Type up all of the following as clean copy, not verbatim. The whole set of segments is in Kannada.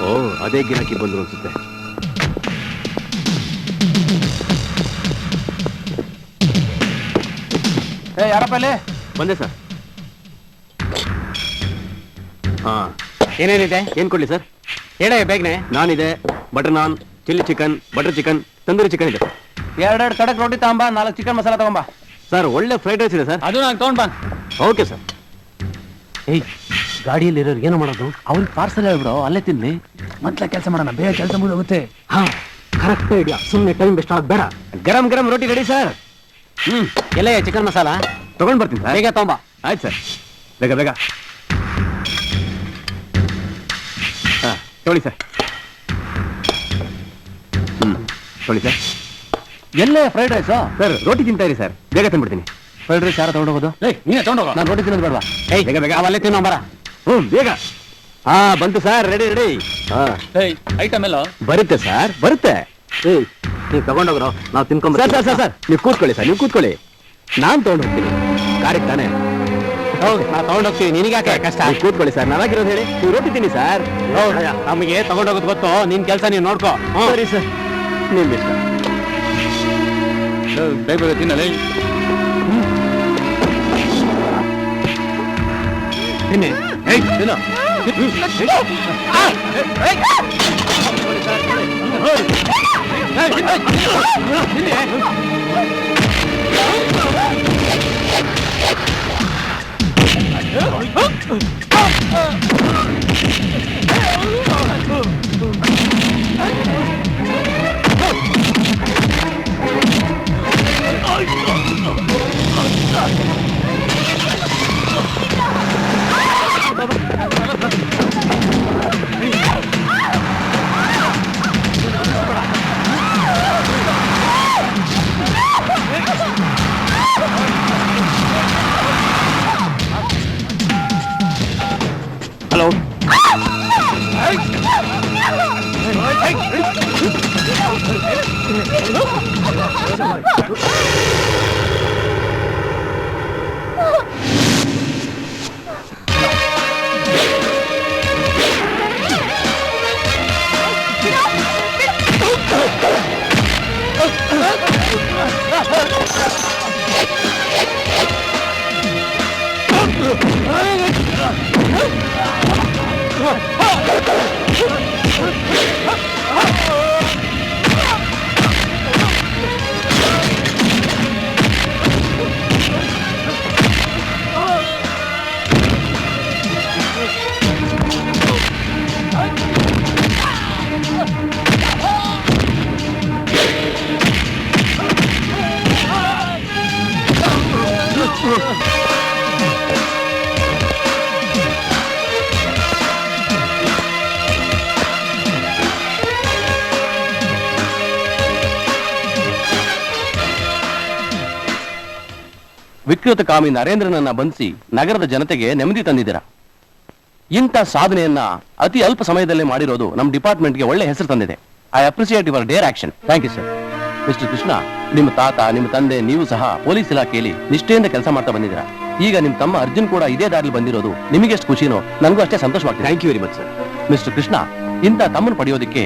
ಓ ಅದೇ ಗಿರಾಕಿ ಬಂದ್ರು ಅನ್ಸುತ್ತೆ. ಯಾರಪ್ಪ ಅಲ್ಲಿ? ಬಂದೆ ಸರ್. ಹಾ ಏನೇನಿದೆ? ಏನ್ ಕೊಡ್ಲಿ ಸರ್? ಹೇಳ ಬೇಗನೆ. ನಾನಿದೆ, butter naan, chilli chicken, butter chicken, tandoori chicken ಇದೆ. ಎರಡೆರಡು ಕಡಕ್ ರೋಟಿ ತಗೊಂಬ, 4 ಚಿಕನ್ ಮಸಾಲ ತಗೊಂಬ. ಸರ್ ಒಳ್ಳೆ ಫ್ರೈಡ್ ರೈಸ್ ಇದೆ ಸರ್. ಅದು ನಾನು ತಗೊಂಡ್ ಬಾ. Okay sir. ಏಯ್, ಗಾಡಿಯಲ್ಲಿ ಇರೋರು ಏನು ಮಾಡೋದು? ಅವ್ರಿಗೆ ಪಾರ್ಸಲ್ ಹೇಳ್ಬಿಡು, ಅಲ್ಲೇ ತಿನ್ನಿ. ಮೊದ್ಲ ಕೆಲಸ ಮಾಡೋಣ, ಬೇಗ ಕೆಲಸ ಮುಗಿದೋಗುತ್ತೆ. ಹಾ ಕರೆಕ್ಟ್ ಐಡಿಯಾ. ಸುಮ್ಮನೆ ಟೈಮ್ ವೇಸ್ಟ್ ಆಗೋದು ಬೇಡ. ಗರಂ ಗರಂ ರೋಟಿ ರೆಡಿ ಸರ್. ಎಲ್ಲ ಚಿಕನ್ ಮಸಾಲ ತಗೊಂಡ್ ಬರ್ತೀನಿ ಸರ್. ಬೇಗ ತಗೊಂಬ. ಆಯ್ತು ಸರ್, ಬೇಗ ಬೇಗ. ಹಾ ತೊಳಿ ಸರ್. ತೊಳಿ ಸರ್. ಎಲ್ಲೇ ಫ್ರೈಡ್ ರೈಸ್ ಸರ್ ರೋಟಿ ತಿಂತಾ ಇರಿ ಸರ್, ಬೇಗ ತಂದ್ಬಿಡ್ತೀನಿ. ಫ್ರೈಡ್ ರೈಸ್ ಯಾರು ತಗೊಂಡೋಗೋದು? ನೀನೇ ತಗೊಂಡೋಗ. ನಾನು ರೋಟಿ ತಿನ್ನೋದು ಬೇಡವಾ? ಬೇಗ ಬೇಗ. ಅವಲ್ಲೇ ತಿನ್ನೋಂಬರ. ಬೇಗ. ಹಾ ಬಂತು ಸರ್, ರೆಡಿ ರೆಡಿ. ಹಾ ಐಟಮ್ ಎಲ್ಲ ಬರುತ್ತೆ ಸರ್, ಬರುತ್ತೆ. ನೀವು ತಗೊಂಡೋಗ್ರೋ, ನಾವು ತಿನ್ಕೊಂಬ. ಸರ್ ಸರ್ ಸರ್ ಸರ್ ನೀವು ಕೂತ್ಕೊಳ್ಳಿ ಸರ್, ನೀವು ಕೂತ್ಕೊಳ್ಳಿ. ನಾನು ತಗೊಂಡು ಹೋಗ್ತೀನಿ. ಕಾರ್ಯಕ್ಕೆ ತಾನೆ. ಹೌದು, ನಾವು ತಗೊಂಡೋಗ್ತೀವಿ. ನಿನಗಾಕೆ ಕಷ್ಟ? ನೀವು ಕೂತ್ಕೊಳ್ಳಿ ಸರ್, ನಾವಾಗಿರೋದು ಹೇಳಿ. ನೀವು ರೋಟಿ ತಿನ್ನಿ ಸರ್. ನಮಗೆ ತಗೊಂಡೋಗೋದು ಗೊತ್ತು, ನಿನ್ ಕೆಲಸ ನೀನು ನೋಡ್ಕೋ. ಸರಿ ಸರ್, ನಿಮ್ ಇಷ್ಟ. ಬೇಗ ಬೇಗ ತಿನ್ನಲೇ. ತಿನ್ನಿ. ತಿನ್ನು. ಹಲೋ. ವಿಕೃತ ಕಾಮಿ ನರೇಂದ್ರನನ್ನ ಬಂಧಿಸಿ ನಗರದ ಜನತೆಗೆ ನೆಮ್ಮದಿ ತಂದಿದ್ದೀರಾ. ಇಂಥ ಸಾಧನೆಯನ್ನ ಅತಿ ಅಲ್ಪ ಸಮಯದಲ್ಲೇ ಮಾಡಿರೋದು ನಮ್ಮ ಡಿಪಾರ್ಟ್ಮೆಂಟ್ಗೆ ಒಳ್ಳೆ ಹೆಸರು ತಂದಿದೆ. I appreciate your dare action. Thank you sir. Mister Krishna, ನಿಮ್ಮ ತಾತ, ನಿಮ್ಮ ತಂದೆ, ನೀವು ಸಹ ಪೊಲೀಸ್ ಇಲಾಖೆಯಲ್ಲಿ ನಿಷ್ಠೆಯಿಂದ ಕೆಲಸ ಮಾಡ್ತಾ ಬಂದಿದ್ದೀರಾ. ಈಗ ನಿಮ್ಮ ತಮ್ಮ ಅರ್ಜುನ್ ಕೂಡ ಇದೇ ದಾರಿಲಿ ಬಂದಿರೋದು ನಿಮಗೆ ಎಷ್ಟು ಖುಷಿನೋ ನನಗೂ ಅಷ್ಟೇ ಸಂತೋಷವಾಗ್ತದೆ. Thank you very much sir. Mister Krishna, ಇಂಥ ತಮ್ಮನ್ನು ಪಡೆಯೋದಕ್ಕೆ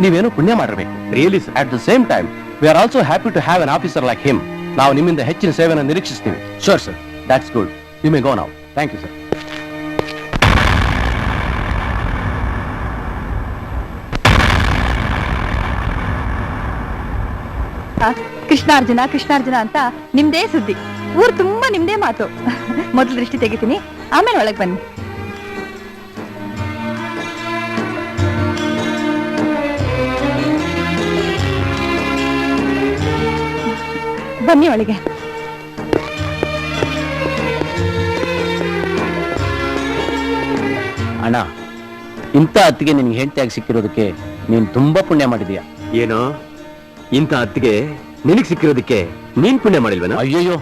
ನೀವೇನು ಪುಣ್ಯ ಮಾಡಿರಬೇಕು. Really sir. At the same time we are also happy to have an officer like him. ನಾವು ನಿಮ್ಮಿಂದ ಹೆಚ್ಚಿನ ಸೇವೆಯನ್ನು ನಿರೀಕ್ಷಿಸ್ತೀವಿ. Sure sir. That's good. You may go now. Thank you sir. Krishnarjuna Krishnarjuna ಅಂತ ನಿಮ್ದೇ ಸುದ್ದಿ. ಊರು ತುಂಬಾ ನಿಮ್ದೇ ಮಾತು. ಮೊದಲು ದೃಷ್ಟಿ ತೆಗಿತೀನಿ, ಆಮೇಲೆ ಒಳಗೆ ಬನ್ನಿ. ಬನ್ನಿ ಒಳಗೆ. ಅಣ್ಣ, ಇಂಥ ಅತ್ತಿಗೆ ನಿನ್ಗೆ ಹೆಂಡತಿಯಾಗಿ ಸಿಕ್ಕಿರೋದಕ್ಕೆ ನೀನ್ ತುಂಬಾ ಪುಣ್ಯ ಮಾಡಿದೀಯ. ಏನೋ ಇಂಥ ಅತ್ತಿಗೆ ನಿನಗ್ ಸಿಕ್ಕಿರೋದಕ್ಕೆ ನೀನ್ ಪುಣ್ಯ ಮಾಡಿಲ್ವೇನೋ? ಅಯ್ಯಯ್ಯೋ,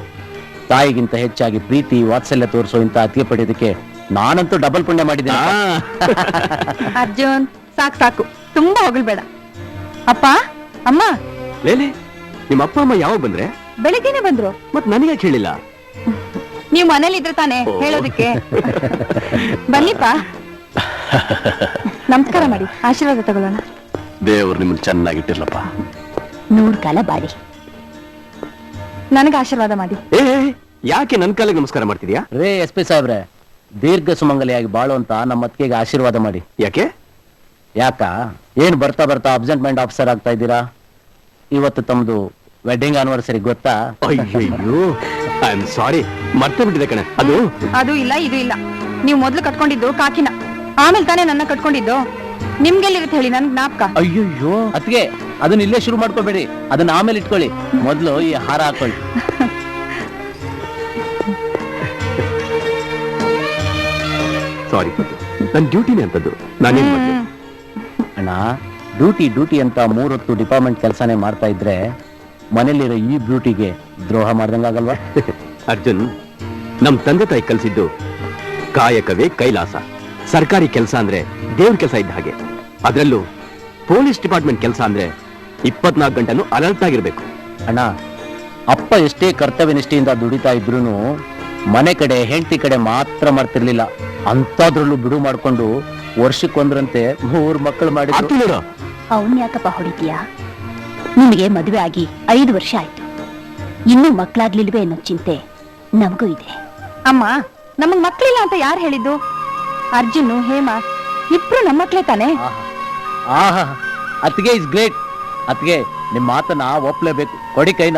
ತಾಯಿಗಿಂತ ಹೆಚ್ಚಾಗಿ ಪ್ರೀತಿ ವಾತ್ಸಲ್ಯ ತೋರಿಸೋ ಇಂಥ ಅತ್ತಿಗೆ ಪಡೆಯೋದಕ್ಕೆ ನಾನಂತೂ ಡಬಲ್ ಪುಣ್ಯ ಮಾಡಿದ್ದೀನಿ. ಅರ್ಜುನ್, ಸಾಕು ಸಾಕು, ತುಂಬಾ ಹೊಗಳ್ಬೇಡ. ಅಪ್ಪ ಅಮ್ಮ, ಲೇಲೆ, ನಿಮ್ಮ ಅಪ್ಪ ಅಮ್ಮ ಯಾವಾಗ ಬಂದ್ರೆ? ಬೆಳಿಗ್ಗೆನೆ ಬಂದ್ರು. ಮತ್ ನನಗೆ ಹೇಳಿಲ್ಲ? ನೀವು ಮನೇಲಿ ಇದ್ರೆ ತಾನೆ ಹೇಳೋದಕ್ಕೆ. ಬನ್ನಿಪ್ಪ. ನಮಸ್ಕಾರ ಮಾಡಿ ಆಶೀರ್ವಾದ ತಗೊಳ್ಳೋಣ. ದೇವ್ರು ನಿಮ್ಮನ್ನ ಚೆನ್ನಾಗಿಟ್ಟಿರ್ಲಪ್ಪ. 100 ಕಾಲ ಬಾಳಿ. ನನಗೆ ಆಶೀರ್ವಾದ ಮಾಡಿ. ಯಾಕೆ ನನ್ ಕಾಲಿಗೆ ನಮಸ್ಕಾರ ಮಾಡ್ತಿದ್ಯಾ? ರೇ SP ಸಾಹೇಬ್ರೆ, ದೀರ್ಘ ಸುಮಂಗಲಿಯಾಗಿ ಬಾಳು ಅಂತ ನಮ್ಮ ಅತ್ತಿಗೆಗೆ ಆಶೀರ್ವಾದ ಮಾಡಿ. ಯಾಕೆ? ಯಾಕ ಏನ್ ಬರ್ತಾ ಬರ್ತಾ ಅಬ್ಸೆಂಟ್ಮೆಂಟ್ ಆಫೀಸರ್ ಆಗ್ತಾ ಇದ್ದೀರಾ? ಇವತ್ತು ತಮ್ದು ವೆಡ್ಡಿಂಗ್ ಆನಿವರ್ಸರಿ ಗೊತ್ತಾ? ಅಯ್ಯೋ, ಐ ಆಮ್ ಸಾರಿ, ಮರ್ತೇ ಬಿಟ್ಟಿದೆ ಕಣೆ. ಅದು ಇಲ್ಲ ಇದು ಇಲ್ಲ. ನೀವು ಮೊದ್ಲು ಕಟ್ಕೊಂಡಿದ್ದು ಕಾಕಿನ, ಆಮೇಲೆ ತಾನೇ ನನ್ನ ಕಟ್ಕೊಂಡಿದ್ದು. ನಿಮ್ಗೆಲ್ಲಿರುತ್ತೆ ಹೇಳಿ ನನ್ ಜ್ಞಾಪಕ? ಅಯ್ಯಯ್ಯೋ ಅತ್ತಿಗೆ, ಅದನ್ನ ಇಲ್ಲೇ ಶುರು ಮಾಡ್ಕೋಬೇಡಿ, ಅದನ್ನ ಆಮೇಲೆ ಇಟ್ಕೊಳ್ಳಿ. ಮೊದ್ಲು ಈ ಹಾರ ಹಾಕೊಳ್ಳಿ. ಸಾರಿ, ನನ್ ಡ್ಯೂಟಿನೇ ಅಂತದ್ದು. ನಾನೇನ್ ಮಾಡ್ದೆ? ಅಣ್ಣ, ಡ್ಯೂಟಿ ಅಂತ 3 ಹೊತ್ತು ಡಿಪಾರ್ಟ್ಮೆಂಟ್ ಕೆಲಸನೇ ಮಾಡ್ತಾ ಇದ್ರೆ ಮನೇಲಿರೋ ಈ ಬ್ಯೂಟಿಗೆ ದ್ರೋಹ ಮಾಡ್ದಂಗಾಗಲ್ವಾ? ಅರ್ಜುನ್, ನಮ್ ತಂದೆ ತಾಯಿ ಕಲ್ಸಿದ್ದು ಕಾಯಕವೇ ಕೈಲಾಸ. ಸರ್ಕಾರಿ ಕೆಲಸ ಅಂದ್ರೆ ದೇವ್ರ ಕೆಲಸ ಇದ್ದ ಹಾಗೆ. ಅದ್ರಲ್ಲೂ ಪೊಲೀಸ್ ಡಿಪಾರ್ಟ್ಮೆಂಟ್ ಕೆಲಸ ಅಂದ್ರೆ 24 ಗಂಟೆನೂ ಅಲರ್ಟ್ ಆಗಿರ್ಬೇಕು. ಅಣ್ಣ, ಅಪ್ಪ ಎಷ್ಟೇ ಕರ್ತವ್ಯ ನಿಷ್ಠೆಯಿಂದ ದುಡಿತಾ ಇದ್ರೂನು ಮನೆ ಕಡೆ ಹೆಂಡತಿ ಕಡೆ ಮಾತ್ರ ಮಾಡ್ತಿರ್ಲಿಲ್ಲ. ಅಂತದ್ರಲ್ಲೂ ಬಿಡು ಮಾಡ್ಕೊಂಡು ವರ್ಷಕ್ಕೊಂದ್ರಂತೆ 3 ಮಕ್ಕಳು ಮಾಡಿದ್ರು. ಅವನ್ ಯಾಕಪ್ಪ ಹೊಡಿತೀಯಾ? ನಿಮಗೆ ಮದುವೆ ಆಗಿ 5 ವರ್ಷ ಆಯ್ತು, ಇನ್ನೂ ಮಕ್ಕಳಾಗ್ಲಿಲ್ವೇ ಅನ್ನೋ ಚಿಂತೆ ನಮಗೂ ಇದೆ. ಅಮ್ಮ, ನಮಗ್ ಮಕ್ಳಿಲ್ಲ ಅಂತ ಯಾರು ಹೇಳಿದ್ದು? ಅರ್ಜುನ್, ಹೇಮಾ ಇಬ್ರು ನಮ್ಮ ಮಕ್ಳೇ ತಾನೆ. ಆಹಾ, ಅತ್ತಿಗೆ ಇಸ್ ಗ್ರೇಟ್. ಅತ್ತಿಗೆ, ನಿಮ್ ಮಾತನ್ನ ಒಪ್ಲೇಬೇಕು. ಕೊಡಿ ಕೈನ.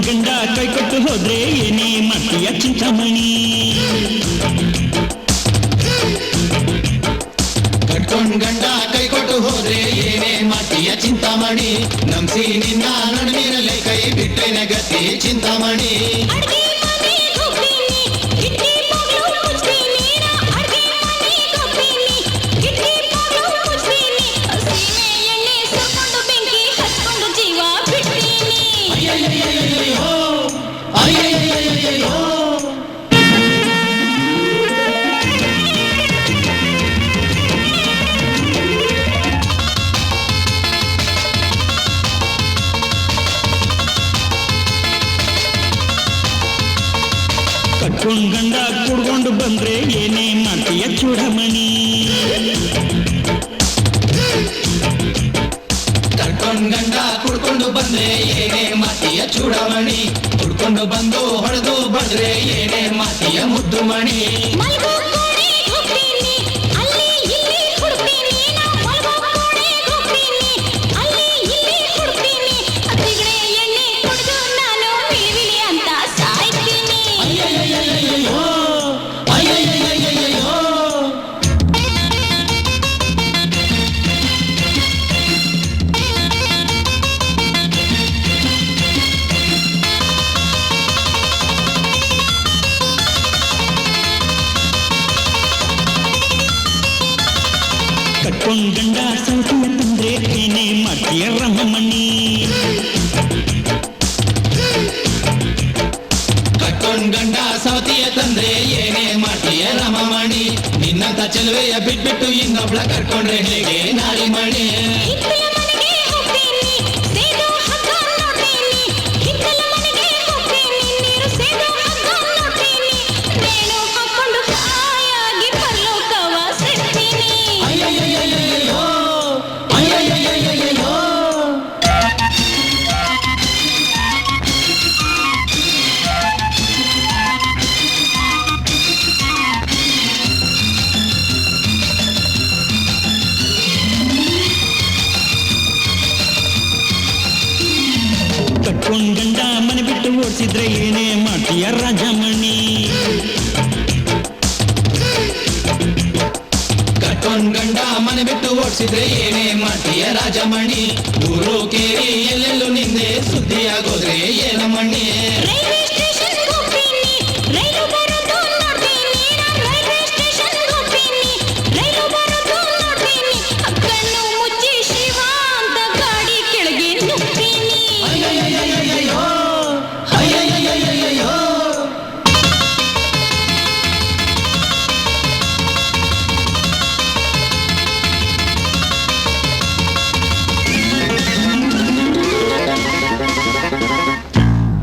ಗಂಡ ಕೈ ಕೊಟ್ಟು ಹೋದ್ರೆ ಏನೇ ಮಾಡ್ತೀಯ ಚಿಂತಾಮಣಿ? ಕಟ್ಕೊಂಡ್ ಗಂಡ ಕೈ ಕೊಟ್ಟು ಹೋದ್ರೆ ಏನೇ ಮಾಡ್ತೀಯ ಚಿಂತಾಮಣಿ? ನಂಬಿಸಿ ನಿನ್ನ ನಡುವಿರಲೆ ಕೈ ಬಿಟ್ಟೆನ ಗತಿ ಚಿಂತಾಮಣಿ. ಕಟ್ಕೊಂಡ್ ಗಂಡ ಕುಡ್ಕೊಂಡು ಬಂದ್ರೆ ಏನೇ ಮಾಡ್ತೀಯ ಚೂಡಮಣಿ? ಕಟ್ಕೊಂಡ್ ಗಂಡ ಕುಡ್ಕೊಂಡು ಬಂದ್ರೆ ಏನೇ ಮಾಡ್ತೀಯ ಚೂಡಮಣಿ? ಕುಡ್ಕೊಂಡು ಬಂದು ಹೊಡೆದು ಬಂದ್ರೆ ಏನೇ ಮಾಡ್ತೀಯ ಮುದ್ದು ಮಣಿ? ಕಟ್ಕೊಂಡ್ ಗಂಡ ಸೌತಿಯ ತಂದ್ರೆ ಏನೇ ಮಾಡ್ತೀಯ ರಮಮಣಿ? ಕಟ್ಕೊಂಡ್ ಗಂಡ ಸೌತಿಯ ತಂದ್ರೆ ಏನೇ ಮಾಡ್ತೀಯ ರಮಮಣಿ? ನಿನ್ನಂತ ಚೆಲುವೆಯ ಬಿಟ್ಬಿಟ್ಟು ಇನ್ನೊಬ್ಳ ಕಟ್ಕೊಂಡ್ರೆ ಹೇಗೆ ನಾರಿಮಣಿ? ಕಟ್ಕೊಂಡ್ ಗಂಡ ಮನೆ ಬಿಟ್ಟು ಓಡಿಸಿದ್ರೆ ಏನೇ ಮಾಡ್ತೀಯ ರಾಜಮಣಿ? ಕಟ್ಕೊಂಡ್ ಗಂಡ ಮನೆ ಬಿಟ್ಟು ಓಡಿಸಿದ್ರೆ ಏನೇ ಮಾಡ್ತೀಯ ರಾಜಮಣಿ ಊರು ಕೇರಿ ಎಲ್ಲೆಲ್ಲೂ ನಿಂದೆ ಸುದ್ದಿಯಾಗೋದ್ರೆ ಏನ ಮಣ್ಣಿ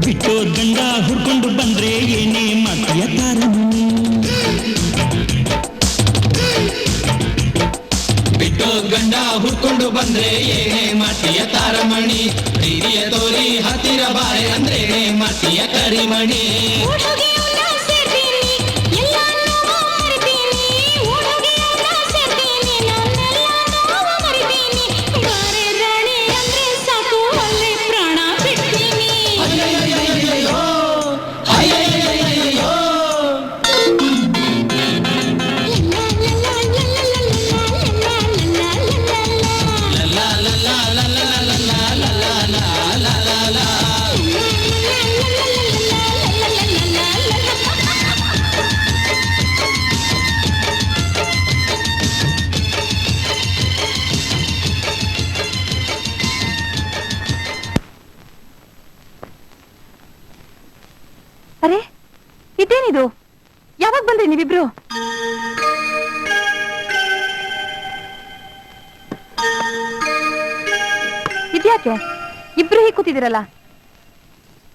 ಬಿಟ್ಟೋರ್ ಗಂಡ ಹುಡ್ಕೊಂಡು ಬಂದ್ರೆ ಏನೇ ಮಾಡ್ತೀಯ ತಾರಮಣಿ ಬಿಟ್ಟೋರ್ ಗಂಡ ಹುಡ್ಕೊಂಡು ಬಂದ್ರೆ ಏನೇ ಮಾಡ್ತೀಯ ತಾರಮಣಿ ಹಿರಿಯ ತೋರಿ ಹತ್ತಿರ ಬಾರೆ ಅಂದ್ರೆ ಏನೇ ಮಾಡ್ತೀಯ ಕರಿಮಣಿ ಅರೆ ಇದೇನಿದು? ಯಾವಾಗ ಬಂದ್ರಿ ನೀವಿಬ್ರು? ಇದ್ಯಾಕೆ ಇಬ್ರು ಹೀಗೆ ಕೂತಿದಿರಲ್ಲ?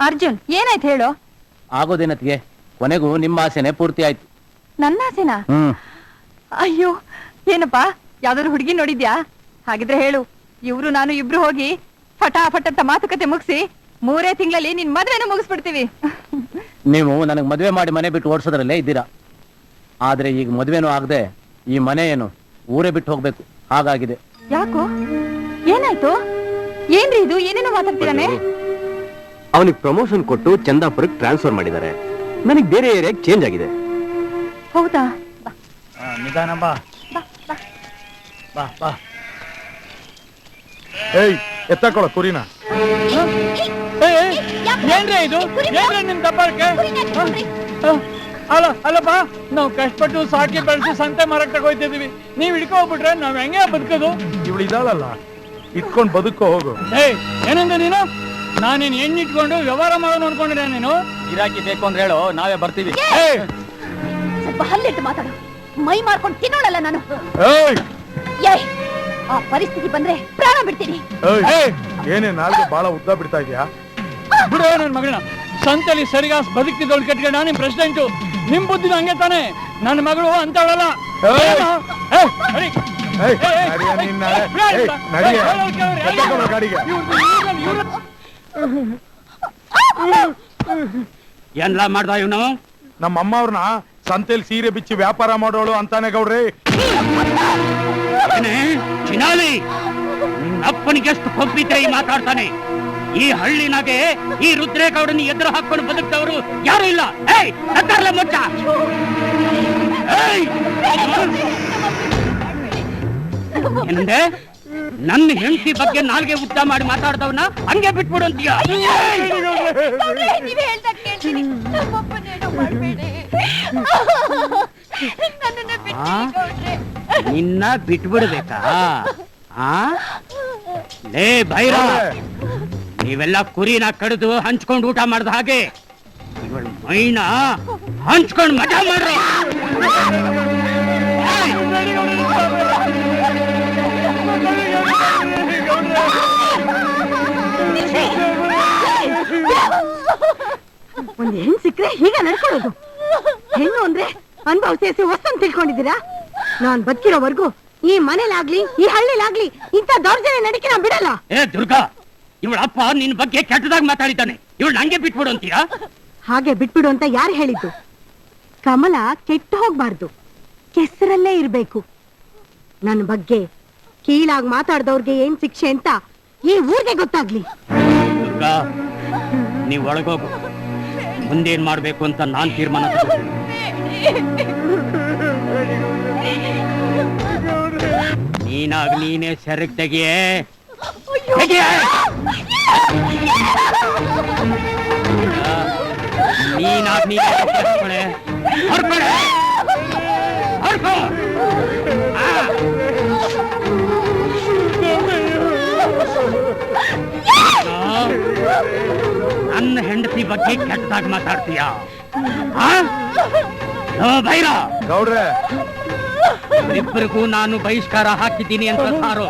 ಅರ್ಜುನ್ ಏನಾಯ್ತು ಹೇಳು. ಆಗೋದೇನತ್ಗೆ, ಕೊನೆಗೂ ನಿಮ್ಮ ಆಸೆನೆ ಪೂರ್ತಿ ಆಯ್ತು. ನನ್ನ ಆಸೆನಾ? ಅಯ್ಯೋ ಏನಪ್ಪಾ, ಯಾವ್ದಾದ್ರು ಹುಡುಗಿ ನೋಡಿದ್ಯಾ? ಹಾಗಿದ್ರೆ ಹೇಳು, ಇವ್ರು ನಾನು ಇಬ್ರು ಹೋಗಿ ಫಟಾಫಟ್ ಅಂತ ಮಾತುಕತೆ ಮುಗಿಸಿ 3 ತಿಂಗಳಲ್ಲಿ ನಿನ್ ಮದ್ವೆನ ಮುಗಿಸ್ಬಿಡ್ತೀವಿ. ನೀವು ನನಗ್ ಮದ್ವೆ ಮಾಡಿ ಮನೆ ಬಿಟ್ಟು ಓಡಿಸೋದ್ರಲ್ಲೇ ಇದ್ದೀರಾ. ಆದ್ರೆ ಈಗ ಮದ್ವೆನೂ ಆಗದೆ ಈ ಮನೆ ಏನು ಊರೇ ಬಿಟ್ಟು ಹೋಗ್ಬೇಕು ಹಾಗಾಗಿದೆ. ಯಾಕೋ ಏನಾಯ್ತು? ಏನ್ರಿ ಇದು? ಏನೇನೋ ಮಾತಾಡ್ತಿದ್ದಾನೆ. ಅವನಿಗೆ ಪ್ರಮೋಷನ್ ಕೊಟ್ಟು ಚಂದಾಪುರಕ್ಕೆ ಟ್ರಾನ್ಸ್ಫರ್ ಮಾಡಿದ್ದಾರೆ. ನನಗೆ ಬೇರೆ ಏರಿಯಾಗೆ ಚೇಂಜ್ ಆಗಿದೆ. ಹೌದಾ? ನಿಧಾನ ಬಾ ಬಾ ಬಾ. ಏಯ್ ಎತ್ತಕೊಳ್ಳ ಕುರಿನ. ಏನ್ರಿ ಇದು? ಏನ್ರಿ ನಿಮ್ ದಬ್ಬಾಳಿಕೆ? ಅಲ್ಲಪ್ಪ, ನಾವು ಕಷ್ಟಪಟ್ಟು ಸಾಕಿ ಬೆಳೆಸಿ ಸಂತೆ ಮಾರಕ್ ತಗೋಯ್ತಿದೀವಿ, ನೀವ್ ಹಿಡ್ಕೊ ಹೋಗ್ಬಿಟ್ರೆ ನಾವ್ ಹೆಂಗೆ ಬದುಕೋದು? ಇವಳು ಇದಾಳಲ್ಲ, ಇಟ್ಕೊಂಡ್ ಬದುಕೋ ಹೋಗು. ಏಯ್ ಏನಂದ ನೀನು? ನಾನೇನ್ ಹೆಣ್ಣಿಟ್ಕೊಂಡು ವ್ಯವಹಾರ ಮಾಡೋದು ಅನ್ಕೊಂಡಿದ್ದೆ ನೀನು? ಗಿರಾಕಿ ಬೇಕು ಅಂದ್ರೆ ಹೇಳು, ನಾವೇ ಬರ್ತೀವಿ. ಸ್ವಲ್ಪ ಹಲ್ಲಿಟ್ಟು ಮಾತಾಡು. ಮೈ ಮಾರ್ಕೊಂಡು ತಿನ್ನೋಳಲ್ಲ ನಾನು. ಏಯ್ ಏಯ್, ಆ ಪರಿಸ್ಥಿತಿ ಬಂದ್ರೆ ಪ್ರಾಣ ಬಿಡ್ತೀನಿ. ಏಯ್ ಏನೇ ನಾಲ್ಗೆ ಬಹಳ ಉದ್ದ ಬಿಡ್ತಾ ಇದೀಯಾ? ಬಿಡು ನನ್ ಮಗಳನ್ನ. ಸಂತೆಲಿ ಸರಿಗಾಸ್ ಬದುಕ್ತಿದ್ದವಳು ಕಟ್ಕೊಂಡ ನಿಮ್ ಪ್ರೆಸಿಡೆಂಟು. ನಿಮ್ ಬುದ್ಧಿ ಹಂಗೆ ತಾನೆ. ನನ್ನ ಮಗಳು ಅಂತವಳಲ್ಲ. ಏನ್ಲ ಮಾಡ್ದ ಇವನು? ನಮ್ಮ ಅಮ್ಮ ಅವ್ರನ್ನ ಸಂತೆಲಿ ಸೀರೆ ಬಿಚ್ಚಿ ವ್ಯಾಪಾರ ಮಾಡೋಳು ಅಂತಾನೆ ಗೌಡ್ರಿ. ಚಿನಾಲಿ, ಅಪ್ಪನಿಗೆ ಎಷ್ಟು ಕೊಬ್ಬಿದ್ರೆ ಈ ಮಾತಾಡ್ತಾನೆ. ಈ ಹಳ್ಳಿನಾಗೆ ಈ ರುದ್ರೇಗೌಡನ ಎದುರು ಹಾಕೊಂಡು ಬದುಕ್ತವರು ಯಾರು ಇಲ್ಲ. ಮುಚ್ಚ. ಏನಂದೆ? ನನ್ನ ಹೆಂಡತಿ ಬಗ್ಗೆ ನಾಲ್ಗೆ ಉದ್ದ ಮಾಡಿ ಮಾತಾಡ್ದವನ್ನ ಹಂಗೆ ಬಿಟ್ಬಿಡು ಅಂತೀಯ? ನಿನ್ನ ಬಿಟ್ಬಿಡ್ಬೇಕಾ? ಲೇ ಭೈರ, ನೀವೆಲ್ಲ ಕುರಿನ ಕಡಿದು ಹಂಚ್ಕೊಂಡು ಊಟ ಮಾಡ್ದ ಹಾಗೆ ಇವಳು ಮೈನ ಹಂಚ್ಕೊಂಡು ಮಜಾ ಮಾಡ್ರು. ಒಂದ್ ಹೆಣ್ಣು ಸಿಕ್ಕರೆ ಹೀಗ ನಡ್ಕೊಳ್ಳೋದು? ಹೆಣ್ಣು ಅಂದ್ರೆ ಅನುಭವಿಸಿ ವಸ್ತುನ್ ತಿಳ್ಕೊಂಡಿದ್ದೀರಾ? ನಾನ್ ಬದುಕಿರೋವರೆಗೂ ಈ ಮನೇಲಾಗ್ಲಿ ಈ ಹಳ್ಳಿಲಾಗ್ಲಿ ಇಂಥ ದೌರ್ಜನ್ಯ ನಡಿಕೆ ನಾ ಬಿಡಲ್ಲ. ಏ ದುರ್ಗಾ, ಇವಳ ಅಪ್ಪ ನಿನ್ ಬಗ್ಗೆ ಕೆಟ್ಟದಾಗ ಮಾತಾಡಿದ್ದಾನೆ. ಇವಳು ನಂಗೆ ಬಿಟ್ಬಿಡು ಅಂತೀಯಾ? ಹಾಗೆ ಬಿಟ್ಬಿಡು ಅಂತ ಯಾರು ಹೇಳಿದ್ದು? ಕಮಲ ಕೆಟ್ಟು ಹೋಗ್ಬಾರ್ದು, ಕೆಸರಲ್ಲೇ ಇರ್ಬೇಕು. ನನ್ನ ಬಗ್ಗೆ ಕೀಳಾಗಿ ಮಾತಾಡ್ದವ್ರಿಗೆ ಏನ್ ಶಿಕ್ಷೆ ಅಂತ ಈ ಊರಿಗೆ ಗೊತ್ತಾಗ್ಲಿ. ದುರ್ಗಾ, ನೀವ್ ಒಳಗೋಗು. ಮುಂದೇನ್ ಮಾಡ್ಬೇಕು ಅಂತ ನಾನ್ ತೀರ್ಮಾನ ತಗೋತೀನಿ. ನೀನಾಗ್ ನೀನೇ ಸೆರಗ್ ತೆಗಿಯೇ ನೀನಾಗ್ ನೀನೇ ಹೊರ್ಕೊಳೆ ಹೊರ್ಕೊಳೆ ಹೊರ್ಕೋ ನನ್ನ ಹೆಂಡತಿ ಬಗ್ಗೆ ಕೆಟ್ಟದಾಗಿ ಮಾತಾಡ್ತೀಯ ಭೈರ ಗೌಡ್ರೆ ಇಬ್ಬರಿಗೂ ನಾನು ಬಹಿಷ್ಕಾರ ಹಾಕಿದ್ದೀನಿ ಅಂತ ಸಾರು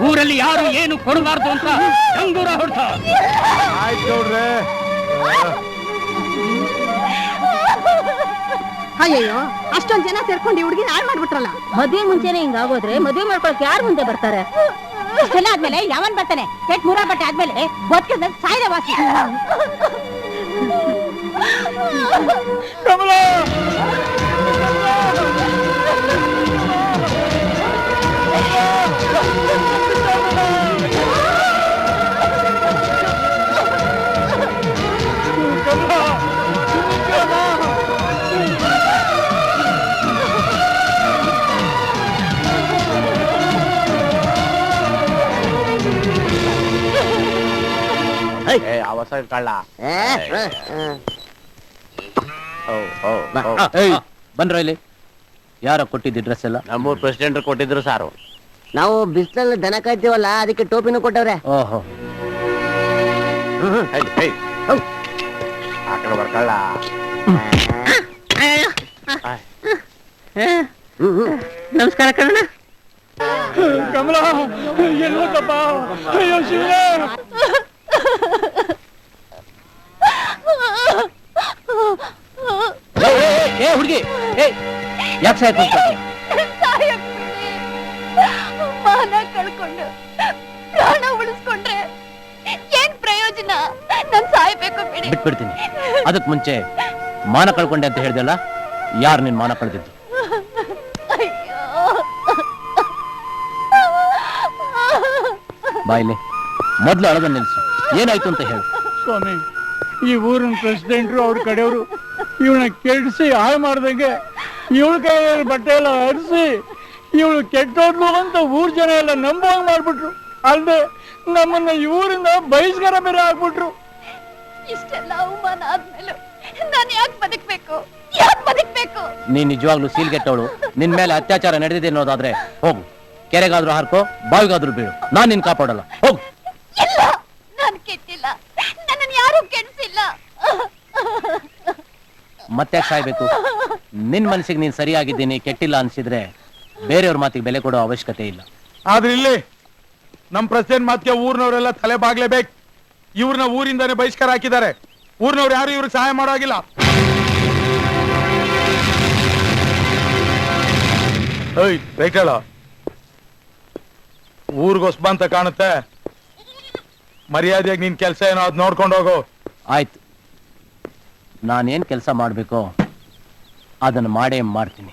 ಊರಲ್ಲಿ ಯಾರು ಏನು ಕೊಡಬಾರ್ದು ಅಂತ ಡಂಗೂರ ಹೊಡ್ತ ಆಯ್ತು ಗೌಡ್ರೆ ಅಯ್ಯಯ್ಯೋ ಅಷ್ಟೊಂದ್ ಜನ ಸೇರ್ಕೊಂಡು ಹುಡುಗಿ ಹಾಳು ಮಾಡ್ಬಿಟ್ರಲ್ಲ. ಮದ್ವೆ ಮುಂಚೆನೆ ಹಿಂಗಾಗೋದ್ರೆ ಮದ್ವೆ ಮಾಡ್ಕೊಳಕ್ ಯಾರು ಮುಂದೆ ಬರ್ತಾರೆ? ಇಷ್ಟೆಲ್ಲ ಆದ್ಮೇಲೆ ಯಾವನ್ ಬರ್ತಾನೆ? ಕೆಟ್ಟ ಮೂರ ಬಟ್ಟೆ ಆದ್ಮೇಲೆ ಬದುಕಿದ ಸಾಯ್ದ ವಾಸಿ. ಕಮಲ ಅವಸ ಕಳ್ಳ ಬಂದ್ರ ಇಲ್ಲಿ ಯಾರ ಕೊಟ್ಟಿದ್ದಿ ಡ್ರೆಸ್ ಎಲ್ಲ? ನಮ್ಮೂರ್ ಪ್ರೆಸಿಡೆಂಟ್ ಕೊಟ್ಟಿದ್ರು ಸಾರು. ನಾವು ಬಿಸಿಲಲ್ಲಿ ದನ ಕಾಯ್ತೀವಲ್ಲ ಅದಕ್ಕೆ ಟೋಪಿನೂ ಕೊಟ್ಟವ್ರೆ. ಓಹೋ ಆ ಕಡೆ ಬರ್ಕಳ್ಳ. ನಮಸ್ಕಾರ ಕಣ್ಣ. ಕಮಲ ಎಲ್ಲೋದಪ್ಪ? ಅಯ್ಯೋ ಶಿವನೇ! ಹುಡುಗಿ ಯಾಕೆ ಸಾಯ್ತು? ಮಾನ ಕಳ್ಕೊಂಡು ಪ್ರಾಣ ಉಳಿಸ್ಕೊಂಡ್ರೆ ಏನ್ ಪ್ರಯೋಜನ? ನಾನ್ ಸಾಯ್ಬೇಕು ಬಿಡಿ. ಬಿಟ್ಬಿಡ್ತೀನಿ. ಅದಕ್ ಮುಂಚೆ ಮಾನ ಕಳ್ಕೊಂಡೆ ಅಂತ ಹೇಳ್ದಲ್ಲ, ಯಾರು ನಿನ್ ಮಾನ ಕಳ್ದಿದ್ದು? ಬಾಯ್ಲೆ ಮೊದ್ಲು ಅಳದ ನಿಲ್ಸು. ಏನಾಯ್ತು ಅಂತ ಹೇಳು. ಸ್ವಾಮಿ, ಈ ಊರಿನ ಪ್ರೆಸಿಡೆಂಟ್ರು ಅವ್ರ ಕಡೆಯವರು ಇವಳನ್ನ ಕೆಡಿಸಿ ಹಾಳು ಮಾಡ್ದಂಗೆ ಇವಳ ಕೈಯಲ್ಲಿ ಬಟ್ಟೆ ಎಲ್ಲ ಹರಿಸಿ ಇವಳು ಕೆಟ್ಟೋದ್ಲು ಅಂತ ಊರ್ ಜನ ಎಲ್ಲ ನಂಬುವಂಗ್ ಮಾಡ್ಬಿಟ್ರು. ಅಲ್ದೆ ನಮ್ಮನ್ನ ಊರಿಂದ ಬಹಿಷ್ಕಾರ ಬೇರೆ ಆಗ್ಬಿಟ್ರು. ಇಷ್ಟೆಲ್ಲ ಅವಮಾನ ಆದ್ಮೇಲೆ ನಾನು ಯಾಕೆ ಬದುಕ್ಬೇಕು? ಯಾಕೆ ಬದುಕ್ಬೇಕು? ನೀನ್ ನಿಜವಾಗ್ಲೂ ಸೀಲ್ಗೆಟ್ಟವಳು. ನಿನ್ ಮೇಲೆ ಅತ್ಯಾಚಾರ ನಡೆದಿದೆ ಅನ್ನೋದಾದ್ರೆ ಹೋಗು, ಕೆರೆಗಾದ್ರೂ ಹಾರ್ಕೋ, ಬಾವಿಗಾದ್ರೂ ಬೀಳು. ನಾನ್ ನಿನ್ ಕಾಪಾಡಲ್ಲ. ಹೋಗು. ಇಲ್ಲ, ನಾನು ಕೆಟ್ಟಿಲ್ಲ. ನನ್ನನ್ನು ಯಾರು ಕೆಡಿಸಿಲ್ಲ. ಮತ್ತೆ ಸಾಯ್ಬೇಕು? ನಿನ್ ಮನಸ್ಸಿಗೆ ನೀನ್ ಸರಿಯಾಗಿದ್ದೀನಿ, ಕೆಟ್ಟಿಲ್ಲ ಅನ್ಸಿದ್ರೆ ಬೇರೆಯವ್ರ ಮಾತಿಗೆ ಬೆಲೆ ಕೊಡೋ ಅವಶ್ಯಕತೆ ಇಲ್ಲ. ಆದ್ರೆ ಇಲ್ಲಿ ನಮ್ ಪ್ರೆಸಿಡೆಂಟ್ ಮಾತಿಗೆ ಊರ್ನವರೆಲ್ಲ ತಲೆ ಬಾಗ್ಲೇಬೇಕು. ಇವ್ರನ್ನ ಊರಿಂದಾನೆ ಬಹಿಷ್ಕಾರ ಹಾಕಿದ್ದಾರೆ. ಊರ್ನವ್ರು ಯಾರು ಇವ್ರಿಗೆ ಸಹಾಯ ಮಾಡೋಗಿಲ್ಲ. ರೈಟ್ ಹೇಳ. ಊರ್ಗೊಸ್ಬ ಅಂತ ಕಾಣುತ್ತೆ. ಮರ್ಯಾದೆಯಾಗಿ ನಿನ್ ಕೆಲ್ಸ ಏನೋ ಅದ್ ನೋಡ್ಕೊಂಡು ಹೋಗು. ಆಯ್ತು, ನಾನೇನ್ ಕೆಲಸ ಮಾಡ್ಬೇಕೋ ಅದನ್ನು ಮಾಡೇ ಮಾಡ್ತೀನಿ.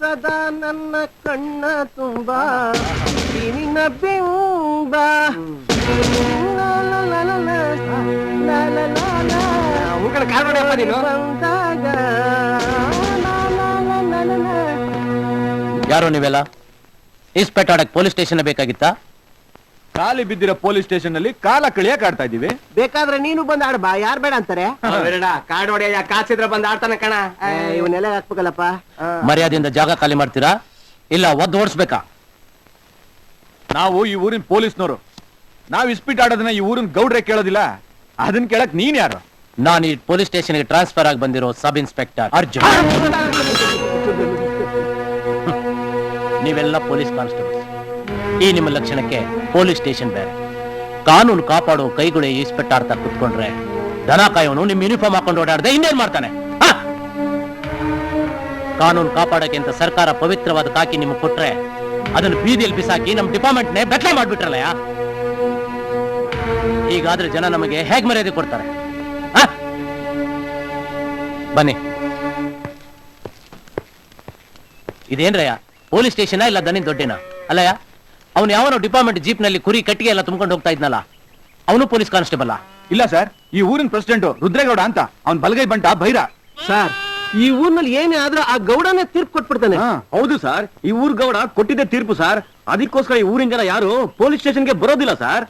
ಸದಾ ನನ್ನ ಕಣ್ಣ ತುಂಬಾ ನಿನ್ನ ಬಿಂಬ. ಯಾರೋ ನೀವೆಲ್ಲ? ಇಸ್ಪೆಟ್ ಆಡಕ್ ಪೊಲೀಸ್ ಸ್ಟೇಷನ್ ಬೇಕಾಗಿತ್ತಾ? ಖಾಲಿ ಬಿದ್ದಿರೋ ಪೊಲೀಸ್ ಸ್ಟೇಷನ್ ನಲ್ಲಿ ಕಾಲ ಕಳಿಯಕ್ ಆಡ್ತಾ ಇದೀವಿ. ಬೇಕಾದ್ರೆ ನೀನು ಬಂದ್ ಆಡ್ಬಾ, ಯಾರ್ ಬೇಡ ಅಂತಾರೆ. ಕಾಡ್ ಹೊಡೆಯ ಕಾಸಿದ್ರ ಬಂದ್ ಆಡ್ತಾನ ಕಣ. ಇವನ್ನೆಲ್ಲ ಹಾಕ್ಬೇಕಲ್ಲಪ್ಪ. ಮರ್ಯಾದೆಯಿಂದ ಜಾಗ ಖಾಲಿ ಮಾಡ್ತೀರಾ ಇಲ್ಲ ಒದ್ದು ಓಡಿಸ್ಬೇಕಾ? ನಾವು ಈ ಊರಿನ ಪೊಲೀಸ್ನವರು. ನಾವ್ ಇಸ್ಪಿಟ್ ಆಡೋದನ್ನ ಈ ಊರಿನ ಗೌಡ್ರೆ ಕೇಳೋದಿಲ್ಲ. ಅದನ್ನ ಕೇಳಕ್ ನೀನ್ ಯಾರು? ನಾನು ಈ ಪೊಲೀಸ್ ಸ್ಟೇಷನ್ಗೆ ಟ್ರಾನ್ಸ್ಫರ್ ಆಗಿ ಬಂದಿರೋ ಸಬ್ ಇನ್ಸ್ಪೆಕ್ಟರ್ ಅರ್ಜುನ್. ನೀವೆಲ್ಲ ಪೊಲೀಸ್ ಕಾನ್ಸ್ಟೇಬಲ್ಸ್. ಈ ನಿಮ್ಮ ಲಕ್ಷಣಕ್ಕೆ ಪೊಲೀಸ್ ಸ್ಟೇಷನ್ ಬೇರೆ. ಕಾನೂನು ಕಾಪಾಡೋ ಕೈಗಳು ಇಸ್ಪೆಟ್ ಆಡ್ತಾ ಕುತ್ಕೊಂಡ್ರೆ ದನ ಕಾಯೋನು ನಿಮ್ ಯೂನಿಫಾರ್ಮ್ ಹಾಕೊಂಡು ಓಡಾಡದೆ ಇನ್ನೇನ್ ಮಾಡ್ತಾನೆ? ಕಾನೂನು ಕಾಪಾಡಕ್ಕೆ ಅಂತ ಸರ್ಕಾರ ಪವಿತ್ರವಾದ ಕಾಕಿ ನಿಮ್ಗೆ ಕೊಟ್ರೆ ಅದನ್ನು ಬೀದಿಯಲ್ಲಿ ಬಿಸಾಕಿ ನಮ್ಮ ಡಿಪಾರ್ಟ್ಮೆಂಟ್ನೇ ಬೆತ್ತಲೆ ಮಾಡ್ಬಿಟ್ರಲ್ಲಯ್ಯ. ಹೀಗಾದ್ರೆ ಜನ ನಮಗೆ ಹೇಗ್ ಮರ್ಯಾದೆ ಕೊಡ್ತಾರೆ? ಬನ್ನಿ. ಇದೇನ್ರಯ್ಯ, ಪೊಲೀಸ್ ಸ್ಟೇಷನ್ ಇಲ್ಲ ದನಿ ದೊಡ್ಡೇನ? ಅಲ್ಲಯ್ಯ, ಅವನು ಯಾವನೋ ಡಿಪಾರ್ಟ್ಮೆಂಟ್ ಜೀಪ್ ನಲ್ಲಿ ಕುರಿ ಕಟ್ಟಿಗೆ ಎಲ್ಲ ತುಂಬ್ಕೊಂಡು ಹೋಗ್ತಾ ಇದ್ನಲ್ಲ, ಅವನು ಪೊಲೀಸ್ ಕಾನ್ಸ್ಟೇಬಲ್? ಇಲ್ಲ ಸರ್, ಈ ಊರಿನ ಪ್ರೆಸಿಡೆಂಟ್ ರುದ್ರೇಗೌಡ ಅಂತ, ಅವನ್ ಬಲಗೈ ಬಂಟ ಭೈರ. ಸರ್, ಈ ಊರ್ನಲ್ಲಿ ಏನೇ ಆದ್ರೂ ಆ ಗೌಡನೇ ತೀರ್ಪು ಕೊಟ್ಬಿಡ್ತಾನೆ. ಹೌದು ಸರ್, ಈ ಊರ್ ಗೌಡ ಕೊಟ್ಟಿದ್ದೆ ತೀರ್ಪು ಸರ್. ಅದಕ್ಕೋಸ್ಕರ ಈ ಊರಿನ ಜನ ಯಾರು ಪೊಲೀಸ್ ಸ್ಟೇಷನ್ಗೆ ಬರೋದಿಲ್ಲ ಸರ್.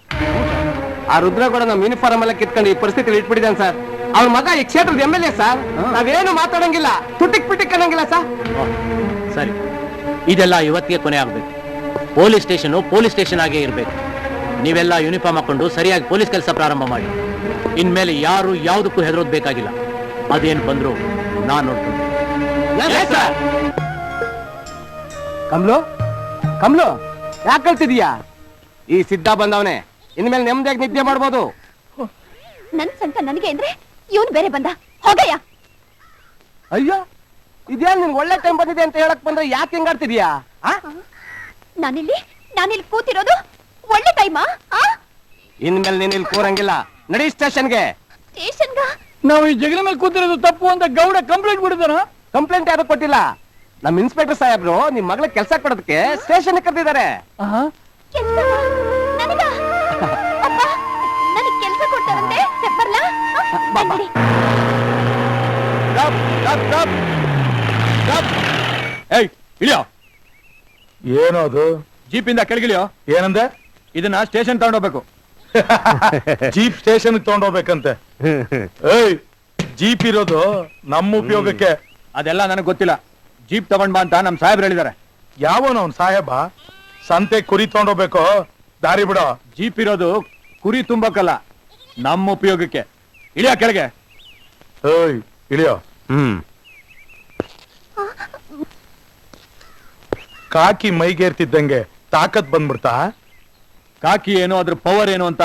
ಆ ರುದ್ರೇಗೌಡ ನಮ್ಮ ಯೂನಿಫಾರ್ಮ್ ಎಲ್ಲ ಕಿತ್ಕೊಂಡು ಈ ಪರಿಸ್ಥಿತಿ ಇಟ್ಬಿಟ್ಟಿದ್ದಾನೆ ಸರ್. ಅವ್ರ ಮಗ ಈ ಕ್ಷೇತ್ರದ MLA ಸರ್. ನಾವೇನು ಮಾತಾಡಂಗಿಲ್ಲ, ತುಟಿಕ್ ಪಿಟಿಕ್ ಅನ್ನಂಗಿಲ್ಲ ಸರ್. ಸರಿ, ಇದೆಲ್ಲ ಇವತ್ತಿಗೆ ಕೊನೆ ಆಗ್ಬೇಕು. ಪೊಲೀಸ್ ಸ್ಟೇಷನ್ ಆಗೇ ಇರ್ಬೇಕು. ನೀವೆಲ್ಲ ಯೂನಿಫಾರ್ಮ್ ಹಾಕೊಂಡು ಸರಿಯಾಗಿ ಪೊಲೀಸ್ ಕೆಲಸ ಪ್ರಾರಂಭ ಮಾಡಿ. ಇನ್ಮೇಲೆ ಯಾರು ಯಾವುದಕ್ಕೂ ಹೆದರೋದ್ ಬೇಕಾಗಿಲ್ಲ. ಅದೇನು ಬಂದ್ರು ನಾನ್ ನೋಡ್ತೀನಿ. ಕಮ್ಲು ಯಾಕೆ ಕಳ್ತಿದೀಯಾ? ಈ ಸಿದ್ಧ ಬಂದವನೇ, ಇನ್ಮೇಲೆ ನೆಮ್ಮದಿಯಾಗಿ ನಿದ್ದೆ ಮಾಡ್ಬೋದು. ನನ್ ಸಂಕ ನನಗೆ ಅಂದ್ರೆ ಇವನು ಬೇರೆ ಬಂದ. ಹೋಗಯ್ಯ. ಅಯ್ಯೋ, ಇದೇನ್ ನಿನ್ ಒಳ್ಳೆ ಟೈಮ್ ಬಂದಿದೆ ಅಂತ ಹೇಳಕ್ ಬಂದ್ರೆ ಯಾಕೆ ಹಿಂಗಾಡ್ತಿದ್ಯಾ? ನಾನಿಲ್ಲಿ ಕೂತಿರೋದು ಒಳ್ಳೆ ಟೈಮಾ? ಇನ್ಮೇಲೆ ನೀನ್ ಇಲ್ಲಿ ಕೂರಂಗಿಲ್ಲ. ನಡಿ ಸ್ಟೇಷನ್ಗೆ. ನಾವು ಈ ಜಗಲಿ ಮೇಲೆ ಕೂತಿರೋದು ತಪ್ಪು ಅಂತ ಗೌಡ ಕಂಪ್ಲೇಂಟ್ ಕೊಡ್ತಾನ. ಕಂಪ್ಲೇಂಟ್ ಯಾರು ಕೊಟ್ಟಿಲ್ಲ. ನಮ್ ಇನ್ಸ್ಪೆಕ್ಟರ್ ಸಾಹೇಬ್ರು ನಿಮ್ ಮಗಳ ಕೆಲಸ ಕೊಡೋದಕ್ಕೆ ಸ್ಟೇಷನ್ ಕರೆದಿದ್ದಾರೆ. ಕೆಲಸ ಕೊಡ್ತಾರಂತೆ. ಏಯ್, ಇಳಿಯೋ. ಏನೋ ಅದು? ಜೀಪಿಂದ ಕೆಳಗಿಳಿಯೋ. ಏನಂದೆ? ಇದನ್ನ ಸ್ಟೇಷನ್ ತಗೊಂಡೋಗ್ಬೇಕು. ಜೀಪ್ ಸ್ಟೇಷನ್ ತಗೊಂಡೋಗ್ಬೇಕಂತೆ. ಏಯ್, ಜೀಪ್ ಇರೋದು ನಮ್ಮ ಉಪಯೋಗಕ್ಕೆ. ಅದೆಲ್ಲ ನನಗೆ ಗೊತ್ತಿಲ್ಲ. ಜೀಪ್ ತಗೊಂಡ್ ಬಾ ಅಂತ ನಮ್ ಸಾಹೇಬ್ರು ಹೇಳಿದಾರೆ. ಯಾವನು ಅವ್ನು ಸಾಹೇಬ? ಸಂತೆ ಕುರಿ ತಗೊಂಡೋಗ್ಬೇಕು, ದಾರಿ ಬಿಡೋ. ಜೀಪ್ ಇರೋದು ಕುರಿ ತುಂಬಕ್ಕಲ್ಲ, ನಮ್ಮ ಉಪಯೋಗಕ್ಕೆ. ಇಳಿಯ ಕೆಳಗೆ. ಏಯ್, ಇಳಿಯೋ. ಕಾಕಿ ಮೈಗೇರ್ತಿದ್ದಂಗೆ ತಾಕತ್ ಬಂದ್ಬಿಡ್ತಾ? ಕಾಕಿ ಏನು, ಅದ್ರ ಪವರ್ ಏನು ಅಂತ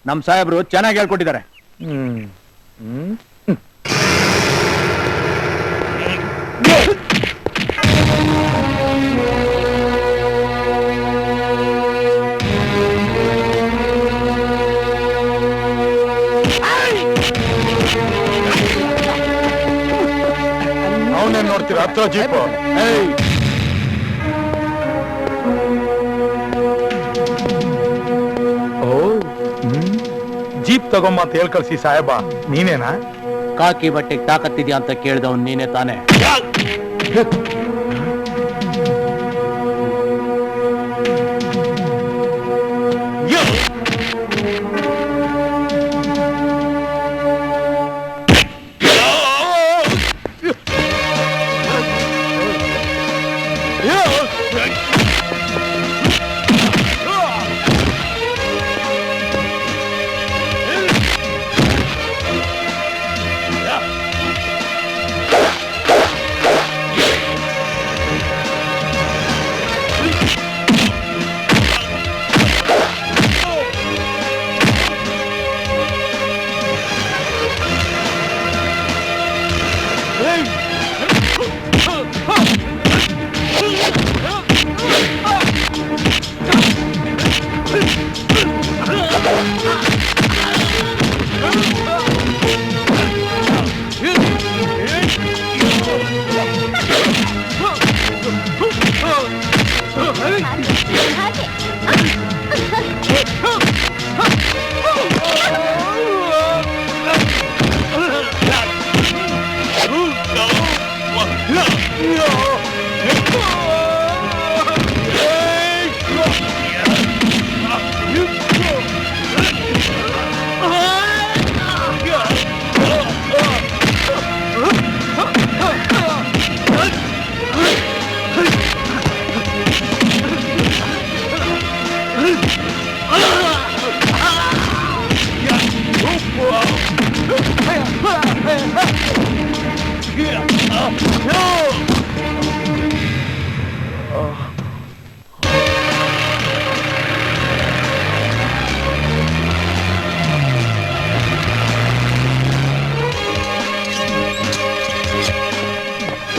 ನಮ್ ಸಾಹೇಬ್ರು ಚೆನ್ನಾಗಿ ಹೇಳ್ಕೊಟ್ಟಿದ್ದಾರೆ. ಅವನೇನ್ ನೋಡ್ತೀರಾ? ಹತ್ರ ಜೀಪು. ಜೀಪ್ ತಗೊಂಬ ಅಂತ ಹೇಳ್ ಕಳ್ಸಿ ಸಾಹೇಬ. ನೀನೇನಾ? ಕಾಕಿ ಬಟ್ಟೆಗೆ ತಾಕತ್ತಿದ್ಯಾ ಅಂತ ಕೇಳಿದವನ್ ನೀನೇ ತಾನೆ?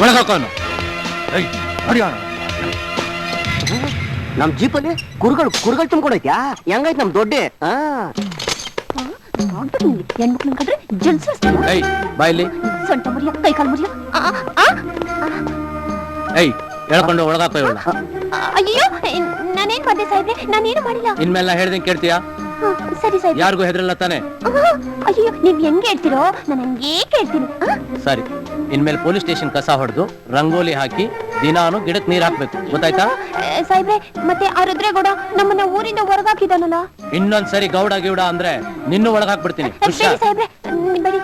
ಒಳಗೋನು. ನಮ್ ಜೀಪಲ್ಲಿ ಕುರುಗಳು ತುಂಬ್ಕೊಂಡೈತ್ಯಾ ಹೆಂಗೈತ್ ನಮ್ ದೊಡ್ಡೆ ಹೆಣ್ಮಕ್ಳು ಕಂಡ್ರೆ ಜಲ್ಸಿಸ್ತೀವಿ. ಏಯ್ ಬಾಯ್ಲಿ. ಸೊಂಟ ಮುರಿಯ ಕೈ ಕಾಲು ಮುರಿಯ. ಏಯ್ ಹೇಳ್ಕೊಂಡು ಒಳಗಾಕ ಇವಳ. ಅಯ್ಯೋ ನಾನೇನ್ ಮಾಡಿದೆ ಸಾಹೇಬ್ರೆ, ನಾನೇನು ಮಾಡಿಲ್ಲ. ಇನ್ಮೇಲೆ ಹೇಳ್ದಂಗೆ ಕೇಳ್ತೀಯಾ? ಸರಿ ಸಾಹೇಬ್. ಯಾರಿಗೂ ಹೆದರಲ್ಲ ತಾನೆ? ಅಯ್ಯೋ ನೀವ್ ಹೆಂಗ್ ಹೇಳ್ತಿರೋ ನಾನು ಹಂಗೇ ಕೇಳ್ತೀನಿ. ಸರಿ, ಇನ್ಮೇಲೆ ಪೊಲೀಸ್ ಸ್ಟೇಷನ್ ಕಸ ಹೊಡೆದು ರಂಗೋಲಿ ಹಾಕಿ ದಿನಾನು ಗಿಡಕ್ ನೀರ್ ಹಾಕ್ಬೇಕು, ಗೊತ್ತಾಯ್ತಾ? ಸಾಹೇಬ್ರೆ, ಮತ್ತೆ ಆ ರುದ್ರೇಗೌಡ ನಮ್ಮನ್ನ ಊರಿಂದ ಹೊರಗಾಕಿದಾನಲ್ಲ. ಇನ್ನೊಂದ್ಸರಿ ಗೌಡ ಗಿೌಡ ಅಂದ್ರೆ ನಿನ್ನೂ ಒಳಗ್ ಹಾಕ್ಬಿಡ್ತೀನಿ. ಸರಿ ಸಾಹೇಬ್ರೆ, ಬರೀ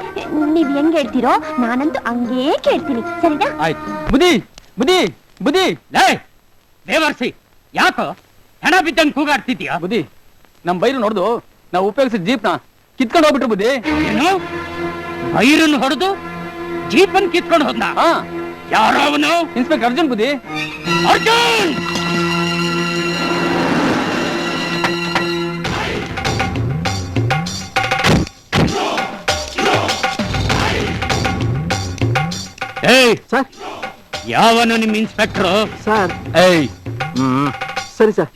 ನೀವ್ ಹೆಂಗ್ ಹೇಳ್ತಿರೋ ನಾನಂತೂ ಹಂಗೇ ಕೇಳ್ತೀನಿ, ಸರಿನಾ? ಆಯ್ತು. ಬುದ್ಧಿ ಬುದ್ಧಿ ಬುದ್ಧಿ ಲೇ ದೇವರ್ಸಿ, ಯಾಕೋ ಹೆಣ ಬಿದ್ದಂಗ್ ಕೂಗಾಡ್ತಿದ್ಯಾ? ಬುದ್ಧಿ, ನಮ್ ಬೈರು ನೋಡ್ದು ನಾವು ಉಪಯೋಗಿಸಿದ ಜೀಪ್ನ ಕಿತ್ಕೊಂಡು ಹೋಗ್ಬಿಟ್ರು ಬುದ್ಧಿ. ಏನು ಬೈರನ್ನು ಹೊಡೆದು ಜೀಪನ್ ಕಿತ್ಕೊಂಡು ಹೋದ್ನ? ಹಾ, ಯಾರೋ ಅವನು? ಇನ್ಸ್ಪೆಕ್ಟರ್ ಅರ್ಜುನ್ ಬುದ್ಧಿ. ಅರ್ಜುನ್! ಏಯ್ ಸರ್. ಯಾವನು ನಿಮ್ ಇನ್ಸ್ಪೆಕ್ಟರ್? ಸರ್. ಏಯ್ ಸರಿ ಸರ್.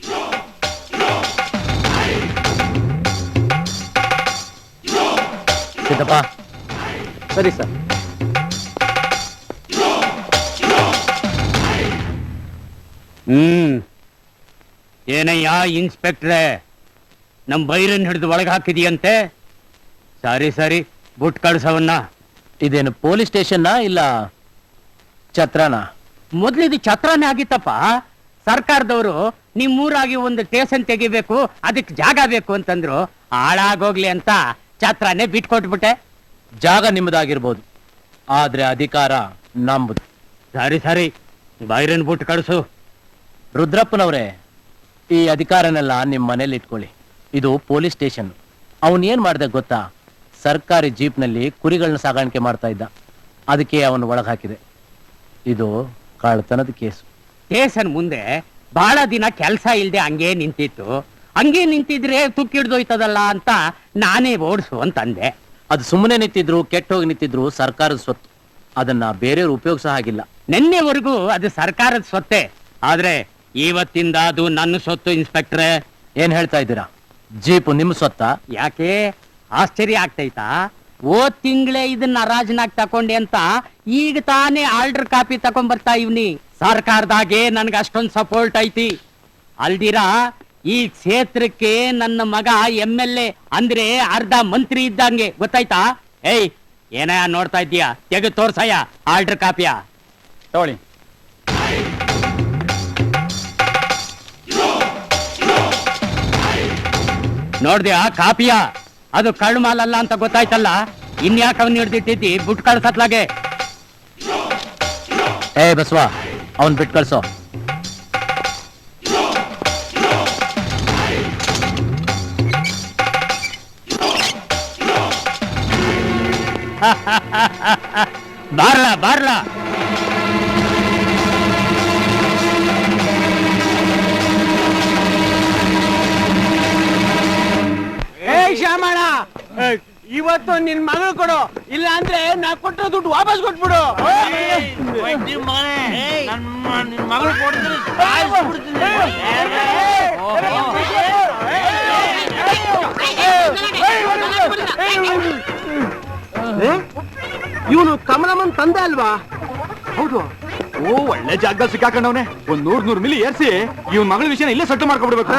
ಸಿದ್ದಪ್ಪ. ಸರಿ ಸರ್. ಏನಯ್ಯ ಇನ್ಸ್ಪೆಕ್ಟ್ರೆ, ನಮ್ ಬೈರನ್ ಹಿಡಿದು ಒಳಗೆ ಹಾಕಿದೀಯಂತೆ? ಸರಿ ಸರಿ, ಬುಟ್ ಕಳ್ಸವನ್ನ. ಇದೇನು ಪೊಲೀಸ್ ಸ್ಟೇಷನ್ ಇಲ್ಲ ಛತ್ರನ? ಮೊದ್ಲಿದು ಛತ್ರನೇ ಆಗಿತ್ತಪ್ಪ. ಸರ್ಕಾರದವರು ನಿಮ್ಮೂರಾಗಿ ಒಂದು ಸ್ಟೇಷನ್ ತೆಗಿಬೇಕು, ಅದಕ್ಕೆ ಜಾಗ ಬೇಕು ಅಂತಂದ್ರು. ಹಾಳಾಗೋಗ್ಲಿ ಅಂತ ಛತ್ರನೇ ಬಿಟ್ಕೊಟ್ಬಿಟ್ಟೆ. ಜಾಗ ನಿಮ್ಮದಾಗಿರ್ಬೋದು, ಆದ್ರೆ ಅಧಿಕಾರ ನಮ್ಮದು. ಸರಿ ಸರಿ, ಬೈರನ್ ಬುಟ್ ಕಳ್ಸು. ರುದ್ರಪ್ಪನವ್ರೆ, ಈ ಅಧಿಕಾರನೆಲ್ಲ ನಿಮ್ ಮನೇಲಿ ಇಟ್ಕೊಳ್ಳಿ. ಇದು ಪೊಲೀಸ್ ಸ್ಟೇಷನ್. ಅವನ್ ಏನ್ ಮಾಡ್ದೆ ಗೊತ್ತಾ? ಸರ್ಕಾರಿ ಜೀಪ್ನಲ್ಲಿ ಕುರಿಗಳನ್ನ ಸಾಗಾಣಿಕೆ ಮಾಡ್ತಾ ಇದ್ದ, ಅದಕ್ಕೆ ಅವನು ಒಳಗ್ ಹಾಕಿದೆ. ಇದು ಕಳ್ಳತನದ ಕೇಸು. ಸ್ಟೇಷನ್ ಮುಂದೆ ಬಹಳ ದಿನ ಕೆಲಸ ಇಲ್ದೆ ಹಂಗೆ ನಿಂತಿತ್ತು. ಹಂಗೆ ನಿಂತಿದ್ರೆ ತುಕ್ಕಿಡ್ದೋಯ್ತದಲ್ಲ ಅಂತ ನಾನೇ ಓಡಿಸು ಅಂತಂದೆ. ಅದು ಸುಮ್ಮನೆ ನಿಂತಿದ್ರು, ಕೆಟ್ಟೋಗಿ ನಿಂತಿದ್ರು ಸರ್ಕಾರದ ಸ್ವತ್ತು. ಅದನ್ನ ಬೇರೆಯವ್ರು ಉಪಯೋಗಿಸೋ ಹಾಗಿಲ್ಲ. ನಿನ್ನೆವರೆಗೂ ಅದು ಸರ್ಕಾರದ ಸ್ವತ್ತೇ, ಆದ್ರೆ ಇವತ್ತಿಂದ ಅದು ನನ್ನ ಸ್ವತ್ತು. ಇನ್ಸ್ಪೆಕ್ಟ್ರೆ, ಏನ್ ಹೇಳ್ತಾ ಇದ್ದೀರಾ? ಜೀಪು ನಿಮ್ ಸ್ವತ್ತ? ಯಾಕೆ ಆಶ್ಚರ್ಯ ಆಗ್ತೈತಾ? ಓದ್ ತಿಂಗಳೇ ಇದನ್ನ ಹರಾಜನಾಗ್ ತಕೊಂಡೆ ಅಂತ ಈಗ ತಾನೇ ಆರ್ಡರ್ ಕಾಪಿ ತಕೊಂಡ್ ಬರ್ತಾ ಇವ್ನಿ. ಸರ್ಕಾರದಾಗೆ ನನ್ಗೆ ಅಷ್ಟೊಂದ್ ಸಪೋರ್ಟ್ ಐತಿ. ಅಲ್ದಿರಾ ಈ ಕ್ಷೇತ್ರಕ್ಕೆ ನನ್ನ ಮಗ MLA ಅಂದ್ರೆ ಅರ್ಧ ಮಂತ್ರಿ ಇದ್ದಂಗೆ, ಗೊತ್ತಾಯ್ತಾ? ಏಯ್, ಏನಯ್ಯ ನೋಡ್ತಾ ಇದ್ದೀಯಾ? ತೆಗೆದು ತೋರ್ಸಯ್ಯ ಆರ್ಡರ್ ಕಾಪಿಯ. ತಗೊಳ್ಳಿ. ನೋಡ್ದ್ಯಾ ಕಾಪಿಯ? ಅದು ಕಳ್ಳ ಮಾಲಲ್ಲ ಅಂತ ಗೊತ್ತಾಯ್ತಲ್ಲ. ಇನ್ಯಾಕ ಅವನ್ ಹಿಡ್ದಿಟ್ಟಿದ್ದಿ ಬುಟ್ ಕಳ್ಸತ್ಲಾಗೆ? ಏ ಬಸವ, ಅವನ್ ಬಿಟ್ ಕಳ್ಸೋ. ಬಾರ್ಲಾ ಬಾರ್ಲಾ. ಶ್ಯಾಮಣ್ಣ, ಇವತ್ತು ನಿನ್ ಮಗಳು ಕೊಡು, ಇಲ್ಲ ಅಂದ್ರೆ ನಾ ಕೊಟ್ಟರೆ ದುಡ್ಡು ವಾಪಸ್ ಕೊಟ್ಬಿಡು. ನಿನ್ ಮಗಳು ಕೊಡಿದ್ರೆ ಇವನು ಕಮಲಮ್ಮನ್ ತಂದೆ ಅಲ್ವಾ? ಹೌದು. ಓ, ಒಳ್ಳೆ ಜಾಗದಲ್ಲಿ ಸಿಕ್ಕಾಕೊಂಡವನೆ. ಒಂದ್ 100 ಮಿಲಿ ಏರ್ಸಿ ಇವನ್ ಮಗಳ ವಿಷಯ ಇಲ್ಲೇ ಸೆಟ್ಟು ಮಾಡ್ಕೊಬಿಡ್ಬೇಕು.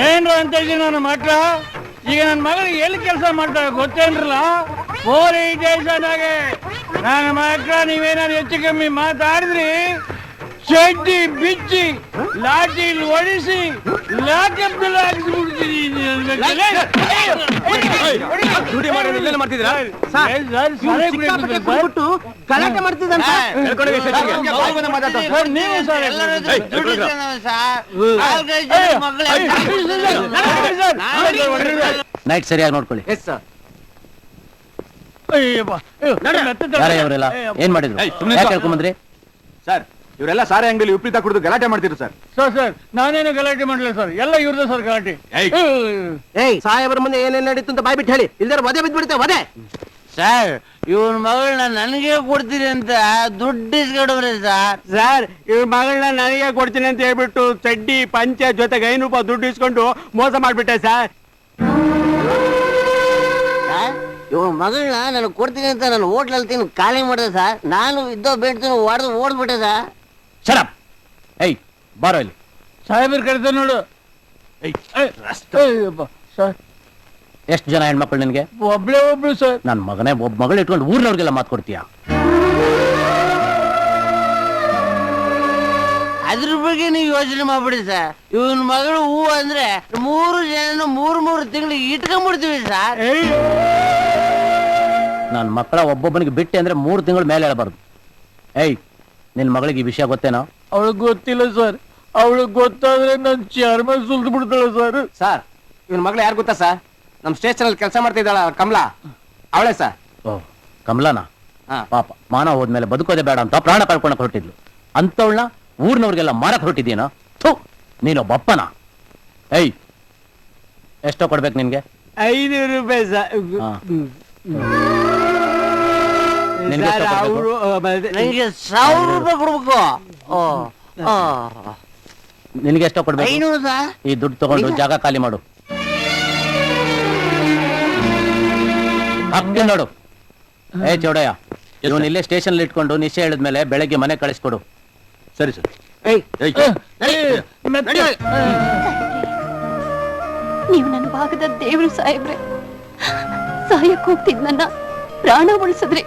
ಏನ್ರ ಅಂತ ಇದ್ದೀನಿ ನನ್ನ ಮಕ್ಳ. ಈಗ ನನ್ನ ಮಗಳಿಗೆ ಎಲ್ಲಿ ಕೆಲಸ ಮಾಡ್ತಾರೆ ಗೊತ್ತೇನ್ರಲ್ಲ? ಪೊಲೀಸ್ ಸ್ಟೇಷನ್ಗೆ ನನ್ನ ಮಕ್ಳ ನೀವೇನಾದ್ರು ಹೆಚ್ಚು ಕಮ್ಮಿ ಮಾತಾಡಿದ್ರಿ ಚಡ್ಡಿ ಬಿಚ್ಚಿ ಲಾಠಿ ಹೊಡಿಸಿ ಲಾಕಪ್ನಲ್ಲಿ ಹಾಕಿಸ್ಬಿಡ್ತೀನಿ. ಗಲಾಟೆ ಮಾಡ್ತಿದ್ದಾನೆ. ನೈಟ್ ಸರಿಯಾಗಿ ನೋಡ್ಕೊಳ್ಳಿ. ಯಾರೇ ಅವರೆಲ್ಲ ಏನ್ ಮಾಡಿದ್ರು? ಯಾಕೆ ಹೇಳ್ಕೊಂಬಂದ್ರಿ? ಸರ್, ಇವರೆಲ್ಲ ಸಾರೆ ಅಂಗಡಿಯಲ್ಲಿ ಉಪ್ಪಿತ ಕುಡಿದು ಗಲಾಟೆ ಮಾಡ್ತಿದ್ರು ಸರ್. ಸರ್ ನಾನೇನು ಗಲಾಟೆ ಮಾಡಲಿಲ್ಲ ಸರ್, ಎಲ್ಲ ಇವ್ರದ್ದು ಸರ್ ಗಲಾಟೆ. ಏಯ್, ಸಾಹೇಬರ ಮುಂದೆ ಏನೇನ್ ನಡೀತು ಅಂತ ಬಾಯ್ಬಿಟ್ಟು ಹೇಳಿ, ಇಲ್ದಾರ ವಧೆ ಬಿದ್ದ್ಬಿಡುತ್ತೆ ವಧೆ. ಸರ್ ಇವನ್ ಮಗಳನ್ನ ನನಗೆ ಕೊಡ್ತೀನಿ ಅಂತ ದುಡ್ಡು ಇಸ್ಕೊಂಡ್ರಿ ಸರ್ ಇವ್ರ ಮಗಳನ್ನ ನನಗೆ ಕೊಡ್ತೀನಿ ಅಂತ ಹೇಳ್ಬಿಟ್ಟು ಚಡ್ಡಿ ಪಂಚೆ ಜೊತೆಗೆ 500 ರೂಪಾಯಿ ದುಡ್ಡು ಇಸ್ಕೊಂಡು ಮೋಸ ಮಾಡ್ಬಿಟ್ಟೆ ಸರ್. ಇವನ್ ಮಗಳನ್ನ ನನಗೆ ಕೊಡ್ತೀನಿ ಅಂತ ನಾನು ಹೋಟ್ಲಲ್ಲಿ ತಿನ್ನು ಖಾಲಿ ಮಾಡಿದೆ ಸರ್. ನಾನು ಇದ್ದೋ ಬೇಡ್ತೀನಿ ಹೊಡೆದು ಓಡ್ಬಿಟ್ಟೆ ಸರ್. ಶರಪ್ ಏಯ್ ಬಾರೋ ಇಲ್ಲಿ. ಸಾಹೇಬ್ರ ಕರೆದ ನೋಡು. ಸರ್ ಎಷ್ಟು ಜನ ಹೆಣ್ಮಕ್ಳು ನಿನ್ಗೆ? ಒಬ್ಳು ಸರ್. ನನ್ ಮಗನೇ ಒಬ್ಬ ಮಗಳು ಇಟ್ಕೊಂಡು ಊರ್ನವ್ರಿಗೆಲ್ಲ ಮಾತು ಕೊಡ್ತೀಯ? ಅದ್ರ ಬಗ್ಗೆ ನೀವು ಯೋಚನೆ ಮಾಡ್ಬಿಡಿ ಸರ್. ಇವನ್ ಮಗಳು ಹೂ ಅಂದ್ರೆ 3 ಜನ 3 ತಿಂಗಳಿಗೆ ಇಟ್ಕೊಂಡ್ಬಿಡ್ತೀವಿ ಸರ್. ನನ್ನ ಮಕ್ಕಳ ಒಬ್ಬೊಬ್ಬನಿಗೆ ಬಿಟ್ಟೆ ಅಂದ್ರೆ 3 ತಿಂಗಳ ಮೇಲೆ ಹೇಳಬಾರ್ದು. ಏಯ್ ನಿನ್ ಮಗಳಿಗೆ ಈ ವಿಷಯ ಗೊತ್ತೇನೋ? ಅವಳಿಗೆ ಗೊತ್ತಿಲ್ಲ ಸರ್. ಅವಳಿಗೆ ಗೊತ್ತಾದ್ರೆ ನನ್ ಚರ್ಮ ಸುಲ್ದು ಬಿಡ್ತಾಳೆ ಸರ್. ಸರ್ ಇವನ್ ಮಗಳು ಯಾರು ಗೊತ್ತಾ ಸರ್? ನಮ್ ಸ್ಟೇಷನ್ ಅಲ್ಲಿ ಕೆಲಸ ಮಾಡ್ತಿದ್ದಾಳ ಕಮಲಾ, ಅವಳೇ ಸರ್. ಓ ಕಮಲಾನ? ಪಾಪ ಮಾನ ಹೋದ್ಮೇಲೆ ಬದುಕೋದೇ ಬೇಡ ಅಂತ ಪ್ರಾಣ ಕಳ್ಕೊಳಕ್ ಹೊರಟಿದ್ಲು. ಅಂತವಳನ್ನ ಊರ್ನವ್ರಿಗೆಲ್ಲ ಮಾರಕ್ ಹೊರಟಿದ್ದೀನೋ? ಥೂ ನೀನೊಬ್ಬಪ್ಪನ. ಏಯ್ ಎಷ್ಟೋ ಕೊಡ್ಬೇಕು ನಿನ್ಗೆ? 500 ರೂಪಾಯಿ ಸರ್. ನಿನ್ಗೆ ಎಷ್ಟೋ ಕೊಡ್ಬೇಕು? ನನಗೆ 1000 ರೂಪಾಯಿ ಕೊಡ್ಬೇಕು. ನಿನ್ಗೆ ಎಷ್ಟೋ ಕೊಡ್ಬೇಕು? 500 ಸರ್. ಈ ದುಡ್ಡು ತಗೊಂಡು ಜಾಗ ಖಾಲಿ ಮಾಡು. ಹಾಕ್ತೀನಿ ನೋಡು. ಏ ಚೌಡಯ್ಯ, ಇವನು ಇಲ್ಲೇ ಸ್ಟೇಷನ್ ಇಟ್ಕೊಂಡು ನಿಶ್ಚಯ ಹೇಳಿದ್ಮೇಲೆ ಬೆಳಗ್ಗೆ ಮನೆ ಕಳಿಸ್ಕೊಡು. ಸರಿ ಸರ್. ನೀವು ನನ್ನ ಭಾಗದ ದೇವ್ರು ಸಾಹೇಬ್ರೆ. ಸಾಯಕ್ ಹೋಗ್ತಿದ್ ನನ್ನ ಪ್ರಾಣ ಉಳಿಸಿದ್ರಿ.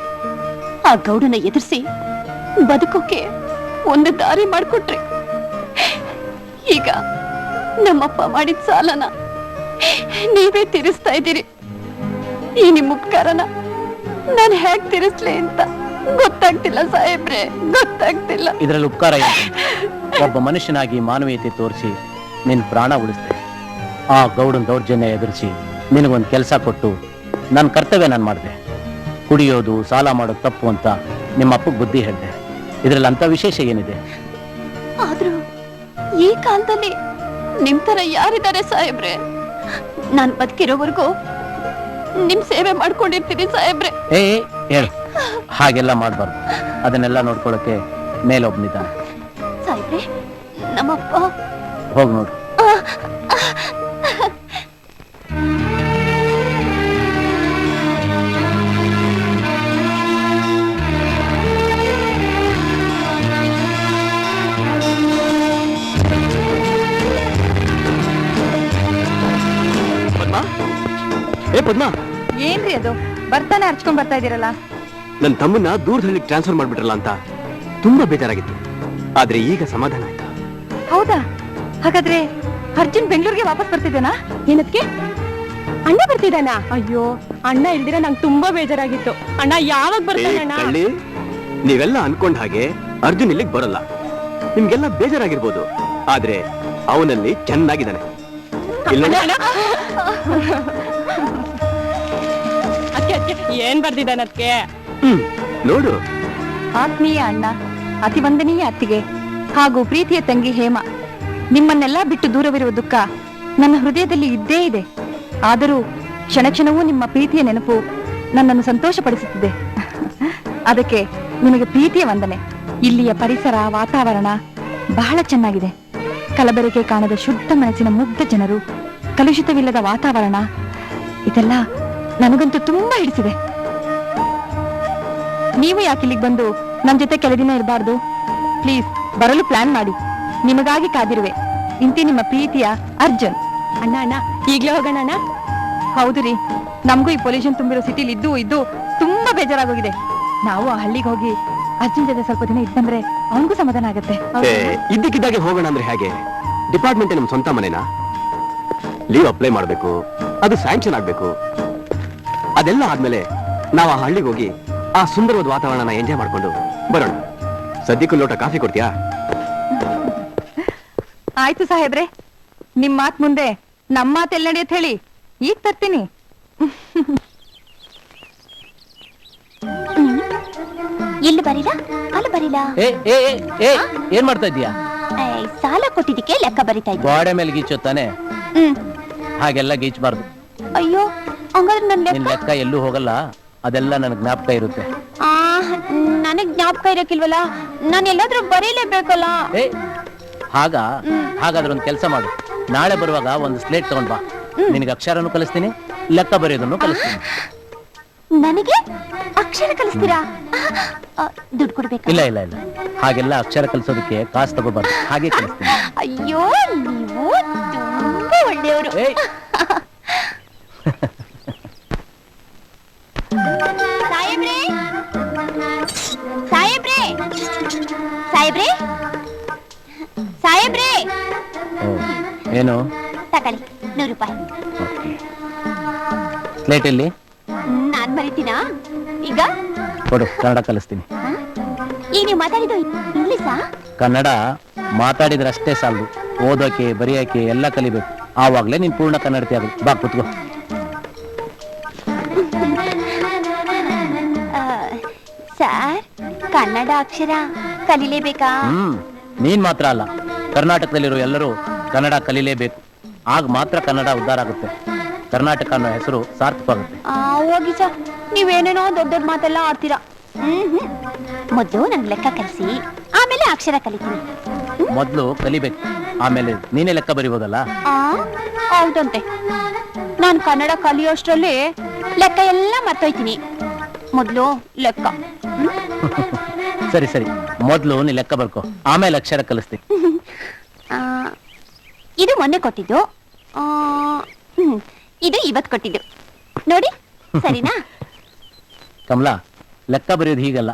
ಆ ಗೌಡನ ಎದುರಿಸಿ ಬದುಕೋಕೆ ಒಂದು ದಾರಿ ಮಾಡ್ಕೊಟ್ರಿ. ಈಗ ನಮ್ಮಪ್ಪ ಮಾಡಿದ ಸಾಲನ ನೀವೇ ತೀರಿಸ್ತಾ ಇದ್ದೀರಿ. ಈ ನಿಮ್ಮ ಉಪಕಾರನ ನಾನು ಹೇಗ್ ತೀರಿಸ್ಲಿ ಅಂತ ಗೊತ್ತಾಗ್ತಿಲ್ಲ ಸಾಹೇಬ್ರೆ, ಗೊತ್ತಾಗ್ತಿಲ್ಲ. ಇದ್ರಲ್ಲಿ ಉಪಕಾರ ಇದೆ. ಒಬ್ಬ ಮನುಷ್ಯನಾಗಿ ಮಾನವೀಯತೆ ತೋರಿಸಿ ನಿನ್ ಪ್ರಾಣ ಉಳಿಸ್ದೆ. ಆ ಗೌಡನ್ ದೌರ್ಜನ್ಯ ಎದುರಿಸಿ ನಿನಗೊಂದು ಕೆಲಸ ಕೊಟ್ಟು ನನ್ನ ಕರ್ತವ್ಯ ನಾನು ಮಾಡಿದೆ. ಕುಡಿಯೋದು ಸಾಲ ಮಾಡೋದು ತಪ್ಪು ಅಂತ ನಿಮ್ಮ ಅಪ್ಪಗೆ ಬುದ್ಧಿ ಹೇಳಿದೆ. ಇದ್ರಲ್ಲಿ ಅಂತ ವಿಶೇಷ ಏನಿದೆ? ಆದ್ರೂ ಈ ಕಾಲದಲ್ಲಿ ನಿಮ್ ತರ ಯಾರಿದ್ದಾರೆ ಸಾಹೇಬ್ರೆ? ನಾನ್ ಬದುಕಿರೋವರೆಗೂ ನಿಮ್ ಸೇವೆ ಮಾಡ್ಕೊಂಡಿರ್ತೀನಿ ಸಾಹೇಬ್ರೆ. ಏ ಹೇಳು, ಹಾಗೆಲ್ಲ ಮಾಡ್ಬಾರ್ದು. ಅದನ್ನೆಲ್ಲ ನೋಡ್ಕೊಳಕ್ಕೆ ಮೇಲೊಬ್ನಿದ್ದಾನೆ. ಸಾಹೇಬ್ರೆ ನಮ್ಮಪ್ಪ ಹೋಗ್ ನೋಡು. ಏ ಪದ್ಮಾ, ಏನ್ರಿ ಅದು ಬರ್ತಾನೆ ಹರ್ಚ್ಕೊಂಡ್ ಬರ್ತಾ ಇದೀರಲ್ಲ? ನನ್ನ ತಮ್ಮನ್ನ ದೂರದಲ್ಲಿ ಟ್ರಾನ್ಸ್ಫರ್ ಮಾಡ್ಬಿಟ್ರಲ್ಲ ಅಂತ ತುಂಬಾ ಬೇಜಾರಾಗಿತ್ತು. ಆದ್ರೆ ಈಗ ಸಮಾಧಾನ ಆಯ್ತಾ? ಹೌದಾ? ಹಾಗಾದ್ರೆ ಅರ್ಜುನ್ ಬೆಂಗಳೂರಿಗೆ ವಾಪಸ್ ಬರ್ತಿದ್ದಾನಾ? ಏನಕ್ಕೆ? ಅಣ್ಣ ಬರ್ತಿದ್ದಾನಾ? ಅಯ್ಯೋ ಅಣ್ಣ ಇಲ್ದಿರ ನಂಗೆ ತುಂಬಾ ಬೇಜಾರಾಗಿತ್ತು. ಅಣ್ಣ ಯಾವಾಗ ಬರ್ತಾನಣ್ಣ? ಕಳ್ಳಿ, ನೀವೆಲ್ಲ ಅನ್ಕೊಂಡ ಹಾಗೆ ಅರ್ಜುನ್ ಇಲ್ಲಿಗೆ ಬರಲ್ಲ. ನಿಮ್ಗೆಲ್ಲ ಬೇಜಾರಾಗಿರ್ಬೋದು, ಆದ್ರೆ ಅವನಲ್ಲಿ ಚೆನ್ನಾಗಿದ್ದಾನೆ. ಏನ್ ಬರ್ದಿದ್ದಾನ ಅದಕ್ಕೆ? ನೋಡು. ಆತ್ಮೀಯ ಅಣ್ಣ, ಅತಿ ವಂದನೀಯ ಅತ್ತಿಗೆ ಹಾಗೂ ಪ್ರೀತಿಯ ತಂಗಿ ಹೇಮ, ನಿಮ್ಮನ್ನೆಲ್ಲ ಬಿಟ್ಟು ದೂರವಿರುವ ದುಃಖ ನನ್ನ ಹೃದಯದಲ್ಲಿ ಇದ್ದೇ ಇದೆ. ಆದರೂ ಕ್ಷಣ ಕ್ಷಣವೂ ನಿಮ್ಮ ಪ್ರೀತಿಯ ನೆನಪು ನನ್ನನ್ನು ಸಂತೋಷಪಡಿಸುತ್ತಿದೆ. ಅದಕ್ಕೆ ನಿಮಗೆ ಪ್ರೀತಿಯ ವಂದನೆ. ಇಲ್ಲಿಯ ಪರಿಸರ ವಾತಾವರಣ ಬಹಳ ಚೆನ್ನಾಗಿದೆ. ಕಲಬೆರಕೆ ಕಾಣದ ಶುದ್ಧ ಮನಸ್ಸಿನ ಮುಗ್ಧ ಜನರು, ಕಲುಷಿತವಿಲ್ಲದ ವಾತಾವರಣ, ಇದೆಲ್ಲ ನನಗಂತೂ ತುಂಬಾ ಹಿಡಿಸಿದೆ. ನೀವು ಯಾಕೆ ಇಲ್ಲಿಗೆ ಬಂದು ನನ್ನ ಜೊತೆ ಕೆಲ ದಿನ ಇರಬಾರ್ದು? ಪ್ಲೀಸ್ ಬರಲು ಪ್ಲಾನ್ ಮಾಡಿ. ನಿಮಗಾಗಿ ಕಾದಿರುವೆ. ಇಂತಿ ನಿಮ್ಮ ಪ್ರೀತಿಯ ಅರ್ಜುನ್. ಅಣ್ಣ ಅಣ್ಣ ಈಗ್ಲೇ ಹೋಗೋಣ ಅಣ್ಣ? ಹೌದು ರೀ, ನಮಗೂ ಈ ಪೊಲ್ಯೂಷನ್ ತುಂಬಿರೋ ಸಿಟಿಲಿ ಇದ್ದು ತುಂಬಾ ಬೇಜಾರಾಗೋಗಿದೆ. ನಾವು ಆ ಹಳ್ಳಿಗೆ ಹೋಗಿ ಅರ್ಜುನ್ ಜೊತೆ ಸ್ವಲ್ಪ ದಿನ ಇದ್ ಬಂದ್ರೆ ಅವನಿಗೂ ಸಮಾಧಾನ ಆಗತ್ತೆ. ಇದ್ದಕ್ಕಿದ್ದಾಗೆ ಹೋಗೋಣ ಅಂದ್ರೆ ಹೇಗೆ? ಡಿಪಾರ್ಟ್ಮೆಂಟ್ ನಮ್ ಸ್ವಂತ ಮನೆನಾ? ಲೀವ್ ಅಪ್ಲೈ ಮಾಡ್ಬೇಕು, ಅದು ಸ್ಯಾಂಕ್ಷನ್ ಆಗ್ಬೇಕು. ಅದೆಲ್ಲ ಆದ್ಮೇಲೆ ನಾವು ಆ ಹಳ್ಳಿಗೆ ಹೋಗಿ ಆ ಸುಂದರವಾದ ವಾತಾವರಣ ಎಂಜಾಯ್ ಮಾಡ್ಕೊಂಡು ಬರೋಣ. ಸದ್ಯಕ್ಕೂ ಲೋಟ ಕಾಫಿ ಕೊಡ್ತೀಯಾ? ಆಯ್ತು ಸಾಹೇಬ್ರೆ, ನಿಮ್ ಮಾತ್ ಮುಂದೆ ನಮ್ಮ ಮಾತೆಲ್ಲ ನಡೆಯತ್ ಹೇಳಿ. ಈಗ ತರ್ತೀನಿ. ಇಲ್ಲಿ ಬರೀಲಾ ಅಲ್ಲಿ ಬರೀಲಾ? ಏನ್ ಮಾಡ್ತಾ ಇದೀಯಾ? ಸಾಲ ಕೊಟ್ಟಿದ್ದಕ್ಕೆ ಲೆಕ್ಕ ಬರಿತಾ ಇದ್ದೆ. ಗೋಡೆ ಮೇಲೆ ಗೀಚೋ ತಾನೆ? ಹಾಗೆಲ್ಲ ಗೀಚಬಾರ್ದು. ಅಯ್ಯೋ ಹಂಗಾದ್ರೆ ನಿನ್ ಲೆಕ್ಕ ಎಲ್ಲೂ ಹೋಗಲ್ಲ. ಅದೆಲ್ಲ ನನಗೆ ಜ್ಞಾಪಕ ಇರುತ್ತೆ. ನನಗ್ ಜ್ಞಾಪಕ ಇರಕ್ಕಿಲ್ವಲ್ಲ, ನಾನು ಎಲ್ಲಾದ್ರೂ ಬರೀಲೇಬೇಕಲ್ಲ. ಹಾಗಾದ್ರೆ ಒಂದು ಕೆಲಸ ಮಾಡು, ನಾಳೆ ಬರುವಾಗ ಒಂದು ಸ್ಲೇಟ್ ತಗೊಂಡ್ ಬಾ. ನಿನಗೆ ಅಕ್ಷರನು ಕಲಿಸ್ತೀನಿ, ಲೆಕ್ಕ ಬರೆಯೋದನ್ನು ಕಲಿಸ್ತೀನಿ. ನನಗೆ ಅಕ್ಷರ ಕಲಿಸ್ತೀರಾ? ದುಡ್ಡು ಕೊಡ್ಬೇಕು? ಇಲ್ಲ ಇಲ್ಲ ಇಲ್ಲ, ಹಾಗೆಲ್ಲ ಅಕ್ಷರ ಕಲಿಸೋದಕ್ಕೆ ಕಾಸು ತಗೋಬಾರ್ದು, ಹಾಗೆ ಕಲಿಸ್ತೀನಿ. ಅಯ್ಯೋ, ನೀವು ತುಂಬಾ ಒಳ್ಳೆಯವರು. ಸಾಹೇಬ್ರೆ, ಸಾಹೇಬ್ರೆ, ಸಾಹೇಬ್ರೆ, ಸಾಹೇಬ್ರೆ. ಏನು? ತಗೊಳ್ಳಿ 100 ರೂಪಾಯಿ. ಸ್ಲೇಟ್ ಎಲ್ಲಿ? ನಾನ್ ಬರೀತೀನಾ ಈಗ? ಕೊಡು, ಕನ್ನಡ ಕಲಿಸ್ತೀನಿ. ಈಗ ನೀವು ಮಾತಾಡಿದ್ದು ಇಂಗ್ಲಿಷಾ? ಕನ್ನಡ ಮಾತಾಡಿದ್ರಷ್ಟೇ ಸಾಲದು, ಓದೋಕೆ ಬರೆಯೋಕೆ ಎಲ್ಲ ಕಲಿಬೇಕು. ಆವಾಗ್ಲೇ ನೀನ್ ಪೂರ್ಣ ಕನ್ನಡತಿ ಆಗುತ್ತೆ. ಬಾ ಕೂತ್ಕೋ. ಸರ್, ಕನ್ನಡ ಅಕ್ಷರ ಕಲಿಲೇಬೇಕಾ? ನೀನ್ ಮಾತ್ರ ಅಲ್ಲ, ಕರ್ನಾಟಕದಲ್ಲಿರೋ ಎಲ್ಲರೂ ಕನ್ನಡ ಕಲಿಲೇಬೇಕು. ಆಗ ಮಾತ್ರ ಕನ್ನಡ ಉದ್ಧಾರ ಆಗುತ್ತೆ, ಕರ್ನಾಟಕ ಅನ್ನೋ ಹೆಸರು ಸಾರ್ಥಕವಾಗುತ್ತೆ. ಹೋಗಿ ಸರ್, ನೀವೇನೇನೋ ದೊಡ್ಡ ದೊಡ್ಡ ಮಾತೆಲ್ಲ ಆಡ್ತೀರಾ. ಮೊದ್ಲು ನಂಗೆ ಲೆಕ್ಕ ಕಲಿಸಿ, ಆಮೇಲೆ ಅಕ್ಷರ ಕಲಿತೀನಿ. ಮೊದ್ಲು ಕಲಿಬೇಕು, ಆಮೇಲೆ ನೀನೇ ಲೆಕ್ಕ ಬರಿಬೋದಲ್ಲ. ಹೌದಂತೆ, ನಾನು ಕನ್ನಡ ಕಲಿಯೋಷ್ಟ್ರಲ್ಲಿ ಲೆಕ್ಕ ಎಲ್ಲ ಮರ್ತೋಯ್ತೀನಿ. ಮೊದ್ಲು ಲೆಕ್ಕ. ಸರಿ ಸರಿ, ಮೊದ್ಲು ನೀ ಲೆಕ್ಕ ಬರ್ಕೋ, ಆಮೇಲೆ ಅಕ್ಷರ ಕಲಿಸ್ತೀನಿ. ಇದು ಮೊನ್ನೆ ಕೊಟ್ಟಿದ್ದು, ಇದು ಇವತ್ತು ಕೊಟ್ಟಿದ್ದು ನೋಡಿ, ಸರಿನಾ? ಕಮಲಾ, ಲೆಕ್ಕ ಬರೆಯೋದು ಹೀಗಲ್ಲ,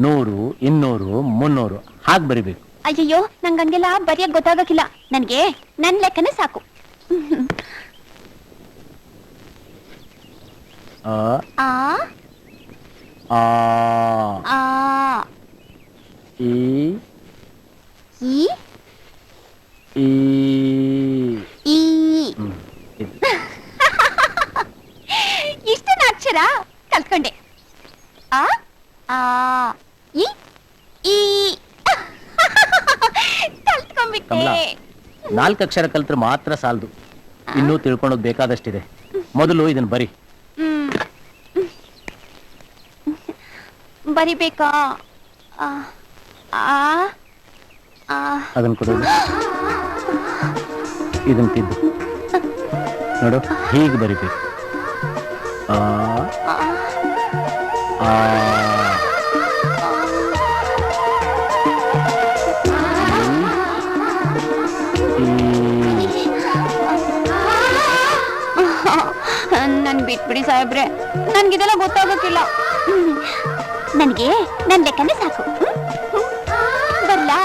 100, 200, 300 ಹಾಗೆ ಬರಿಬೇಕು. ಅಯ್ಯಯ್ಯೋ, ನಂಗಂಗೆಲ್ಲ ಬರೆಯಕ್ ಗೊತ್ತಾಗಕ್ಕಿಲ್ಲ, ನನ್ಗೆ ನನ್ ಲೆಕ್ಕನೇ ಸಾಕು. ಆ ಆ ಆ ಆ ಈ ಈ ಈ ಈ ಇಷ್ಟನ ಅಕ್ಷರ ಕಲ್ತ್ಕೊಂಡೆ. ಆ ಆ ಈ ಈ ಕಲ್ತ್ಕೊಂಡ್ಬಿಟ್ಟೆ. ಕಮಲಾ, 4 ಅಕ್ಷರ ಕಲ್ತ್ರೆ ಮಾತ್ರ ಸಾಲದು, ಇನ್ನೂ ತಿಳ್ಕೊಳ್ಳೋದು ಬೇಕಾದಷ್ಟಿದೆ. ಮೊದಲು ಇದನ್ನ ಬರಿ. ಬರಿಬೇಕಾ? ಅದನ್ನ ಕೊಡೋದು, ಇದನ್ನ ತಿದ್ದು ನೋಡು, ಹೀಗೆ ಬರಿಬೇಕು. ಆ ಆ ನನ್ ಬಿಟ್ಬಿಡಿ ಸಾಹೇಬ್ರೆ, ನನ್ಗಿದೆಲ್ಲ ಗೊತ್ತಾಗಕ್ಕಿಲ್ಲ. ನನಗೆ ನನ್ ಲೆಕ್ಕನೇ ಸಾಕು. ಬರ್ಲಾ?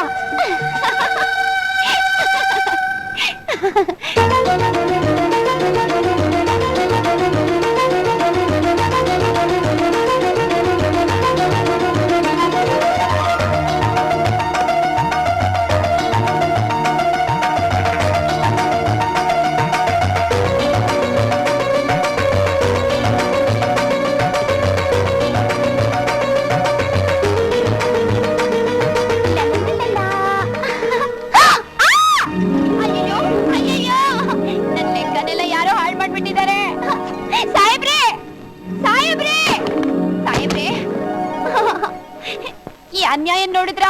ಅನ್ಯಾಯ ನೋಡಿದ್ರ?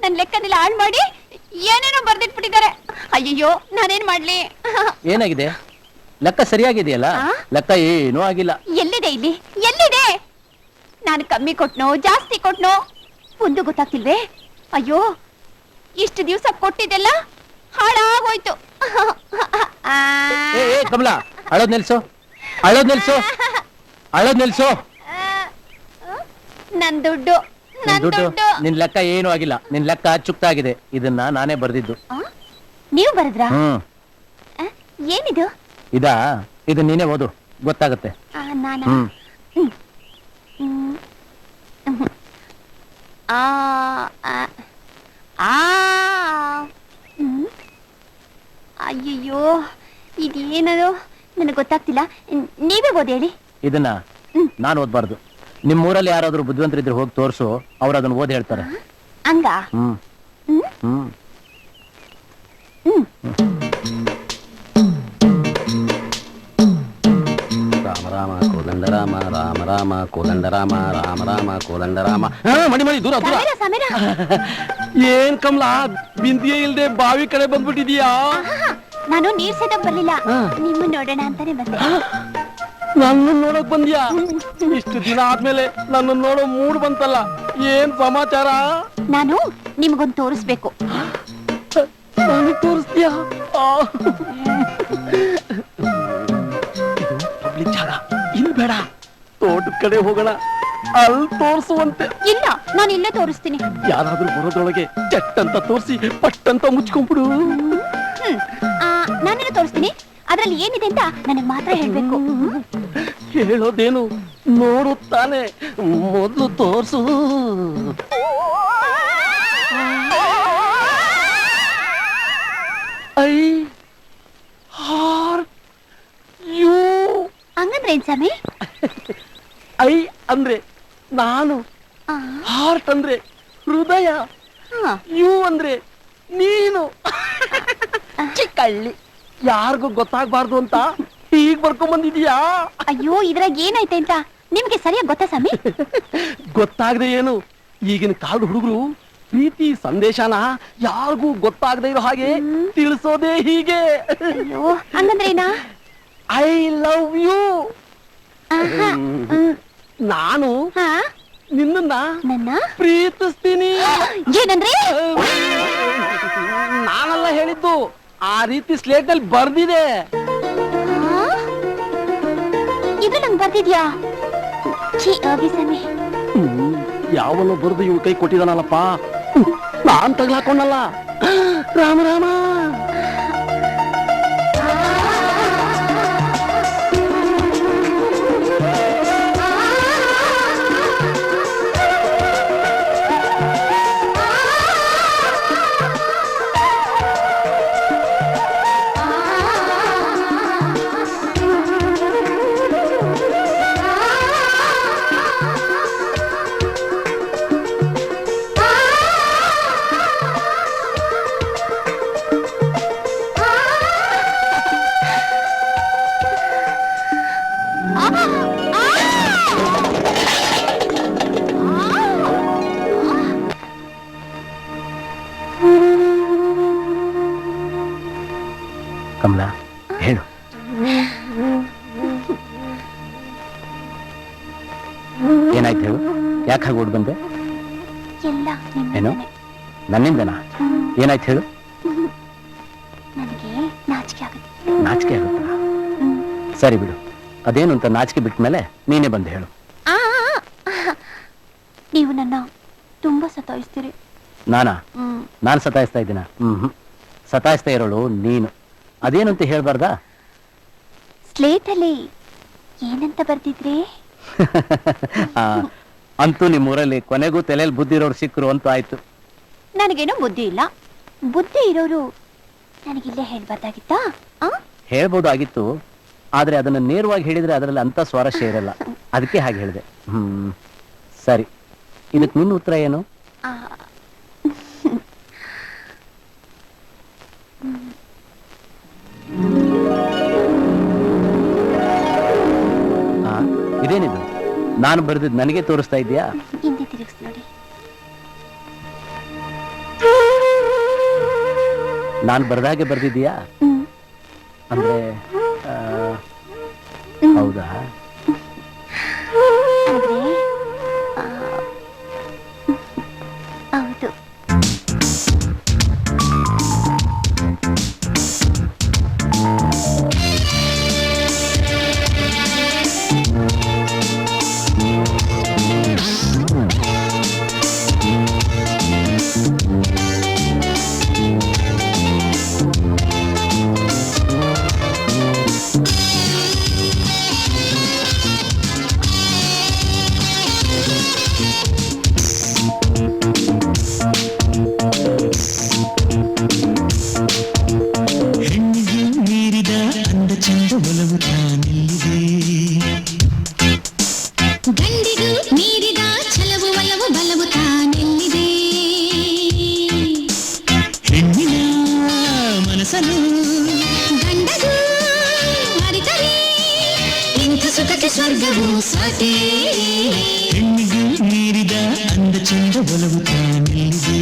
ನನ್ ಲೆಕ್ಕನೆಲ್ಲ ಹಾಳು ಮಾಡಿ ಏನೇನೋ ಬರ್ದಿಟ್ಬಿಟ್ಟಿದ್ದಾರೆ. ಅಯ್ಯಯ್ಯೋ, ನಾನೇನ್ ಮಾಡ್ಲಿ? ಏನಾಗಿದೆ? ಲೆಕ್ಕ ಸರಿಯಾಗಿದೆಯಲ್ಲ? ಲೆಕ್ಕ ಏನೂ ಆಗಿಲ್ಲ. ಎಲ್ಲಿದೆ ಇಲ್ಲಿ? ಎಲ್ಲಿದೆ? ನಾನು ಕಮ್ಮಿ ಕೊಟ್ನೋ ಜಾಸ್ತಿ ಕೊಟ್ನೋ ಒಂದು ಗೊತ್ತಾಗ್ತಿಲ್ವೇ? ಅಯ್ಯೋ, ಇಷ್ಟು ದಿವಸ ಕೊಟ್ಟಿದ್ದೆಲ್ಲ ಹಾಳಾಗೋಯ್ತು. ಕಮಲಾ, ಅಳೋದ್ ನಿಲ್ಸು, ಅಳೋದ್ ನಿಲ್ಸು, ಅಳೋದ್ ನಿಲ್ಸು. ನನ್ ದುಡ್ಡು, ನನ್ ದುಡ್ಡು. ನಿನ್ ಲೆಕ್ಕ ಏನೂ ಆಗಿಲ್ಲ, ನಿನ್ ಲೆಕ್ಕ ಚುಕ್ತಾಗಿದೆ. ಇದನ್ನ ನಾನೇ ಬರ್ದಿದ್ದು. ನೀವು ಬರದ್ರಾ? ಏನಿದು? ಇದು ನೀನೇ ಓದು, ಗೊತ್ತಾಗುತ್ತೆ. ಅಯ್ಯಯ್ಯೋ, ಇದೇನದು ನನಗೆ ಗೊತ್ತಾಗ್ತಿಲ್ಲ. ನೀವೇ ಓದಿ ಹೇಳಿ. ಇದನ್ನ ನಾನು ಓದ್ಬಾರ್ದು. ನಿಮ್ಮೂರಲ್ಲಿ ಯಾರಾದ್ರೂ ಬುದ್ಧಿವಂತರಿದ್ರೆ ಹೋಗಿ ತೋರ್ಸು, ಅವ್ರು ಅದನ್ನ ಓದಿ ಹೇಳ್ತಾರೆ. ಹಂಗ? ರಾಮ ಕೋದಂಡ ರಾಮ ರಾಮ ರಾಮ ಕೋದಂಡ ರಾಮ ರಾಮ ರಾಮ ಕೋದಂಡ ರಾಮ. ಮಣಿ ಮಣಿ ದೂರ ದೂರ. ಸಮೀರ ಏನ್ ಕಮಲ ಬಿಂದಿಯೇ ಇಲ್ದೆ ಬಾವಿ ಕಡೆ ಬಂದ್ಬಿಟ್ಟಿದೀಯಾ? ನಾನು ನೀರ್ ಸೇದಕ್ ಬರ್ಲಿಲ್ಲ, ನಿಮ್ಮ ನೋಡೋಣ ಅಂತಾನೆ ಬಂದೆ. ನನ್ನ ನೋಡಕ್ ಬಂದ್ಯಾ? ಇಷ್ಟು ದಿನ ಆದ್ಮೇಲೆ ನನ್ನ ನೋಡೋ ಮೂಡ್ ಬಂತಲ್ಲ, ಏನ್ ಸಮಾಚಾರ? ನಾನು ನಿಮ್ಗೊಂದು ತೋರಿಸ್ಬೇಕು. ನನಗ್ ತೋರಿಸ್ತೀಯಾ? ಪಬ್ಲಿಕ್ ಜಾಗ, ಇಲ್ಲಿ ಬೇಡ, ತೋಟದ ಕಡೆ ಹೋಗೋಣ, ಅಲ್ಲಿ ತೋರಿಸುವಂತೆ. ಇಲ್ಲ, ನಾನು ಇಲ್ಲೇ ತೋರಿಸ್ತೀನಿ. ಯಾರಾದ್ರೂ ಬರೋದ್ರೊಳಗೆ ಚಟ್ ಅಂತ ತೋರಿಸಿ ಪಟ್ಟಂತ ಮುಚ್ಕೊಂಡ್ಬಿಡು. ನಾನೇನು ತೋರಿಸ್ತೀನಿ, ಅದ್ರಲ್ಲಿ ಏನಿದೆ ಅಂತ ನನಗ್ ಮಾತ್ರ ಹೇಳ್ಬೇಕು. ಹೇಳೋದೇನು ನೋಡುತ್ತಾನೆ, ಮೊದ್ಲು ತೋರ್ಸು. I heart you. ಹಂಗಂದ್ರೆ ಏನ್ ಸ್ವಾಮಿ? ಐ ಅಂದ್ರೆ ನಾನು, ಹಾರ್ಟ್ ಅಂದ್ರೆ ಹೃದಯ, ಯು ಅಂದ್ರೆ ನೀನು. ಚಿಕ್ಕಳ್ಳಿ, ಯಾರಿಗೂ ಗೊತ್ತಾಗ್ಬಾರ್ದು ಅಂತ ಹೀಗ್ ಬರ್ಕೊಂಡ್ ಬಂದಿದೀಯಾ? ಅಯ್ಯೋ, ಇದ್ರಾಗ ಏನೈತೆ ಅಂತ ನಿಮ್ಗೆ ಸರಿಯಾಗಿ ಗೊತ್ತಾ ಸ್ವಾಮಿ? ಗೊತ್ತಾಗದೆ ಏನು, ಈಗಿನ ಕಾಲದ ಹುಡುಗರು ಪ್ರೀತಿ ಸಂದೇಶನ ಯಾರಿಗೂ ಗೊತ್ತಾಗದೆ ಇರೋ ಹಾಗೆ ತಿಳಿಸೋದೇ ಹೀಗೆ. ಅಯ್ಯೋ, ಹಂಗಂದ್ರೆ ಏನಾ? I love you. ನಾನು ನಿನ್ನ ನನ್ನ ಪ್ರೀತಿಸ್ತೀನಿ. ಏನಂದ್ರೆ? ನಾನೆಲ್ಲ ಹೇಳಿದ್ದು, ಆ ರೀತಿ ಸ್ಲೇಟ್ ನಲ್ಲಿ ಬರ್ದಿದೆ. ಇದು ನಂಗೆ ಬರ್ದಿದ್ಯಾ? ಯಾವನು ಬರೆದು ಇವ್ ಕೈ ಕೊಟ್ಟಿದಾನಲ್ಲಪ್ಪ, ನಾನ್ ತಗ್ಲಾಕೊಂಡಲ್ಲ. ರಾಮ ರಾಮ. ಕಮಲ, ಹೇಳು. ಏನಾಯ್ತು ಹೇಳು, ಯಾಕೆ ಹಾಗೆ ಓಡ್ ಬಂದೆ? ಎಲ್ಲ ಏನು ನನ್ನಿಂದನಾ? ಏನಾಯ್ತು ಹೇಳು. ನನಗೆ ನಾಚಿಕೆ ಆಗುತ್ತೆ. ನಾಚಿಕೆ ಆಗುತ್ತಾ? ಸರಿ ಬಿಡು, ಅದೇನು ಅಂತ ನಾಚಿಕೆ ಬಿಟ್ಟ ಮೇಲೆ ನೀನೇ ಬಂದು ಹೇಳು. ನೀವು ನನ್ನ ತುಂಬಾ ಸತಾಯಿಸ್ತೀರಿ. ನಾನಾ? ನಾನು ಸತಾಯಿಸ್ತಾ ಇದ್ದೀನ? ಸತಾಯಿಸ್ತಾ ಇರೋಳು ನೀನು. ಅದೇನು ಅಂತ ಹೇಳ್ಬಾರ್ದಾ? ಸ್ಲೇಟ್ ಅಲ್ಲಿ ಏನಂತ ಬರ್ದಿದ್ರಿ? ಅಂತೂ ನಿಮ್ಮೂರಲ್ಲಿ ಕೊನೆಗೂ ತಲೆಯಲ್ಲಿ ಬುದ್ಧಿ ಇರೋರು ಸಿಕ್ಕರು ಅಂತ ಆಯ್ತು. ನನಗೇನೋ ಬುದ್ಧಿ ಇಲ್ಲ. ಬುದ್ಧಿ ಇರೋರು ನನಗಿಲ್ಲೇ ಹೇಳ್ಬಾರ್ದಾಗಿತ್ತಾ? ಹೇಳ್ಬೋದು ಆಗಿತ್ತು, ಆದ್ರೆ ಅದನ್ನ ನೇರವಾಗಿ ಹೇಳಿದ್ರೆ ಅದರಲ್ಲಿ ಅಂತ ಸ್ವಾರಸ್ಯ ಇರಲ್ಲ, ಅದಕ್ಕೆ ಹಾಗೆ ಹೇಳಿದೆ. ಸರಿ, ಇದಕ್ಕೆ ನಿನ್ನ ಉತ್ತರ ಏನು? ಇದೇನಿದು? ನಾನು ಬರೆದಿದ್ದು ನನಗೆ ತೋರಿಸ್ತಾ ಇದೆಯಾ? ಹಿಂದೆ ತಿರುಗಿಸಿ ನೋಡಿ. ನಾನು ಬರ್ದಾಗೆ ಬರ್ದಿದ್ಯಾ? ಅಂದ್ರೆ ಹೌದಾ? ಹೌದು. ಸುಖಕ್ಕೆ ಸ್ವರ್ಗವು ಸಾಟಿ ಹೆಣ್ಣಿಗೂ ಮೀರಿದ ಅಂದ ಚಂದ ಒಲವು ತಾನಿದೆ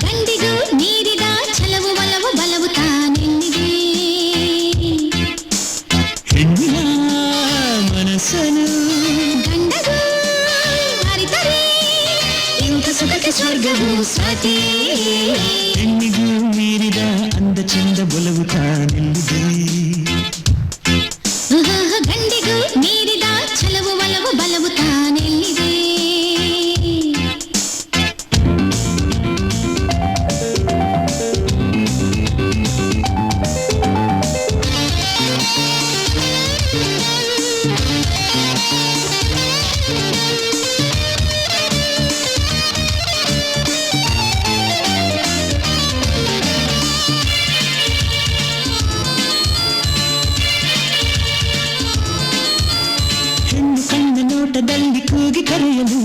ಗಂಡಿಗೂ ಮೀರಿದ ಛಲವು ಒಲವು ಬಲವು ತಾನೆಲ್ಲಿದೆ ಹೆಣ್ಣಿನ ಮನಸ್ಸನು ಗಂಡಗೂ ಅರಿತರೆ ಇಂಥ ಸುಖಕ್ಕೆ ಸ್ವರ್ಗವು ಸಾಟಿ ಹೆಣ್ಣಿಗೂ ಮೀರಿದ ಅಂದ ಚಂದ ಒಲವು ತಾನೆಲ್ಲಿದೆ ಗಂಡಿಗೂ ಮೀರಿದ ಛಲವು ಒಲವು ಬಲವು ತಾನೆಲ್ಲಿದೆ ನೋಟದಲ್ಲಿ ಕೂಗಿ ಕರೆಯಲು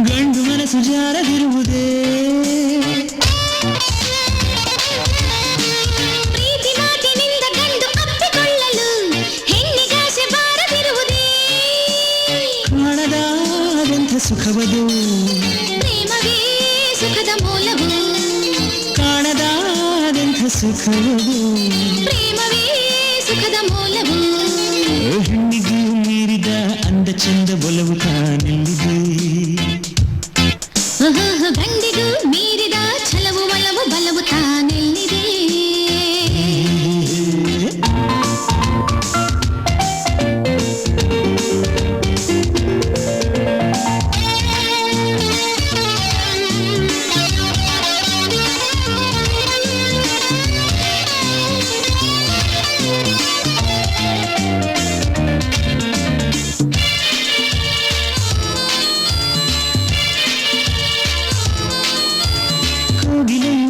ಗಂಡು ಮನಸ್ಸು ಜಾರದಿರುವುದೇ ಪ್ರೀತಿ ಮಾತಿನಿಂದ ಗಂಡು ಅಪ್ಪಿಕೊಳ್ಳಲು ಹೆಣ್ಣಿಗಾಸೆ ಬಾರದಿರುವುದೇ ಕಾಣದಾದಂಥ ಸುಖವದು ಪ್ರೇಮವೇ ಸುಖದ ಮೂಲವು ಕಾಣದಾದಂಥ ಸುಖವದು ಪ್ರೇಮವೇ ಸುಖದ ಮೂಲವು ಹೆಣ್ಣಿಗೂ ಮೀರಿದ ಅಂದ ಚಂದ ಒಲವು ಕಾಣೆಲ್ಲಿದೆ ಗಂಡಿಗೂ ಮೀರಿದ ಛಲವು ಒಲವು ಬಲವು ತಾನೆಲ್ಲಿದೆ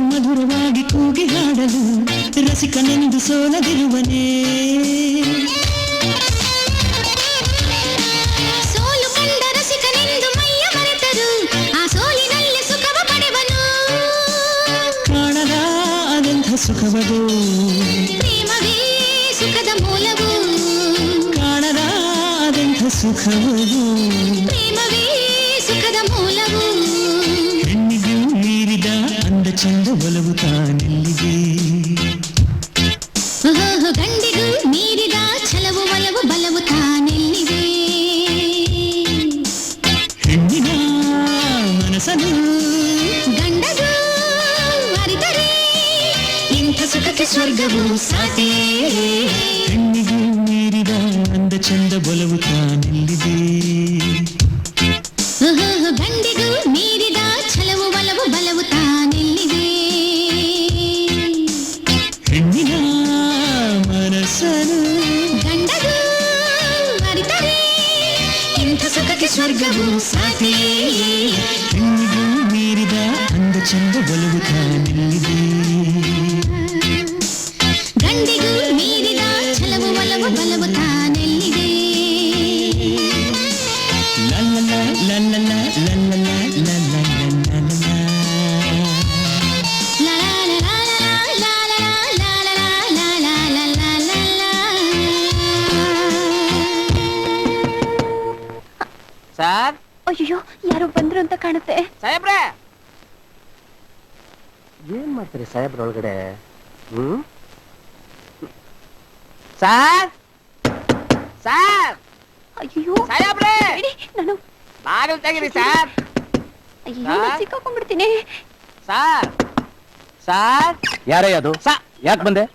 ಮಧುರವಾಗಿ ಕೂಗಿ ಹಾಡಲು ರಸಿಕನೆಂದು ಸೋಲದಿರುವನೇ ಸೋಲು ಕಂಡ ರಸಿಕನೆಂದು ಮೈಯ ಮರೆತರು ಆ ಸೋಲಿನಲ್ಲಿ ಸುಖವ ಪಡೆವನು ಕಾಣದಾದಂಥ ಸುಖವದು ಪ್ರೇಮವೇ ಸುಖದ ಮೂಲವು ಕಾಣದಾದಂಥ ಸುಖವದು ಪ್ರೇಮವೇ ಸುಖದ ಮೂಲವು ಹೆಣ್ಣಿಗೂ ಮೀರಿದ ಅಂದ ಚಂದ ಒಲವು ತಾನೆಲ್ಲಿದೆ ಗಂಡಿಗೂ ಮೀರಿದ ಛಲವು ಒಲವು ಬಲವು ತಾನೆಲ್ಲಿದೆ ಹೆಣ್ಣಿನ ಮನಸ್ಸನು ಗಂಡಗೂ ಅರಿತರೆ ಇಂಥ ಸುಖಕ್ಕೆ ಸ್ವರ್ಗವು ಸಾಟಿ ಹೆಣ್ಣಿಗೂ ಮೀರಿದ ಅಂದ ಚಂದ ಒಲವು ತಾನೆಲ್ಲಿದೆ ಗಂಡಿಗೂ ಮೀರಿದ ಛಲವು ಒಲವು ಬಲವು ತಾನೆಲ್ಲಿದೆ ಹೆಣ್ಣಿನ ಮನಸ್ಸನು ಗಂಡಗೂ ಅರಿತರೆ ಇಂಥ ಸುಖಕ್ಕೆ ಸ್ವರ್ಗವು ಸಾಟಿ ಹೆಣ್ಣಿಗೂ ಮೀರಿದ ಅಂದ ಚಂದ ಒಲವು ತಾನೆಲ್ಲಿದೆ ಗಂಡಿಗೂ ಮೀರಿದ ಛಲವು ಒಲವು ಬಲವು ತಾನೆಲ್ಲಿದೆ ಸರ್ ಅಯ್ಯೋ ಯಾರೋ ಬಂದ್ರು ಅಂತ ಕಾಣುತ್ತೆ ಸಾಹೇಬ್ರೆ ಏನ್ ಮಾಡ್ತೀರಿ ಸಾಹೇಬ್ರೊಳಗಡೆ ಸರ್ ಸರ್ ಅಯ್ಯೋ ಸಾಹೇಬ್ರೆ ನಾನು ಬಾಗಿಲು ತೆಗಿರಿ ಸರ್ ಅಯ್ಯೋ ನಾನ್ ಸಿಕ್ಕಾಕೊಂಡ್ಬಿಡ್ತೀನಿ ಸರ್ ಸರ್ ಯಾರೇ ಅದು ಯಾಕೆ ಬಂದೆ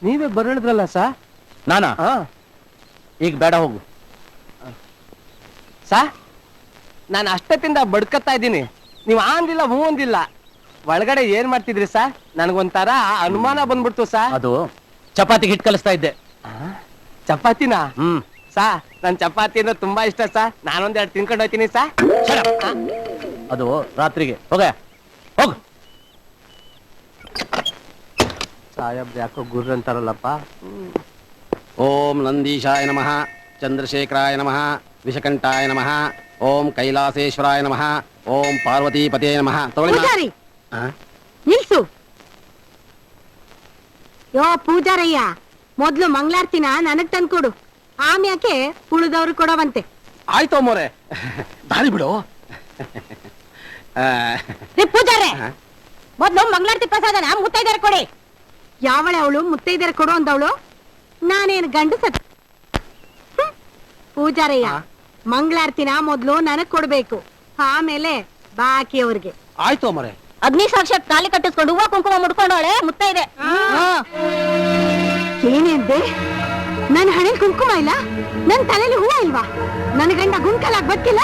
ನೀವೇ ಬರಳಿದ್ರಲ್ಲ ಸರ್ ನಾನಾ ಈಗ ಬೇಡ ಹೋಗು ನಾನು ಅಷ್ಟೊತ್ತಿಂದ ಬಡ್ಕತ್ತಾ ಇದ್ದೀನಿ ನೀವು ಅಂದಿಲ್ಲ ಹೂ ಅಂದಿಲ್ಲ ಒಳಗಡೆ ಏನ್ ಮಾಡ್ತಿದ್ರಿ ಸರ್ ನನಗೊಂಥರ ಅನುಮಾನ ಬಂದ್ಬಿಡ್ತು ಸರ್ ಅದು ಚಪಾತಿ ಹಿಟ್ ಕಲಿಸ್ತಾ ಇದ್ದೆ ಚಪಾತಿನ ಸಾ ನನ್ ಚಪಾತಿ ಅಂದ್ರೆ ತುಂಬಾ ಇಷ್ಟ ಸಾ ನಾನೊಂದೆರಡು ತಿನ್ಕೊಂಡು ಹೋಗ್ತೀನಿ ಸಾ ಅದು ರಾತ್ರಿಗೆ ಹೋಗ ಹೋಗು ಸಾಹೇಬ್ರು ಯಾಕೋ ಗುರ್ರ ಅಂತಾರಲ್ಲಪ್ಪ ಓಂ ನಂದೀಶಾಯ ನಮಃ ಚಂದ್ರಶೇಖರಾಯ ನಮಃ ವಿಷಕಂಠಾಯ ನಮಃ ಓಂ ಕೈಲಾಸೇಶ್ವರಾಯ ನಮಃ ಓಂ ಪಾರ್ವತೀಪತೇ ನಮಃ ಪೂಜಾರಿ ನಿಲ್ಸು ಯೋ ಪೂಜಾರಯ್ಯ ಮೊದ್ಲು ಮಂಗಳಾರ್ತಿನ ನನಗ್ ತಂದ್ಕೊಡು ಆಮ್ಯಾಕೆ ಉಳಿದವ್ರು ಕೊಡವಂತೆ. ಆಯ್ತು ಅಮ್ಮೋರೆ, ದಾರಿ ಬಿಡು. ರೀ ಪೂಜಾರೆ, ಮೊದ್ಲು ಮಂಗಳಾರತಿ ಪ್ರಸಾದನ ಮುತ್ತೈದೆಯರ ಕೊಡಿ. ಯಾವಳೆ ಅವಳು ಮುತ್ತೈದೆಯರ ಕೊಡು ಅಂದವಳು? ನಾನೇನು ಗಂಡಸತ್? ಪೂಜಾರಯ್ಯ, ಮಂಗಳಾರತಿನ ಮೊದ್ಲು ನನಗ್ ಕೊಡ್ಬೇಕು, ಆಮೇಲೆ ಬಾಕಿಯವ್ರಿಗೆ. ಆಯ್ತು ಅಮ್ಮೋರೆ. ಅಗ್ನಿ ಸಾಕ್ಷಾತ್ ತಾಲಿ ಕಟ್ಟಿಸ್ಕೊಂಡು ಹೂವ ಕುಂಕುಮ ಮುಡ್ಕೊಂಡವಳೆ ಮುತ್ತೈದೆ. ಏನೇಂದೆ? ನನ್ ಹಣೆಲ್ ಕುಂಕುಮ ಇಲ್ಲ, ನನ್ ತಲೆಯಲ್ಲಿ ಹೂವ ಇಲ್ವಾ? ನನ್ ಗಂಡ ಗುಂಕಲಾಗ್ ಬತ್ತಿಲ್ಲ?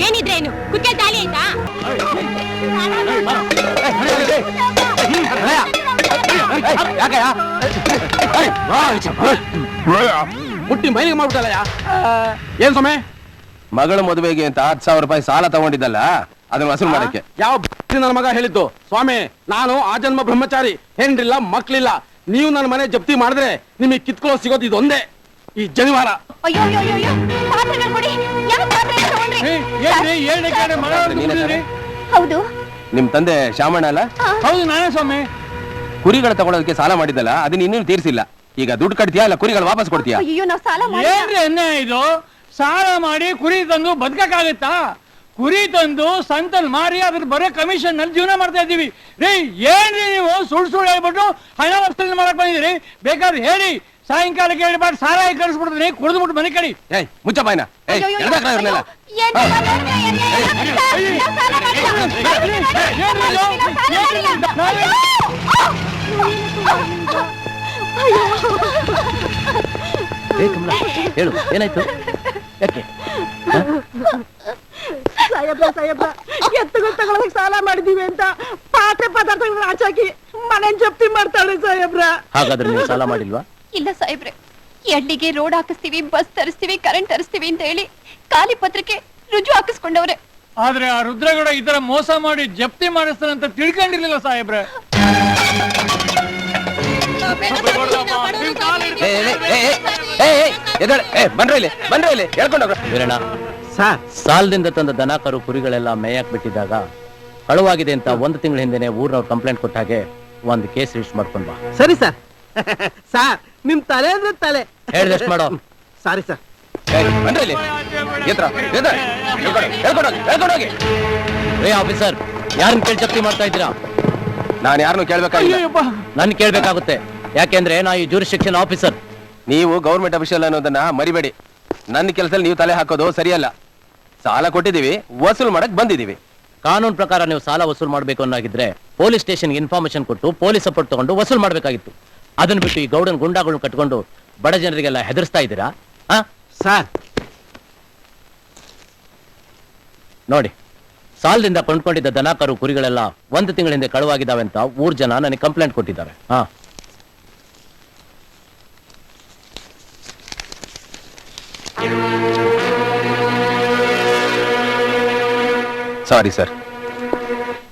ಏನಿದ್ರೆ ಏನು ಕುಕ್ಕೆ ತಾಲಿ ಆಯ್ತಾ? ಮುಟ್ಟಿ ಮೈಲಿಗೆ ಮಾಡ್ಬಿಟ್ಟಲ್ಲ. ಏನ್ ಸ್ವಾಮಿ? ಮಗಳ ಮದುವೆಗೆ ಅಂತ 10,000 ರೂಪಾಯಿ ಸಾಲ ತಗೊಂಡಿದ್ದಲ್ಲ, ಅದನ್ನ ವಸೂಲು ಮಾಡಕ್ಕೆ. ಯಾವ ನನ್ನ ಮಗ ಹೇಳಿದ್ದು? ಸ್ವಾಮಿ, ನಾನು ಆಜನ್ಮ ಬ್ರಹ್ಮಚಾರಿ, ಹೆಣ್ರಿಲ್ಲ ಮಕ್ಳಿಲ್ಲ. ನೀವು ನನ್ನ ಮನೆ ಜಪ್ತಿ ಮಾಡಿದ್ರೆ ನಿಮಗೆ ಕಿತ್ಕೊಳ್ಳೋ ಸಿಗೋದು ಇದೊಂದೇ, ಈ ಜನಿವಾರ. ಅಯ್ಯೋ ಅಯ್ಯೋ ಅಯ್ಯೋ, ಪಾತ್ರೆಗಳು ಕೊಡಿ. ಯಾವ ಪಾತ್ರೆಗಳು ತಗೊಂಡ್ರಿ? ಹೌದು, ನಿಮ್ ತಂದೆ ಶಾಮಣ್ಣ ಅಲ್ಲ? ಹೌದು, ನಾನೇ ಸ್ವಾಮಿ. ಕುರಿಗಳ ತಗೊಳೋದಕ್ಕೆ ಸಾಲ ಮಾಡಿದ್ದಲ್ಲ, ಅದನ್ನ ಇನ್ನೂ ತೀರ್ಸಿಲ್ಲ. ಈಗ ದುಡ್ಡು ಕಟ್ತೀಯಾ ಇಲ್ಲ ಕುರಿಗಳು ವಾಪಸ್ ಕೊಡ್ತೀಯಾ? ಅಯ್ಯೋ ನಾವು ಸಾಲ ಮಾಡಿ. ಏನ್ರಿ ಅನ್ಯಾಯ ಇದು? ಸಾಲ ಮಾಡಿ ಕುರಿ ತಂದು ಬದುಕಕ್ಕಾಗತ್ತಾ? ಕುರಿ ತಂದು ಸಂತಲ್ ಮಾರಿ ಅದ್ರ ಬರೋ ಕಮಿಷನ್ ನಲ್ಲಿ ಜೀವನ ಮಾಡ್ತಾ ಇದ್ದೀವಿ ರೀ. ಏನ್ರಿ ನೀವು ಸುಳ್ಳು ಹೇಳ್ಬಿಟ್ಟು ಹಣ ವಸ್ತುನ ಮಾಡಕ್ ಬಂದಿದ್ರಿ? ಬೇಕಾದ್ರೆ ಹೇಳಿ, ಸಾಯಂಕಾಲಕ್ಕೆ ಹೇಳ್ಬಾರ್ದು ಸಾಲ ಕಳಿಸ್ಬಿಡ್ತೀನಿ, ಕುಡಿದು ಬಿಟ್ಟು ಮನೆ ಕಡಿ. ಏಯ್ ಮುಚ್ಚ ಬಾಯ್ನ. ಹೇಳು, ಏನಾಯ್ತು? ಯಾಕೆ? ಸಾಹೇಬ್ರ ಎತ್ತುಗಳು ತಗೊಳಕ್ ಸಾಲ ಮಾಡಿದೀವಿ ಅಂತ ಪಾತ್ರೆ ಪದಾರ್ಥಗಳನ್ನ ಆಚಾಕಿ ಮನೆ ಜಪ್ತಿ ಮಾಡ್ತಾಳೆ ಸಾಹೇಬ್ರ. ಹಾಗಾದ್ರೆ ನೀವು ಸಾಲ ಮಾಡಿಲ್ವಾ? ಇಲ್ಲ ಸಾಹೇಬ್ರೆ, ಎಳ್ಳಿಗೆ ರೋಡ್ ಹಾಕಿಸ್ತೀವಿ, ಬಸ್ ತರಿಸ್ತೀವಿ, ಕರೆಂಟ್ ತರಿಸ್ತೀವಿ ಅಂತ ಹೇಳಿ ಖಾಲಿ ಪತ್ರಕ್ಕೆ ರುಜು ಹಾಕಿಸ್ಕೊಂಡವ್ರೆ. ಆದ್ರೆ ಆ ರುದ್ರಗೌಡ ಈ ತರ ಮೋಸ ಮಾಡಿ ಜಪ್ತಿ ಮಾಡಿಸ್ತಾನಂತ ತಿಳ್ಕೊಂಡಿರ್ಲಿಲ್ಲ ಸಾಹೇಬ್ರೆ. ಸಾಲದಿಂದ ತಂದ ದನ ಕರು ಕುರಿಗಳೆಲ್ಲ ಮೇಯಕ್ ಬಿಟ್ಟಿದ್ದಾಗ ಕಳುವಾಗಿದೆ ಅಂತ 1 ತಿಂಗಳ ಹಿಂದೆನೆ ಊರ್ನವ್ರು ಕಂಪ್ಲೇಂಟ್ ಕೊಟ್ಟ ಹಾಗೆ ಒಂದು ಕೇಸ್ ರಿಜಿಸ್ಟರ್ ಮಾಡ್ಕೊಂಡ್ ಬಾ. ಸರಿ ಸರ್. ಸರ್, ನಿಮ್ ತಲೆ ಅಂದ್ರೆ ತಲೆ. ಹೇಳ್ದಷ್ಟು ಮಾಡೋ. Sorry sir. ಆಫೀಸರ್, ಯಾರನ್ನ ಕೇಳಿ ಜಪ್ತಿ ಮಾಡ್ತಾ ಇದ್ದೀರಾ? ನಾನು ಯಾರನ್ನು ಕೇಳ್ಬೇಕಾಗಿಲ್ಲ, ನನ್ ಕೇಳ್ಬೇಕಾಗುತ್ತೆ. ಯಾಕೆಂದ್ರೆ ನಾ ಈ ಜ್ಯೂರಿಸ್ಡಿಕ್ಷನ್ ಆಫೀಸರ್. ನೀವು ಗೌರ್ಮೆಂಟ್ ಅಫಿಷಿಯಲ್ ಅನ್ನೋದನ್ನ ಮರಿಬೇಡಿ. ನನ್ನ ಕೆಲಸದಲ್ಲಿ ನೀವು ತಲೆ ಹಾಕೋದು ಸರಿಯಲ್ಲ. ಸಾಲ ಕೊಟ್ಟಿದೀವಿ, ವಸೂಲ್ ಮಾಡಕ್ ಬಂದಿದೀವಿ. ಕಾನೂನು ಪ್ರಕಾರ ನೀವು ಸಾಲ ವಸೂಲ್ ಮಾಡ್ಬೇಕು ಅನ್ನೋಗಿದ್ರೆ ಪೊಲೀಸ್ ಸ್ಟೇಷನ್ಗೆ ಇನ್ಫಾರ್ಮೇಶನ್ ಕೊಟ್ಟು ಪೊಲೀಸ್ ಸಪೋರ್ಟ್ ತಗೊಂಡು ವಸೂಲ್ ಮಾಡ್ಬೇಕಾಗಿತ್ತು. ಅದನ್ನ ಬಿಟ್ಟು ಈ ಗೌಡನ್ ಗುಂಡಾಗಳನ್ನ ಕಟ್ಕೊಂಡು ಬಡ ಜನರಿಗೆಲ್ಲ ಹೆದರ್ಸ್ತಾ ಇದ್ದೀರಾ? ಸರ್ ನೋಡಿ, ಸಾಲದಿಂದ ಕೊಂಡ್ಕೊಂಡಿದ್ದ ದನ ಕರು ಕುರಿಗಳೆಲ್ಲ 1 ತಿಂಗಳ ಹಿಂದೆ ಕಳುವಾಗಿದ್ದಾವೆ ಅಂತ ಊರ್ ಜನ ನನಗೆ ಕಂಪ್ಲೇಂಟ್ ಕೊಟ್ಟಿದ್ದಾರೆ. Sorry sir.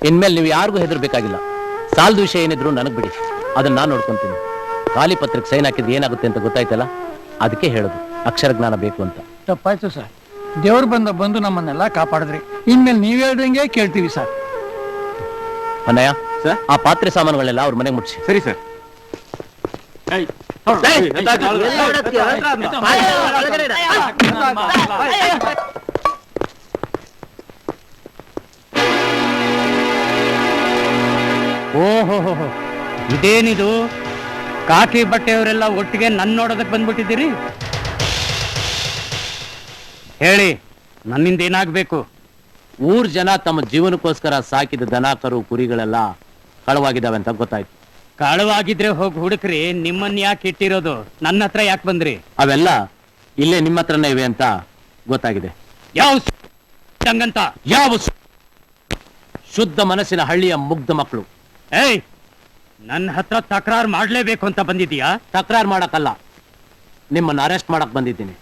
ಇನ್ಮೇಲೆ ನೀವು ಯಾರಿಗೂ ಹೆದರ್ಬೇಕಾಗಿಲ್ಲ. ಸಾಲದ ವಿಷಯ ಏನಿದ್ರು ನನಗ್ ಬಿಡಿ, ಅದನ್ನ ನಾನು ನೋಡ್ಕೊಂತೀನಿ. ಖಾಲಿ ಪತ್ರಕ್ಕೆ ಸೈನ್ ಹಾಕಿದ್ರೆ ಏನಾಗುತ್ತೆ ಅಂತ ಗೊತ್ತಾಯ್ತಲ್ಲ, ಅದಕ್ಕೆ ಹೇಳೋದು ಅಕ್ಷರ ಜ್ಞಾನ ಬೇಕು ಅಂತ. ತಪ್ಪಾಯ್ತು ಸರ್. ದೇವ್ರು ಬಂದು ನಮ್ಮನ್ನೆಲ್ಲ ಕಾಪಾಡಿದ್ರಿ. ಇನ್ಮೇಲೆ ನೀವ್ ಹೇಳ್ದಂಗೆ ಕೇಳ್ತೀವಿ ಸರ್. ಅಣ್ಣಯ್ಯ, ಆ ಪಾತ್ರೆ ಸಾಮಾನುಗಳೆಲ್ಲ ಅವ್ರ ಮನೆಗೆ ಮುಟ್ಸಿ. ಸರಿ ಸರ್. ಓಹೋ, ಇದೇನಿದು? ಕಾಕಿ ಬಟ್ಟೆಯವರೆಲ್ಲ ಒಟ್ಟಿಗೆ ನನ್ನ ನೋಡೋದಕ್ಕೆ ಬಂದ್ಬಿಟ್ಟಿದ್ದೀರಿ? ಹೇಳಿ, ನನ್ನಿಂದ ಏನಾಗ್ಬೇಕು? ಊರ್ ಜನ ತಮ್ಮ ಜೀವನಕ್ಕೋಸ್ಕರ ಸಾಕಿದ ದನ ಕರು ಕುರಿಗಳೆಲ್ಲ ಕಳವಾಗಿದ್ದಾವೆ ಅಂತ ಗೊತ್ತಾಯ್ತು. ಕಳವಾಗಿದ್ರೆ ಹೋಗಿ ಹುಡುಕ್ರಿ. ನಿಮ್ಮನ್ನ ಯಾಕೆ ಇಟ್ಟಿರೋದು? ನನ್ನ ಹತ್ರ ಯಾಕೆ ಬಂದ್ರಿ? ಅವೆಲ್ಲ ಇಲ್ಲೇ ನಿಮ್ಮ ಹತ್ರನೇ ಇವೆ ಅಂತ ಗೊತ್ತಾಗಿದೆ. ಯಾವ ಶುದ್ಧ ಮನಸ್ಸಿನ ಹಳ್ಳಿಯ ಮುಗ್ಧ ಮಕ್ಕಳು. ಏಯ್, ನನ್ನ ಹತ್ರ ತಕರಾರು ಮಾಡ್ಲೇಬೇಕು ಅಂತ ಬಂದಿದೀಯಾ? ತಕರಾರು ಮಾಡಕ್ಕಲ್ಲ, ನಿಮ್ಮನ್ನ ಅರೆಸ್ಟ್ ಮಾಡಕ್ ಬಂದಿದ್ದೀನಿ.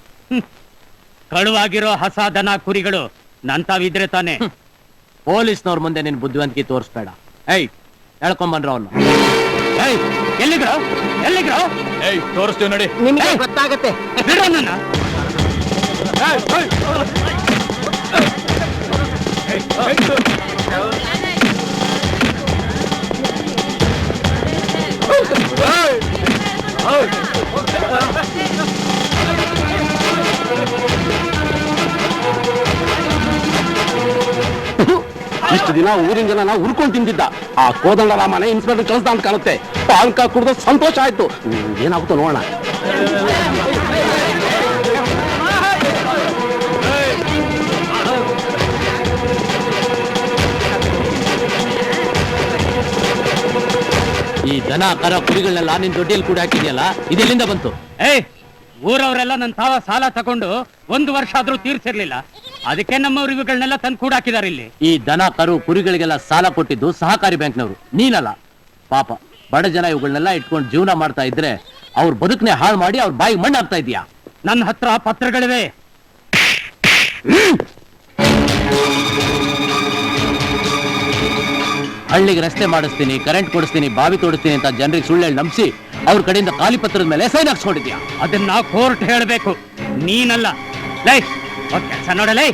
ಕಳುವಾಗಿರೋ ಹಸ ದನ ಕುರಿಗಳು ನಂತಾವಿದ್ರೆ ತಾನೆ. ಪೊಲೀಸ್ನವ್ರ ಮುಂದೆ ನಿನ್ ಬುದ್ಧಿವಂತಿಕೆ ತೋರಿಸ್ಬೇಡ. ಏಯ್, ಹೇಳ್ಕೊಂಬನ್ರ ಅವನ್ನ. ಏಯ್, ಎಲ್ಲಿಗ್ರೋ? ಏಯ್, ತೋರಿಸ್ತೀವಿ ನೋಡಿ. ನಿಮಗೆ ಗೊತ್ತಾಗತ್ತೆ. ಬಿಡು ನನ್ನ. ಇಷ್ಟು ದಿನ ಊರಿನ ಜನ ಉರ್ಕೊಂಡು ತಿಂದಿದ್ದ ಆ ಕೋದಂಡ ರಾಮನೇ ಇನ್ಸ್ಪೆಕ್ಟರ್ ಕಳಿಸ್ದ ಅಂತ ಕಾಣುತ್ತೆ. ಪಾನ್ಕ ಕುಡ್ದ ಸಂತೋಷ ಆಯ್ತು. ಏನಾಗುತ್ತೋ ನೋಡೋಣ. ಈ ದನ ಕರ ಕುರಿಗಳನ್ನೆಲ್ಲ ನಿನ್ ದೊಡ್ಡಿಯಲ್ಲಿ ಕೂಡ ಹಾಕಿದ್ಯಲ್ಲ, ಇದೆಲ್ಲಿಂದ ಬಂತು? ಊರವರೆಲ್ಲ ನನ್ನ ತಾವ ಸಾಲ ತಗೊಂಡು 1 ವರ್ಷ ಆದ್ರೂ ತೀರ್ಸಿರ್ಲಿಲ್ಲ. ಅದಕ್ಕೆ ನಮ್ಮವ್ರು ಇವುಗಳನ್ನೆಲ್ಲ ತಂದು ಕೂಡ ಹಾಕಿದಾರೆ ಇಲ್ಲಿ. ಈ ದನ ಕರು ಕುರಿಗಳಿಗೆಲ್ಲ ಸಾಲ ಕೊಟ್ಟಿದ್ದು ಸಹಕಾರಿ ಬ್ಯಾಂಕ್ನವರು, ನೀನಲ್ಲ. ಪಾಪ ಬಡ ಜನ ಇವುಗಳನ್ನೆಲ್ಲ ಇಟ್ಕೊಂಡು ಜೀವನ ಮಾಡ್ತಾ ಇದ್ರೆ ಅವ್ರ ಬದುಕನೆ ಹಾಳು ಮಾಡಿ ಅವ್ರ ಬಾಯಿಗೆ ಮಣ್ಣು ಹಾಕ್ತಾ ಇದೀಯಾ. ನನ್ನ ಹತ್ರ ಪತ್ರಗಳಿವೆ. ಹಳ್ಳಿಗೆ ರಸ್ತೆ ಮಾಡಿಸ್ತೀನಿ, ಕರೆಂಟ್ ಕೊಡಿಸ್ತೀನಿ, ಬಾವಿ ತೋಡಿಸ್ತೀನಿ ಅಂತ ಜನರಿಗೆ ಸುಳ್ಳು ಹೇಳಿ ನಂಬಿಸಿ ಅವ್ರ ಕಡೆಯಿಂದ ಖಾಲಿ ಪತ್ರದ ಮೇಲೆ ಸೈನ್ ಹಾಕ್ಸ್ಕೊಂಡಿದ್ಯಾ. ಅದನ್ನ ಕೋರ್ಟ್ ಹೇಳಬೇಕು, ನೀನಲ್ಲ. ಲೈ ಕೆಲಸ ನೋಡಲೇ.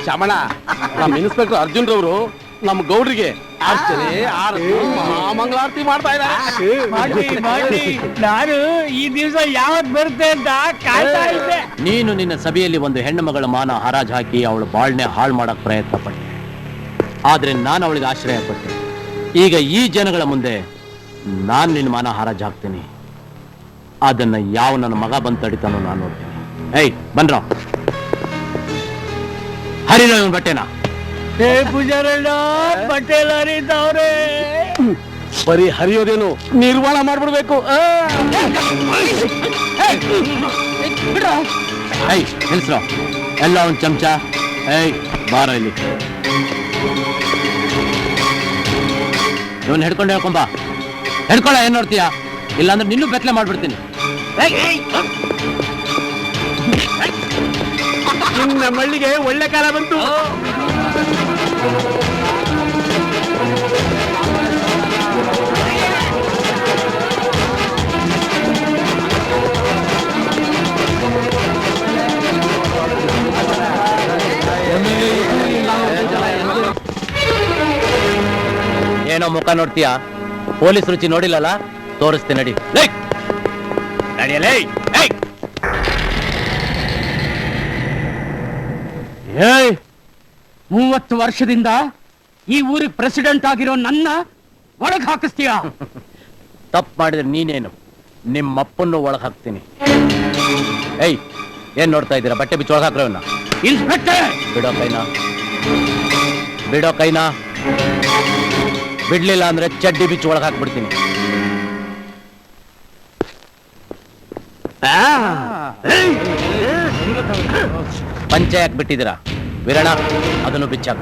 ಶ್ಯಾಮಣ್ಣ, ನಮ್ಮ ಇನ್ಸ್ಪೆಕ್ಟರ್ ಅರ್ಜುನ್ ರವರು ನಮ್ಮ ಗೌಡ್ರಿಗೆ ಮಂಗಳಾರತಿ ಮಾಡ್ತಾ ಇದ್ದಾರೆ. ನಾನು ಈ ದಿವಸ ಯಾವತ್ ಬರುತ್ತೆ ಅಂತ ಕಾಯ್ತಾ ಇದ್ದೆ. ನೀನು ನಿನ್ನ ಸಭೆಯಲ್ಲಿ ಒಂದು ಹೆಣ್ಣು ಮಗಳ ಮಾನ ಹರಾಜ್ ಹಾಕಿ ಅವಳು ಬಾಳ್ನೆ ಹಾಳು ಮಾಡಕ್ ಪ್ರಯತ್ನ ಪಟ್ಟೆ. ಆದ್ರೆ ನಾನು ಅವಳಿಗೆ ಆಶ್ರಯ ಪಟ್ಟೆ. ಈಗ ಈ ಜನಗಳ ಮುಂದೆ ನಾನ್ ನಿನ್ನ ಮಾನ ಹರಾಜ್ ಹಾಕ್ತೀನಿ. ಅದನ್ನ ಯಾವ ನನ್ನ ಮಗ ಬಂದು ತಡಿತಾನೋ ನಾನು ನೋಡ್ತೀನಿ. ಏಯ್ ಬನ್ರ, ಹರಿನೋ ಇವನ್ ಬಟ್ಟೆನಾ. ಪೂಜಾರಣ್ಣ ಬಟ್ಟೆ ಎಲ್ಲ ಹರಿತಾವ್ರೆ. ಬರೀ ಹರಿಯೋದೇನು, ನಿರ್ವಾಣ ಮಾಡ್ಬಿಡ್ಬೇಕು. ಏಯ್ ನಿಲ್ಸ್ರೋ, ಎಲ್ಲ ಒಂದ್ ಚಮಚ. ಏಯ್ ಬಾರ ಇಲ್ಲಿ, ಇವನ್ ಹಿಡ್ಕೊಂಡು ಹೇಳ್ಕೊಂಬ. ಹಿಡ್ಕೊಳ್ಳ, ಏನ್ ನೋಡ್ತೀಯಾ? ಇಲ್ಲಾಂದ್ರೆ ನಿನ್ನೂ ಬೆತ್ತಲೆ ಮಾಡ್ಬಿಡ್ತೀನಿ. ಇನ್ನ ಮಳ್ಳಿಗೆ ಒಳ್ಳೆ ಕಾಲ ಬಂತು. ಏನೋ ಮುಖ ನೋಡ್ತೀಯಾ? ಪೊಲೀಸ್ ರುಚಿ ನೋಡಿಲ್ಲಲ್ಲ, ತೋರಿಸ್ತೀನಿ ನಡಿ. ನಡಿಯಲೇ. 30 ವರ್ಷದಿಂದ ಈ ಊರಿಗೆ ಪ್ರೆಸಿಡೆಂಟ್ ಆಗಿರೋ ನನ್ನ ಒಳಗ್ ಹಾಕಿಸ್ತೀಯ? ತಪ್ಪು ಮಾಡಿದ್ರೆ ನೀನೇನು, ನಿಮ್ಮಪ್ಪನ್ನು ಒಳಗ್ ಹಾಕ್ತೀನಿ. ಏಯ್ ಏನ್ ನೋಡ್ತಾ ಇದ್ದೀರಾ? ಬಟ್ಟೆ ಬಿಚ್ಚ ಒಳಗ್ ಹಾಕ್ರವನ್ನ. ಇನ್ಸ್ಪೆಕ್ಟರ್ ಬಿಡೋ ಕೈನಾ, ಬಿಡೋ ಕೈನಾ. ಬಿಡ್ಲಿಲ್ಲ ಅಂದ್ರೆ ಚಡ್ಡಿ ಬಿಚ್ಚ ಒಳಗ್ ಹಾಕ್ಬಿಡ್ತೀನಿ. ಪಂಚೆ ಯಾಕೆ ಬಿಟ್ಟಿದ್ದೀರಾ? ವೀರಣ್ಣ ಅದನ್ನು ಬಿಚ್ಚಾಕ.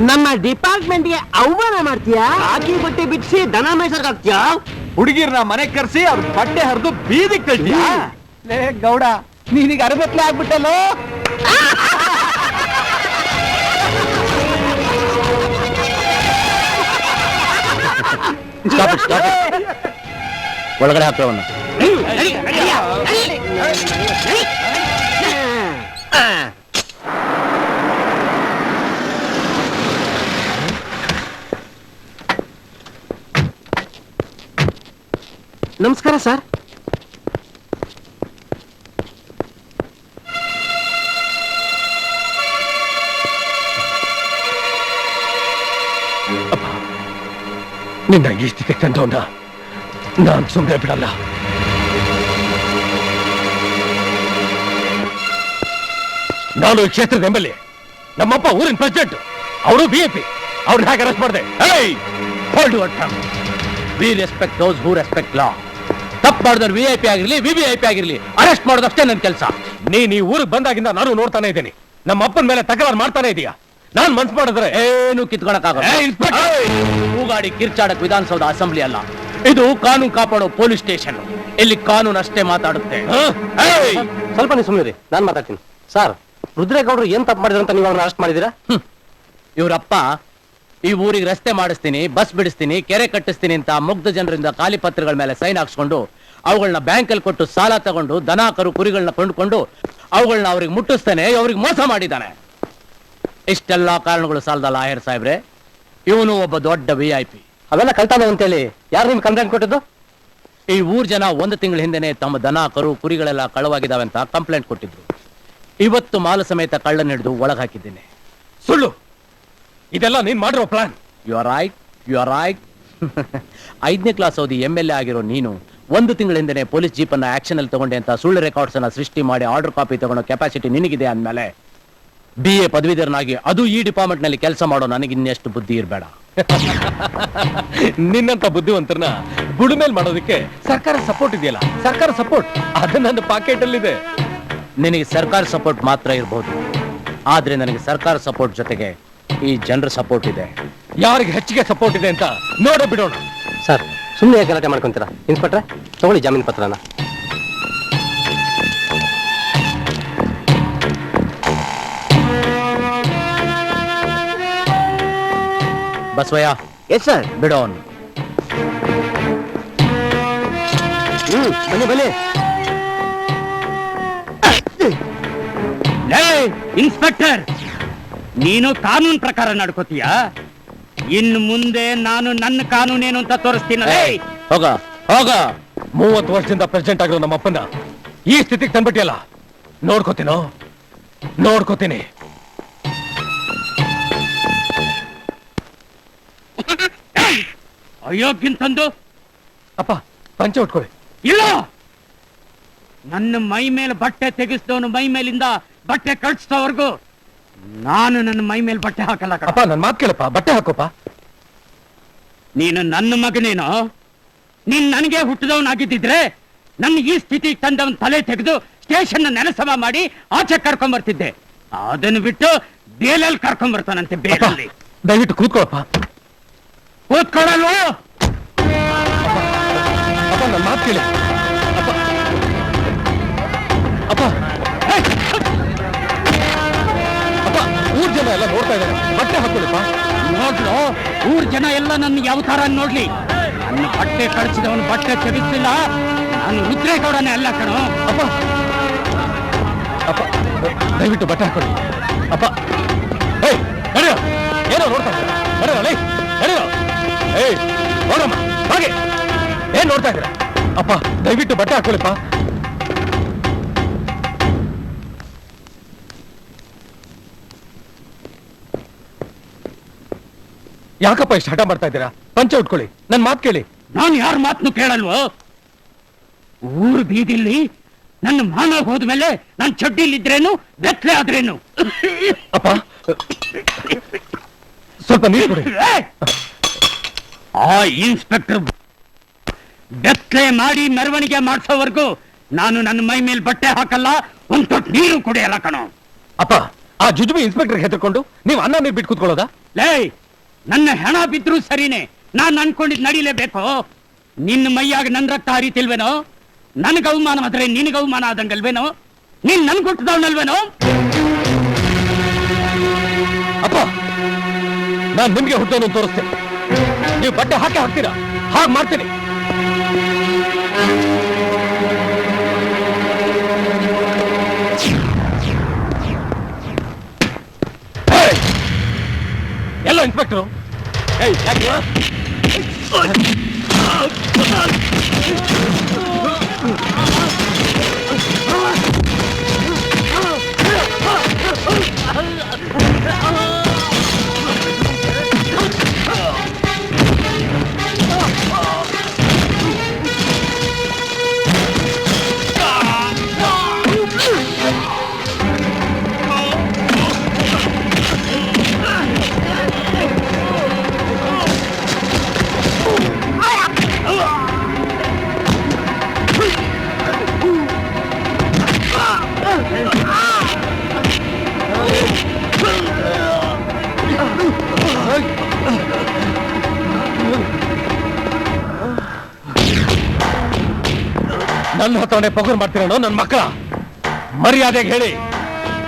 ನಮ್ಮ ಡಿಪಾರ್ಟ್ಮೆಂಟ್ಗೆ ಅವಮಾನ ಮಾಡ್ತೀಯಾ? ಹಾಕಿ ಬಟ್ಟೆ ಬಿಡಿಸಿ ದನ ಮೇಸರ್ಗೆ ಹಾಕ್ತೀಯಾ? ಹುಡುಗಿರ್ನ ಮನೆ ಕರ್ಸಿ ಅವ್ರ ಬಟ್ಟೆ ಹರಿದು ಬೀದಿಗೆ ಕಳ್ತೀಯಾ? ಲೇ ಗೌಡ, ನೀನೀಗ ಅರಬತ್ಲೆ ಆಗ್ಬಿಟ್ಟಲ್ಲೋ. ಒಳಗಡೆ ಹಾಕ್ರವನ್ನ. ನಮಸ್ಕಾರ ಸರ್. ನಿನ್ನ ಈ ಸ್ಥಿತಿ ತಂದವನ್ನ ನಾನ್ ಸುಮ್ಮನೆ ಬಿಡಲ್ಲ. ನಾನು ಈ ಕ್ಷೇತ್ರದ ಎಂಬಲ್ಲಿ, ನಮ್ಮಪ್ಪ ಊರಿನ ಪ್ರೆಸಿಡೆಂಟ್, ಅವರು ಬಿಎಪಿ. ಅವ್ರನ್ನ ಹೇಗೆ ಅರೆಸ್ಟ್ ಮಾಡಿದೆ? We respect those who respect law. ತಪ್ಪು ಮಾಡಿದವ್ರು VIP ಆಗಿರ್ಲಿ, VVIP ಆಗಿರ್ಲಿ, ಅರೆಸ್ಟ್ ಮಾಡೋದಷ್ಟೇ ನನ್ನ ಕೆಲಸ. ನೀನ್ ಈ ಊರಿಗೆ ಬಂದಾಗಿಂದ ನಾನು ನೋಡ್ತಾನೆ ಇದ್ದೀನಿ. ನಮ್ಮ ಅಪ್ಪನ ಮೇಲೆ ತಕರಾರು ಮಾಡ್ತಾನೆ ಇದೀಯಾ. ನಾನ್ ಮನ್ಸ್ ಮಾಡಿದ್ರೆ ಏನು ಕಿತ್ಕೊಳಕ್ಕಾಗಲ್ಲ. ಕೂಗಾಡಿ ಕಿರ್ಚಾಡಕ್ ವಿಧಾನಸೌಧ ಅಸೆಂಬ್ಲಿ ಅಲ್ಲ, ಇದು ಕಾನೂನು ಕಾಪಾಡೋ ಪೊಲೀಸ್ ಸ್ಟೇಷನ್. ಇಲ್ಲಿ ಕಾನೂನು ಅಷ್ಟೇ ಮಾತಾಡುತ್ತೆ. ಸ್ವಲ್ಪ ನೀವು ಸುಮ್ಮನೆ, ನಾನು ಮಾತಾಡ್ತೀನಿ. ಸರ್, ರುದ್ರೇಗೌಡರು ಏನ್ ತಪ್ಪು ಮಾಡಿದ್ರು ಅಂತ ನೀವು ಅವ್ರನ್ನ ಅರೆಸ್ಟ್ ಮಾಡಿದೀರಾ? ಇವ್ರಪ್ಪ ಈ ಊರಿಗೆ ರಸ್ತೆ ಮಾಡಿಸ್ತೀನಿ, ಬಸ್ ಬಿಡಿಸ್ತೀನಿ, ಕೆರೆ ಕಟ್ಟಿಸ್ತೀನಿ ಅಂತ ಮುಗ್ಧ ಜನರಿಂದ ಖಾಲಿ ಪತ್ರಗಳ ಮೇಲೆ ಸೈನ್ ಹಾಕ್ಸ್ಕೊಂಡು ಅವುಗಳನ್ನ ಬ್ಯಾಂಕಲ್ಲಿ ಕೊಟ್ಟು ಸಾಲ ತಗೊಂಡು ದನ ಕರು ಕುರಿಗಳನ್ನ ಕೊಂಡುಕೊಂಡು ಅವುಗಳನ್ನ ಅವ್ರಿಗೆ ಮುಟ್ಟಿಸ್ತಾನೆ, ಅವ್ರಿಗೆ ಮೋಸ ಮಾಡಿದ್ದಾನೆ. ಇಷ್ಟೆಲ್ಲಾ ಕಾರಣಗಳು ಸಾಲದ ಲಾಯರ್ ಸಾಹೇಬ್ರೆ, ಇವನು ಒಬ್ಬ ದೊಡ್ಡ VIP. ಅವೆಲ್ಲ ಕಳ್ತಾನ ಅಂತೇಳಿ ಯಾರು ನಿಮ್ಗೆ ಕಂಪ್ಲೇಂಟ್ ಕೊಟ್ಟಿದ್ದು? ಈ ಊರ್ ಜನ 1 ತಿಂಗಳ ಹಿಂದೆನೆ ತಮ್ಮ ದನ ಕರು ಕುರಿಗಳೆಲ್ಲ ಕಳ್ಳವಾಗಿದ್ದಾವೆ ಅಂತ ಕಂಪ್ಲೇಂಟ್ ಕೊಟ್ಟಿದ್ರು. ಇವತ್ತು ಮಾಲು ಸಮೇತ ಕಳ್ಳನ ಹಿಡಿದು ಒಳಗೆ ಹಾಕಿದ್ದೇನೆ. ಸುಳ್ಳು, ಇದೆಲ್ಲ ನೀನ್ ಮಾಡಿರೋ ಪ್ಲಾನ್. You are right. 5ನೇ ಕ್ಲಾಸ್ ಓದಿ MLA ಆಗಿರೋ ನೀನು 1 ತಿಂಗಳ ಹಿಂದೆನೆ ಪೊಲೀಸ್ ಜೀಪನ್ನ ಆಕ್ಷನ್ ಅಲ್ಲಿ ತಗೊಂಡೆ ಅಂತ ಸುಳ್ಳು ರೆಕಾರ್ಡ್ಸ್ ಅನ್ನ ಸೃಷ್ಟಿ ಮಾಡಿ ಆರ್ಡರ್ ಕಾಪಿ ತಗೊಳ್ಳೋ ಕೆಪಾಸಿಟಿ ನಿನಗಿದೆ ಅಂದ್ಮೇಲೆ BA ಪದವೀಧರನಾಗಿ ಅದು ಈ ಡಿಪಾರ್ಟ್ಮೆಂಟ್ ನಲ್ಲಿ ಕೆಲಸ ಮಾಡೋ ನನಗೆ ಇನ್ನೆಷ್ಟು ಬುದ್ಧಿ ಇರಬೇಡ. ನಿನ್ನಂತ ಬುದ್ಧಿವಂತರನ್ನ ಬುಡುಮೇಲ್ ಮಾಡೋದಕ್ಕೆ ಸರ್ಕಾರ ಸಪೋರ್ಟ್ ಇದೆಯಲ್ಲ, ಸರ್ಕಾರ ಸಪೋರ್ಟ್ ಅದು ನನ್ನ ಪಾಕೆಟ್ ಅಲ್ಲಿ ಇದೆ. ನಿನಗೆ ಸರ್ಕಾರ ಸಪೋರ್ಟ್ ಮಾತ್ರ ಇರಬಹುದು, ಆದ್ರೆ ನನಗೆ ಸರ್ಕಾರ ಸಪೋರ್ಟ್ ಜೊತೆಗೆ ಈ ಜನರ ಸಪೋರ್ಟ್ ಇದೆ. ಯಾರಿಗೆ ಹೆಚ್ಚಿಗೆ ಸಪೋರ್ಟ್ ಇದೆ ಅಂತ ನೋಡ ಬಿಡೋಣ. ಸರ್, ಸುಮ್ಮನೆ ಗಲಾಟೆ ಮಾಡ್ಕೊಂತೀರಾ? ಇನ್ಸ್ಪೆಕ್ಟ್ರೆ, ತಗೊಳ್ಳಿ ಜಾಮೀನು ಪತ್ರನ. Basavayya, yes sir. ಬಿಡೋನ್. ಬನ್ನಿ. ಇನ್ಸ್ಪೆಕ್ಟರ್, ನೀನು ಕಾನೂನು ಪ್ರಕಾರ ನಡ್ಕೋತೀಯ. ಇನ್ನು ಮುಂದೆ ನಾನು ನನ್ನ ಕಾನೂನೇನು ಅಂತ ತೋರಿಸ್ತೀನಲ್ಲ. ಹೋಗ 30 ವರ್ಷದಿಂದ ಪ್ರೆಸಿಡೆಂಟ್ ಆಗಿರೋ ನಮ್ಮ ಅಪ್ಪನ ಈ ಸ್ಥಿತಿಗೆ ತಂದ್ಬಿಟ್ಟಿಯಲ್ಲ, ನೋಡ್ಕೋತೀನಿ. ಅಯೋಗ್ಯಂತಂದು ಅಪ್ಪ, ಪಂಚೆ ಉಟ್ಕೊಳ್ಳಿ. ಇಲ್ಲ, ನನ್ನ ಮೈ ಮೇಲೆ ಬಟ್ಟೆ ತೆಗೆಸಿದವನು ಮೈ ಮೇಲಿಂದ ಬಟ್ಟೆ ಕಳಿಸಿದವರೆಗೂ ನಾನು ನನ್ನ ಮೈ ಮೇಲೆ ಬಟ್ಟೆ ಹಾಕಲ್ಲ. ಅಪ್ಪ, ನನ್ನ ಮಾತು ಕೇಳಪ್ಪ, ಬಟ್ಟೆ ಹಾಕೋಪ್ಪ. ನೀನು ನನ್ನ ಮಗನೇನೋ? ನೀನ್ ನನಗೆ ಹುಟ್ಟಿದವನಾಗಿದ್ದಿದ್ರೆ ನನ್ನ ಈ ಸ್ಥಿತಿಗೆ ತಂದವನ್ ತಲೆ ತೆಗೆದು ಸ್ಟೇಷನ್ ನೆಲಸಮ ಮಾಡಿ ಆಚೆ ಕರ್ಕೊಂಡ್ ಬರ್ತಿದ್ದೆ. ಅದನ್ನು ಬಿಟ್ಟು ಬೇಲಲ್ಲಿ ಕರ್ಕೊಂಡ್ ಬರ್ತಾನಂತೆ. ಬೇಲಲ್ಲಿ ದಯವಿಟ್ಟು ಕೂತ್ಕೊಳ್ಳಪ್ಪ. ಕೂತ್ಕೊಳ್ಳಲ್ವೋ? ಅಪ್ಪ, ನನ್ನ ಮಾತು ಕೇಳಿ. ಅಪ್ಪ, ಊರ್ ಜನ ಎಲ್ಲ ನೋಡ್ತಾ ಇದ್ದಾರೆ, ಬಟ್ಟೆ ಹಾಕೊಳ್ಳಿಪ್ಪ. ನೋಡ್ಲು, ಊರ್ ಜನ ಎಲ್ಲ ನನ್ನ ಯಾವ ತರ ನೋಡ್ಲಿ. ನನ್ನ ಬಟ್ಟೆ ಕಳಿಸಿದವನು ಬಟ್ಟೆ ತೆಗಿಸಿಲ್ಲ, ನಾನು ರುದ್ರೇಗೌಡನೇ ಅಲ್ಲ ಕಣೋ. ಅಪ್ಪ, ದಯವಿಟ್ಟು ಬಟ್ಟೆ ಹಾಕೊಳ್ಳಿ. ಅಪ್ಪ, ನಡೆಯೋ, ಏನೋ ನೋಡ್ತಾ ಇದ್ದೀರಾ? ನಡೆಯೋ. ನೋಡಮ್ಮ, ಹಾಗೆ ಏನ್ ನೋಡ್ತಾ ಇದ್ದೀರಾ? ಅಪ್ಪ, ದಯವಿಟ್ಟು ಬಟ್ಟೆ ಹಾಕೊಳ್ಳಿಪ್ಪ. ಯಾಕಪ್ಪ ಇಷ್ಟು ಹಠ ಮಾಡ್ತಾ ಇದ್ದೀರಾ? ಪಂಚೆ ಉಟ್ಕೊಳ್ಳಿ, ನನ್ ಮಾತು ಕೇಳಿ. ನಾನು ಯಾರ ಮಾತನ್ನು ಕೇಳಲ್ವೋ? ಊರು ಬೀದಿಲಿ ನನ್ನ ಮಾನ ಹೋದ್ಮೇಲೆ ನಾನು ಚಡ್ಡಿಲಿದ್ರೇನು ಬೆತ್ತಲೆ ಆದ್ರೇನು? ಅಪ್ಪ, ಸ್ವಲ್ಪ ನೀರು ಕೊಡಿ. ಆ ಇನ್ಸ್ಪೆಕ್ಟರ್ ಬೆತ್ತಲೆ ಮಾಡಿ ಮೆರವಣಿಗೆ ಮಾಡಿಸೋವರೆಗೂ ನಾನು ನನ್ನ ಮೈ ಮೇಲೆ ಬಟ್ಟೆ ಹಾಕಲ್ಲ, ಒಂದ್ ತೊಟ್ಟು ನೀರು ಕುಡಿಯಲ್ಲ ಕಣೋ. ಅಪ್ಪ, ಆ ಜುಜುಬಿ ಇನ್ಸ್ಪೆಕ್ಟರ್ ಹೆದರ್ಕೊಂಡು ನೀವು ಅನ್ನ ನೀರು ಬಿಟ್ಟು ಕೂತ್ಕೊಳ್ಳೋದಾ? ಲೇ, ನನ್ನ ಹೆಣ ಬಿದ್ರು ಸರಿನೇ, ನಾನ್ ಅನ್ಕೊಂಡಿದ್ ನಡೀಲೇಬೇಕು. ನಿನ್ನ ಮೈಯಾಗ ನನ್ ರಕ್ತ ಹರಿತಿಲ್ವೇನೋ? ನನಗ ಅವಮಾನ ಆದ್ರೆ ನಿನಗ ಅವಮಾನ ಆದಂಗಲ್ವೇನೋ? ನೀನ್ ನನ್ ಕೊಟ್ಟದವನಲ್ವೇನೋ? ಅಪ್ಪ, ನಾನ್ ನಿಮ್ಗೆ ಹುಟ್ಟೋನು ತೋರಿಸ್ತೇನೆ. ನೀವು ಬಟ್ಟೆ ಹಾಕ್ತೀರಾ? ಹಾಗೆ ಮಾಡ್ತೀನಿ. ಎಲ್ಲ ಇನ್ಸ್ಪೆಕ್ಟರು ನನ್ನ ಹತ್ರನೇ ಪೊಗರು ಮಾಡ್ತೀರೋ ನನ್ನ ಮಕ್ಕಳ? ಮರ್ಯಾದೆಗೆ ಹೇಳಿ,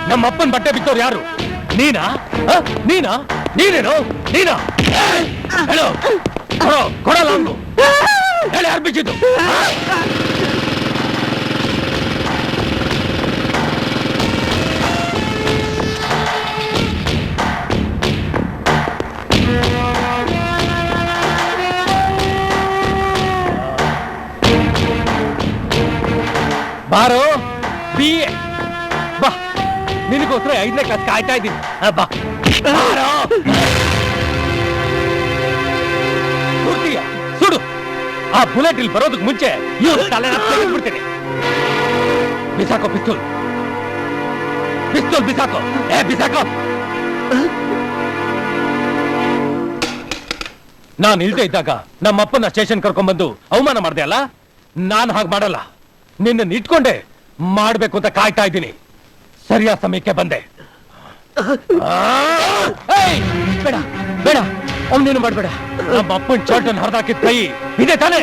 ನಮ್ಮ ಅಪ್ಪನ ಬಟ್ಟೆ ಬಿತ್ತೋರು ಯಾರು? ನೀನಾ? ನೀನೇನು? ಹೇಳು, ಕೊಡಲ್ಲ ಅವನು. ಹೇಳಿ, ಯಾರು ಬಿಚ್ಚಿದ್ದು? ಬಾರೋ ಬಿ ಬಾ, ನಿನಗೋಸ್ಕರ 5ನೇ ಕ್ಲಾಸ್ ಕಾಯ್ತಾ ಇದ್ದೀನಿ. ಬಾ ಬಾರೋ. ಸುಡ್ತೀಯ? ಸುಡು. ಆ ಬುಲೆಟ್ ಇಲ್ಲಿ ಬರೋದಕ್ಕೆ ಮುಂಚೆ ತಲೆ ಬಿಡ್ತೀನಿ. ಬಿಸಾಕೋ ಪಿಸ್ತೂಲ್, ಪಿಸ್ತೂಲ್ ಬಿಸಾಕೋ. ಬಿಸಾಕೋ. ನಾನು ಇಲ್ದೇ ಇದ್ದಾಗ ನಮ್ಮಪ್ಪನ ಸ್ಟೇಷನ್ ಕರ್ಕೊಂಡ್ಬಂದು ಅವಮಾನ ಮಾಡ್ದೆ ಅಲ್ಲ, ನಾನು ಹಾಗೆ ಮಾಡಲ್ಲ. ನಿನ್ನ ಇಟ್ಕೊಂಡೆ ಮಾಡ್ಬೇಕು ಅಂತ ಕಾಯ್ತಾ ಇದ್ದೀನಿ. ಸರಿಯಾದ ಸಮಯಕ್ಕೆ ಬಂದೆ. ಬೇಡ ಬೇಡ, ಅವನೇನು ಮಾಡ್ಬೇಡ. ನಮ್ಮ ಅಪ್ಪನ ಚರ್ಟನ್ ಹರಿದಾಕಿದ ಕೈ ಇದೆ ತಾನೆ?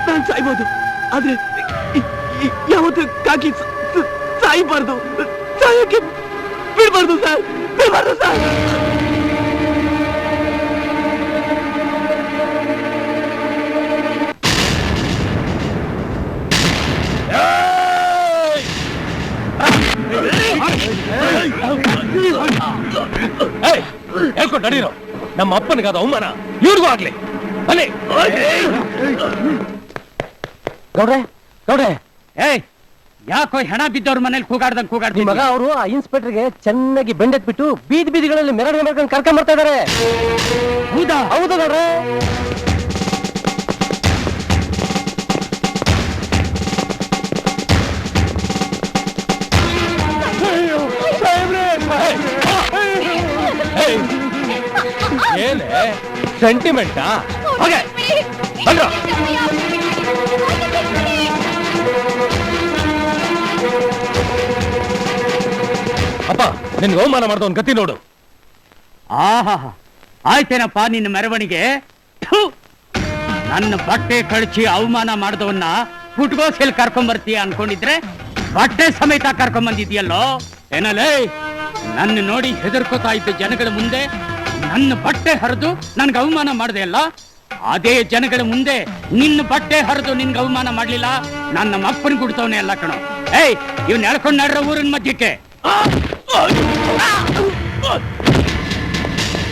ನಾನ್ ಸಾಯ್ಬೋದು, ಆದ್ರೆ ಯಾವತ್ತು ಕಾಕಿ ಸಾಯ್ಬಾರ್ದು. ಸಾಯಕ್ಕೆ ಬಿಡ್ಬಾರ್ದು ಸರ್, ಬಿಡ್ಬಾರ್ದು ಸರ್. ಹೇಳ್ಕೊಂಡು ನಡೀರೋ. ನಮ್ಮ ಅಪ್ಪನಿಗಾದ ಅವಮಾನ ಇವ್ರಿಗೂ ಆಗ್ಲಿ. ಬನ್ನಿ. ಗೌಡ್ರೆ ಗೌಡ್ರೆ, ಯಾಕೋ ಹೆಣ ಬಿದ್ದವ್ರ ಮನೇಲಿ ಕೂಗಾಡ್ದಂಗ್ ಮಗ ಅವರು ಆ ಇನ್ಸ್ಪೆಕ್ಟರ್ಗೆ ಚೆನ್ನಾಗಿ ಬೆಂಡೆತ್ಬಿಟ್ಟು ಬೀದಿ ಬೀದಿಗಳಲ್ಲಿ ಮೆರವಣಿಗೆ ಮಾಡ್ಕೊಂಡು ಕರ್ಕೊಂಡ್ ಬರ್ತಾ ಇದಾರೆ. ಹೌದಾ? ಹೌದು ಗೌಡ್ರೆ. ಏನೇ ಸೆಂಟಿಮೆಂಟಾ? ಹಾಗೆ ಬಂದ್ರ ಅಪ್ಪ, ನಿನ್ಗೆ ಅವಮಾನ ಮಾಡ್ದವನ್ ಗತಿ ನೋಡು. ಆಹಾ, ಆಯ್ತೇನಪ್ಪ ನಿನ್ನ ಮೆರವಣಿಗೆ. ನನ್ನ ಬಟ್ಟೆ ಕಳಚಿ ಅವಮಾನ ಮಾಡಿದವನ್ನ ಫುಟ್ಬೋಸಲ್ಲಿ ಕರ್ಕೊಂಡ್ ಬರ್ತೀಯ ಅನ್ಕೊಂಡಿದ್ರೆ ಬಟ್ಟೆ ಸಮೇತ ಕರ್ಕೊಂಡ್ ಬಂದಿದ್ಯಲ್ಲೋ. ಏನಲ್ಲೇ, ನನ್ನ ನೋಡಿ ಹೆದರ್ಕೋತಾ ಇದ್ದ ಜನಗಳ ಮುಂದೆ ನನ್ನ ಬಟ್ಟೆ ಹರಿದು ನನ್ಗೆ ಅವಮಾನ ಮಾಡಿದೆ ಅಲ್ಲ, ಅದೇ ಜನಗಳ ಮುಂದೆ ನಿನ್ನ ಬಟ್ಟೆ ಹರಿದು ನಿನ್ಗೆ ಅವಮಾನ ಮಾಡ್ಲಿಲ್ಲ, ನನ್ನ ಮಪ್ಪನ್ ಗುಡ್ತವನೇ ಅಲ್ಲ ಕಣೋ. ಇವ್ನ ಎಳ್ಕೊಂಡ್ ನಡ್ರ ಊರಿನ ಮಧ್ಯಕ್ಕೆ.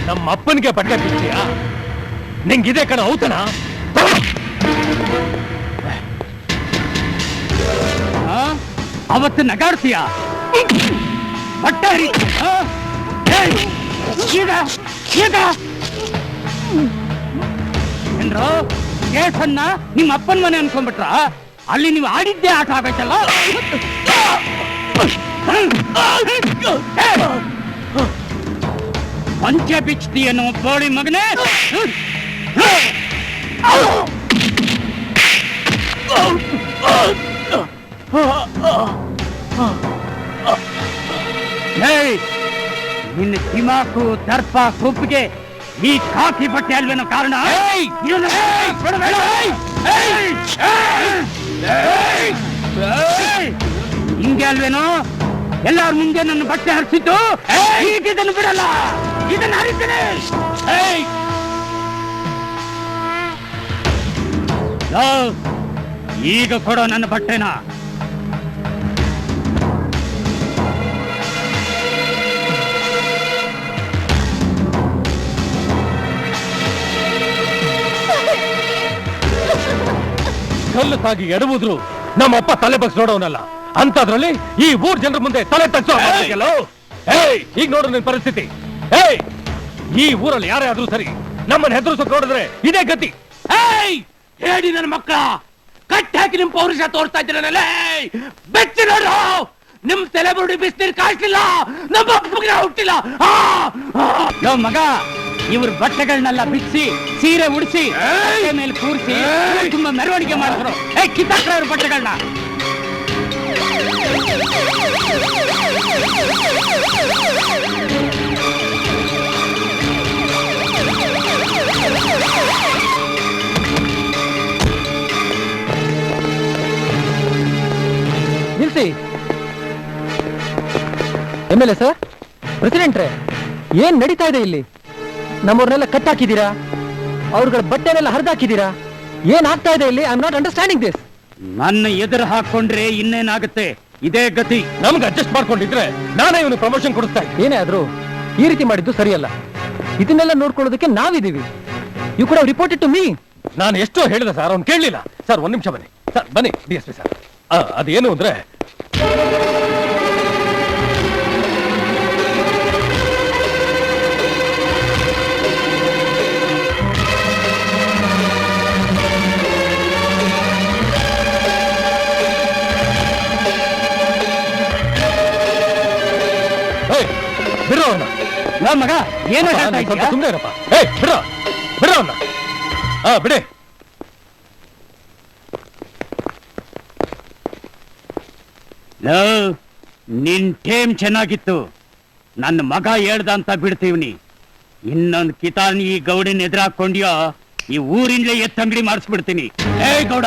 ನಮ್ಮ ಅಪ್ಪನಿಗೆ ಬಟ್ಟೆ ಬಿಚ್ಚಿಯ? ನಿಂಗಿದೆ ಕಣ ಔತಣ. ಅವತ್ತು ನಗಾಡ್ತೀಯ, ಬಟ್ಟೆ ಹರಿತೀಯ. ಏನ್ರೋ ಕೇಸನ್ನ ನಿಮ್ಮ ಅಪ್ಪನ ಮನೆ ಅನ್ಕೊಂಡ್ಬಿಟ್ರ? ಅಲ್ಲಿ ನೀವು ಆಡಿದ್ದೇ ಆಟ ಆಗೈತಲ್ಲ. ಪಂಚೆ ಬಿಚ್ತೀಯನೋ ಬೋಳಿ ಮಗನೇ. ನಿನ್ನ ದಿಮಾಕು ದರ್ಪ ಕೊಬ್ಬಿಗೆ ಈ ಕಾಕಿ ಬಟ್ಟೆ ಅಲ್ವೇನೋ ಕಾರಣ. ಹಿಂಗೆ ಅಲ್ವೇನೋ ಎಲ್ಲಾರ ಮುಂದೆ ನನ್ನ ಬಟ್ಟೆ ಹರಿಸಿದ್ದು. ಇದನ್ನು ಬಿಡಲ್ಲ, ಇದನ್ನು ಹರಿತೇನೆ. ಈಗ ಕೊಡೋ ನನ್ನ ಬಟ್ಟೆನ. ಕಲ್ಲು ತಾಗಿ ಎಡವುದ್ರು ನಮ್ಮಪ್ಪ ತಲೆ ಬಗ್ಸ್ ನೋಡೋನಲ್ಲ, ಅಂತದ್ರಲ್ಲಿ ಈ ಊರ್ ಜನರ ಮುಂದೆ ತಲೆ ತಗ್ಸೋ. ಈಗ ನೋಡು ನಿನ್ ಪರಿಸ್ಥಿತಿ. ಈ ಊರಲ್ಲಿ ಯಾರೇ ಆದ್ರೂ ಸರಿ, ನಮ್ಮನ್ನ ಹೆದರ್ಸೋಕ್ ನೋಡಿದ್ರೆ ಇದೇ ಗತಿ. ಹೇಳಿ ನನ್ನ ಮಕ್ಕಳ ಕಟ್ಟಿ ಹಾಕಿ ನಿಮ್ ಪೌರುಷ ತೋರಿಸ್ತಾ ಇದ್ದೀರಲ್ಲ. ಬೆಚ್ಚಿ ನೋಡ್ರು, ನಿಮ್ ತಲೆಬುರುಡಿ ಬಿಸಿನೀರು ಕಾಯಿಸ್ಲಿಲ್ಲ, ನಮ್ಮ ಅಪ್ಪಗೆ ಹುಟ್ಟಿಲ್ಲ. ಮಗ, ಇವ್ರ ಬಟ್ಟೆಗಳನ್ನೆಲ್ಲ ಬಿಚ್ಚಿ ಸೀರೆ ಉಡಿಸಿ ಮೇಲೆ ಕೂರಿಸಿ ತುಂಬಾ ಮೆರವಣಿಗೆ ಮಾಡಿದ್ರು. ಕಿತ್ತಾಕ್ರ ಇವ್ರ ಬಟ್ಟೆಗಳನ್ನ. ನಿಲ್ಸಿ. MLA ಸರ್, ಪ್ರೆಸಿಡೆಂಟ್ರೆ, ಏನ್ ನಡೀತಾ ಇದೆ ಇಲ್ಲಿ? ನಮ್ಮವ್ರನ್ನೆಲ್ಲ ಕಟ್ಟಾಕಿದ್ದೀರಾ, ಅವ್ರಗಳ ಬಟ್ಟೆನೆಲ್ಲ ಹರಿದಾಕಿದ್ದೀರಾ. ಏನಾಗ್ತಾ ಇದೆ ಇಲ್ಲಿ? I am not understanding this. ನನ್ನ ಎದುರು ಹಾಕೊಂಡ್ರೆ ಇನ್ನೇನಾಗುತ್ತೆ? ಇದೇ ಗತಿ. ನಮ್ಗೆ ಅಡ್ಜಸ್ಟ್ ಮಾಡ್ಕೊಂಡಿದ್ರೆ ನಾನೇ ಇವನು ಪ್ರಮೋಷನ್ ಕೊಡಿಸ್ತಾ ಇದ್ದೆ. ಏನೇ ಆದ್ರೂ ಈ ರೀತಿ ಮಾಡಿದ್ದು ಸರಿಯಲ್ಲ. ಇದನ್ನೆಲ್ಲ ನೋಡ್ಕೊಳ್ಳೋದಕ್ಕೆ ನಾವಿದ್ದೀವಿ. You could have reported to me. ನಾನು ಎಷ್ಟೋ ಹೇಳಿದೆ ಸರ್, ಅವ್ನು ಕೇಳಲಿಲ್ಲ. ಸರ್ ಒಂದ್ ನಿಮಿಷ ಬನ್ನಿ ಸರ್, ಬನ್ನಿ DSP ಸರ್. ಅದೇನು ಅಂದ್ರೆ ಬಿಡ್ರೋ ಅವನ್ನ. ನನ್ ಮಗ ಏನು ಹೇಳ್ತಾ ಸ್ವಲ್ಪ ಇದ್ದೀಯ? ಸುಮ್ಮನೆ ಇರಪ್ಪ. ಬಿಡ್ರೋ ಬಿಡ್ರೋ ಅವನ್ನ. ಬಿಡಿ. ನಿನ್ ಟೇಮ್ ಚೆನ್ನಾಗಿತ್ತು. ನನ್ನ ಮಗ ಹೇಳ್ದ ಅಂತ ಬಿಡ್ತೀವ್ನಿ. ಇನ್ನೊಂದು ಕಿತಾನ್ ಈ ಗೌಡಿನ ಎದುರಾಕೊಂಡ್ಯೋ, ಈ ಊರಿಂದಲೇ ಎತ್ತಂಗಡಿ ಮಾಡಿಸ್ಬಿಡ್ತೀನಿ. ಏ ಗೌಡ,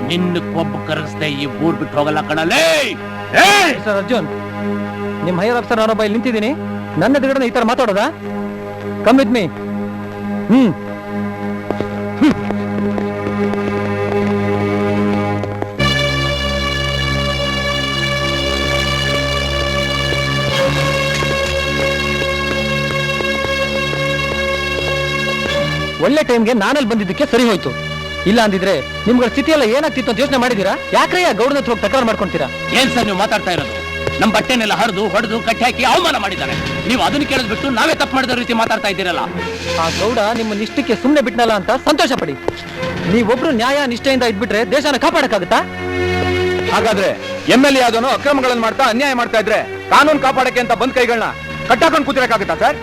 ನಿನ್ನ ಕೊಬ್ಬು ಕರೆಸ್ದೆ ಈ ಊರ್ ಬಿಟ್ಟು ಹೋಗಲ್ಲ ಕಣಲೇ. ಸರ್ ಅರ್ಜುನ್, ನಿಮ್ ಹೈಯರ್ ಆಫೀಸರ್ ನಾನೊಬ್ಬ ಇಲ್ಲಿ ನಿಂತಿದ್ದೀನಿ. ನನ್ನ ಎದುರುಗಡೆ ಈ ತರ ಮಾತಾಡೋದಾ? Come with me. ಒಳ್ಳೆ ಟೈಮ್ಗೆ ನಾನಲ್ಲಿ ಬಂದಿದ್ದಕ್ಕೆ ಸರಿ ಹೋಯ್ತು. ಇಲ್ಲ ಅಂದಿದ್ರೆ ನಿಮ್ಗಳ ಸ್ಥಿತಿ ಎಲ್ಲ ಏನಾಗ್ತಿತ್ತು ಅಂತ ಯೋಚನೆ ಮಾಡಿದೀರಾ? ಯಾಕ್ರೆ ಗೌಡನ ಹತ್ರ ಹೋಗಿ ತಕರಾರು ಮಾಡ್ಕೊಂತೀರಾ? ಏನ್ ಸರ್ ನೀವು ಮಾತಾಡ್ತಾ ಇರೋದು? ನಮ್ ಬಟ್ಟೆನೆಲ್ಲ ಹರಿದು ಹೊಡೆದು ಕಟ್ಟಿ ಹಾಕಿ ಅವಮಾನ ಮಾಡಿದ್ದಾರೆ. ನೀವು ಅದನ್ನ ಕೇಳಿದ್ಬಿಟ್ಟು ನಾವೇ ತಪ್ಪು ಮಾಡಿದ ರೀತಿ ಮಾತಾಡ್ತಾ ಇದ್ದೀರಲ್ಲ. ಆ ಗೌಡ ನಿಮ್ಮ ನಿಷ್ಠಕ್ಕೆ ಸುಮ್ಮನೆ ಬಿಟ್ನಲ್ಲ ಅಂತ ಸಂತೋಷ ಪಡಿ. ನೀವೊಬ್ರು ನ್ಯಾಯ ನಿಷ್ಠೆಯಿಂದ ಇದ್ಬಿಟ್ರೆ ದೇಶನ ಕಾಪಾಡಕ್ಕಾಗತ್ತಾ? ಹಾಗಾದ್ರೆ MLA ಆದವನು ಅಕ್ರಮಗಳನ್ನು ಮಾಡ್ತಾ ಅನ್ಯಾಯ ಮಾಡ್ತಾ ಇದ್ರೆ ಕಾನೂನು ಕಾಪಾಡಕ್ಕೆ ಅಂತ ಬಂದ್ ಕೈಗಳನ್ನ ಕಟ್ಟಾಕೊಂಡು ಕೂತಿರಕ್ಕಾಗತ್ತಾ ಸರ್?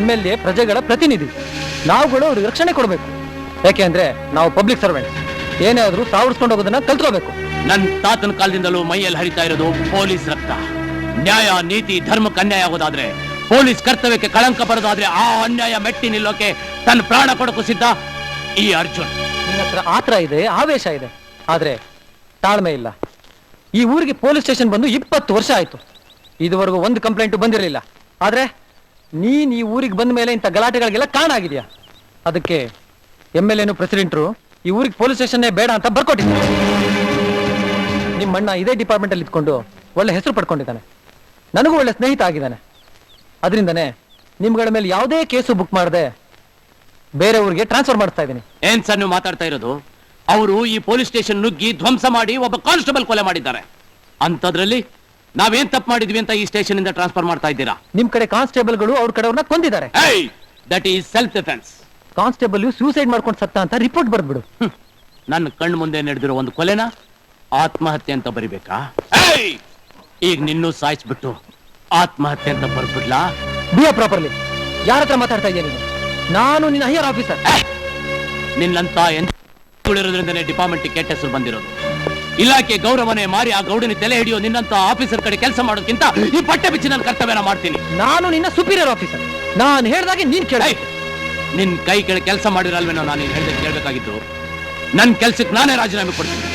MLA ಪ್ರಜೆಗಳ ಪ್ರತಿನಿಧಿ. ನಾವುಗಳು ಅವ್ರಿಗೆ ರಕ್ಷಣೆ ಕೊಡಬೇಕು. ಯಾಕೆ ಅಂದ್ರೆ ನಾವು ಪಬ್ಲಿಕ್ ಸರ್ವೆಂಟ್. ಏನೇ ಆದ್ರೂ ಸಾವರ್ಸ್ಕೊಂಡು ಹೋಗೋದನ್ನ ಕಲ್ತ್ಕೋಬೇಕು. ನನ್ ತಾತನ ಕಾಲದಿಂದಲೂ ಮೈಯಲ್ಲಿ ಹರಿತಾ ಇರೋದು ಪೊಲೀಸ್ ರಕ್ತ. ನ್ಯಾಯ ನೀತಿ ಧರ್ಮಕ್ಕೆ ಅನ್ಯಾಯ ಆಗೋದಾದ್ರೆ, ಪೊಲೀಸ್ ಕರ್ತವ್ಯಕ್ಕೆ ಕಳಂಕ ಬರೋದಾದ್ರೆ ಆ ಅನ್ಯಾಯ ಮೆಟ್ಟಿ ನಿಲ್ಲೋಕೆ ತನ್ನ ಪ್ರಾಣ ಕೊಡಕ್ಕೂ ಸಿದ್ಧ ಈ ಅರ್ಜುನ್. ನಿನ್ನ ಹತ್ರ ಆತರ ಇದೆ, ಆವೇಶ ಇದೆ, ಆದ್ರೆ ತಾಳ್ಮೆ ಇಲ್ಲ. ಈ ಊರಿಗೆ ಪೊಲೀಸ್ ಸ್ಟೇಷನ್ ಬಂದು 20 ವರ್ಷ ಆಯ್ತು. ಇದುವರೆಗೂ ಒಂದು ಕಂಪ್ಲೇಂಟ್ ಬಂದಿರಲಿಲ್ಲ. ಆದ್ರೆ ನೀನ್ ಈ ಊರಿಗೆ ಬಂದ ಮೇಲೆ ಇಂಥ ಗಲಾಟೆಗಳಿಗೆಲ್ಲ ಕಾರಣ ಆಗಿದೆಯಾ? ಅದಕ್ಕೆ MLAನು ಪ್ರೆಸಿಡೆಂಟ್ರು ಈ ಊರಿಗೆ ಪೊಲೀಸ್ ಸ್ಟೇಷನ್ನೇ ಬೇಡ ಅಂತ ಬರ್ಕೊಟ್ಟಿದ್ದಾರೆ. ನಿಮ್ಮ ಅಣ್ಣ ಇದೇ ಡಿಪಾರ್ಟ್ಮೆಂಟ್ ಅಲ್ಲಿ ಇದ್ಕೊಂಡು ಒಳ್ಳೆ ಹೆಸರು ಪಡ್ಕೊಂಡಿದ್ದಾನೆ. ನನಗೂ ಒಳ್ಳೆ ಸ್ನೇಹಿತ ಆಗಿದ್ದಾನೆ. ಅದರಿಂದನೇ ನಿಮ್ಗಳ ಮೇಲೆ ಯಾವುದೇ ಕೇಸು ಬುಕ್ ಮಾಡದೆ ಬೇರೆ ಊರಿಗೆ ಟ್ರಾನ್ಸ್ಫರ್ ಮಾಡ್ತಾ ಇದ್ದೀನಿ. ಏನ್ ಸರ್ ನೀವು ಮಾತಾಡ್ತಾ ಇರೋದು? ಅವರು ಈ ಪೊಲೀಸ್ ಸ್ಟೇಷನ್ ನುಗ್ಗಿ ಧ್ವಂಸ ಮಾಡಿ ಒಬ್ಬ ಕಾನ್ಸ್ಟೇಬಲ್ ಕೊಲೆ ಮಾಡಿದ್ದಾರೆ. ಅಂತದ್ರಲ್ಲಿ ನಾವೇನ್ ತಪ್ಪು ಮಾಡಿದ್ವಿ ಅಂತ ಈ ಸ್ಟೇಷನ್ ಇಂದ ಟ್ರಾನ್ಸ್ಫರ್ ಮಾಡ್ತಾ ಇದ್ದೀರಾ? ನಿಮ್ ಕಡೆ ಕಾನ್ಸ್ಟೇಬಲ್ಗಳು ಅವ್ರ ಕಡೆಯವ್ರನ್ನ ಕೊಂದಿದ್ದಾರೆ. That is self defence. Constable suicide ಮಾಡ್ಕೊಂಡು ಸತ್ತ ಅಂತ ರಿಪೋರ್ಟ್ ಬರ್ಬಿಡು. ನನ್ನ ಕಣ್ಣು ಮುಂದೆ ನಡೆದಿರೋ ಒಂದು ಕೊಲೆನ ಆತ್ಮಹತ್ಯೆ ಅಂತ ಬರಿಬೇಕಾ? ಈಗ ನಿನ್ನೂ ಸಾಯಿಸ್ಬಿಟ್ಟು ಆತ್ಮಹತ್ಯೆ ಅಂತ ಬರ್ಬಿಡ್ಲಾ? ಬಿಯ ಪ್ರಾಪರ್ಲಿ. ಯಾರ ಹತ್ರ ಮಾತಾಡ್ತಾ ಇದ್ದೀನಿ ನೀನು? ನಾನು ನಿನ್ನ ಹೈಯರ್ ಆಫೀಸರ್. ನಿನ್ನಂತ ಎಂದಿರೋದ್ರಿಂದನೇ ಡಿಪಾರ್ಟ್ಮೆಂಟ್ ಕೆಟ್ಟ ಹೆಸರು ಬಂದಿರೋದು. ಇಲಾಖೆ ಗೌರವನೇ ಮಾರಿ ಆ ಗೌಡನ ತಲೆ ಹಿಡಿಯೋ ನಿನ್ನಂತ ಆಫೀಸರ್ ಕಡೆ ಕೆಲಸ ಮಾಡೋದಕ್ಕಿಂತ ಈ ಪಟ್ಟೆ ಬಿಚ್ಚಿ ನನ್ನ ಕರ್ತವ್ಯನ ಮಾಡ್ತೀನಿ. ನಾನು ನಿನ್ನ ಸುಪೀರಿಯರ್ ಆಫೀಸರ್. ನಾನು ಹೇಳ್ದಾಗೆ ನೀನ್ ಕೇಳ. ನಿನ್ ಕೈ ಕೆಳಗೆ ಕೆಲಸ ಮಾಡಿರಲ್ವೇನೋ ನಾನು ಹೇಳ್ದೆ ಕೇಳಬೇಕಾಗಿದ್ದು. ನನ್ನ ಕೆಲ್ಸಕ್ಕೆ ನಾನೇ ರಾಜೀನಾಮೆ ಕೊಡ್ತೀನಿ.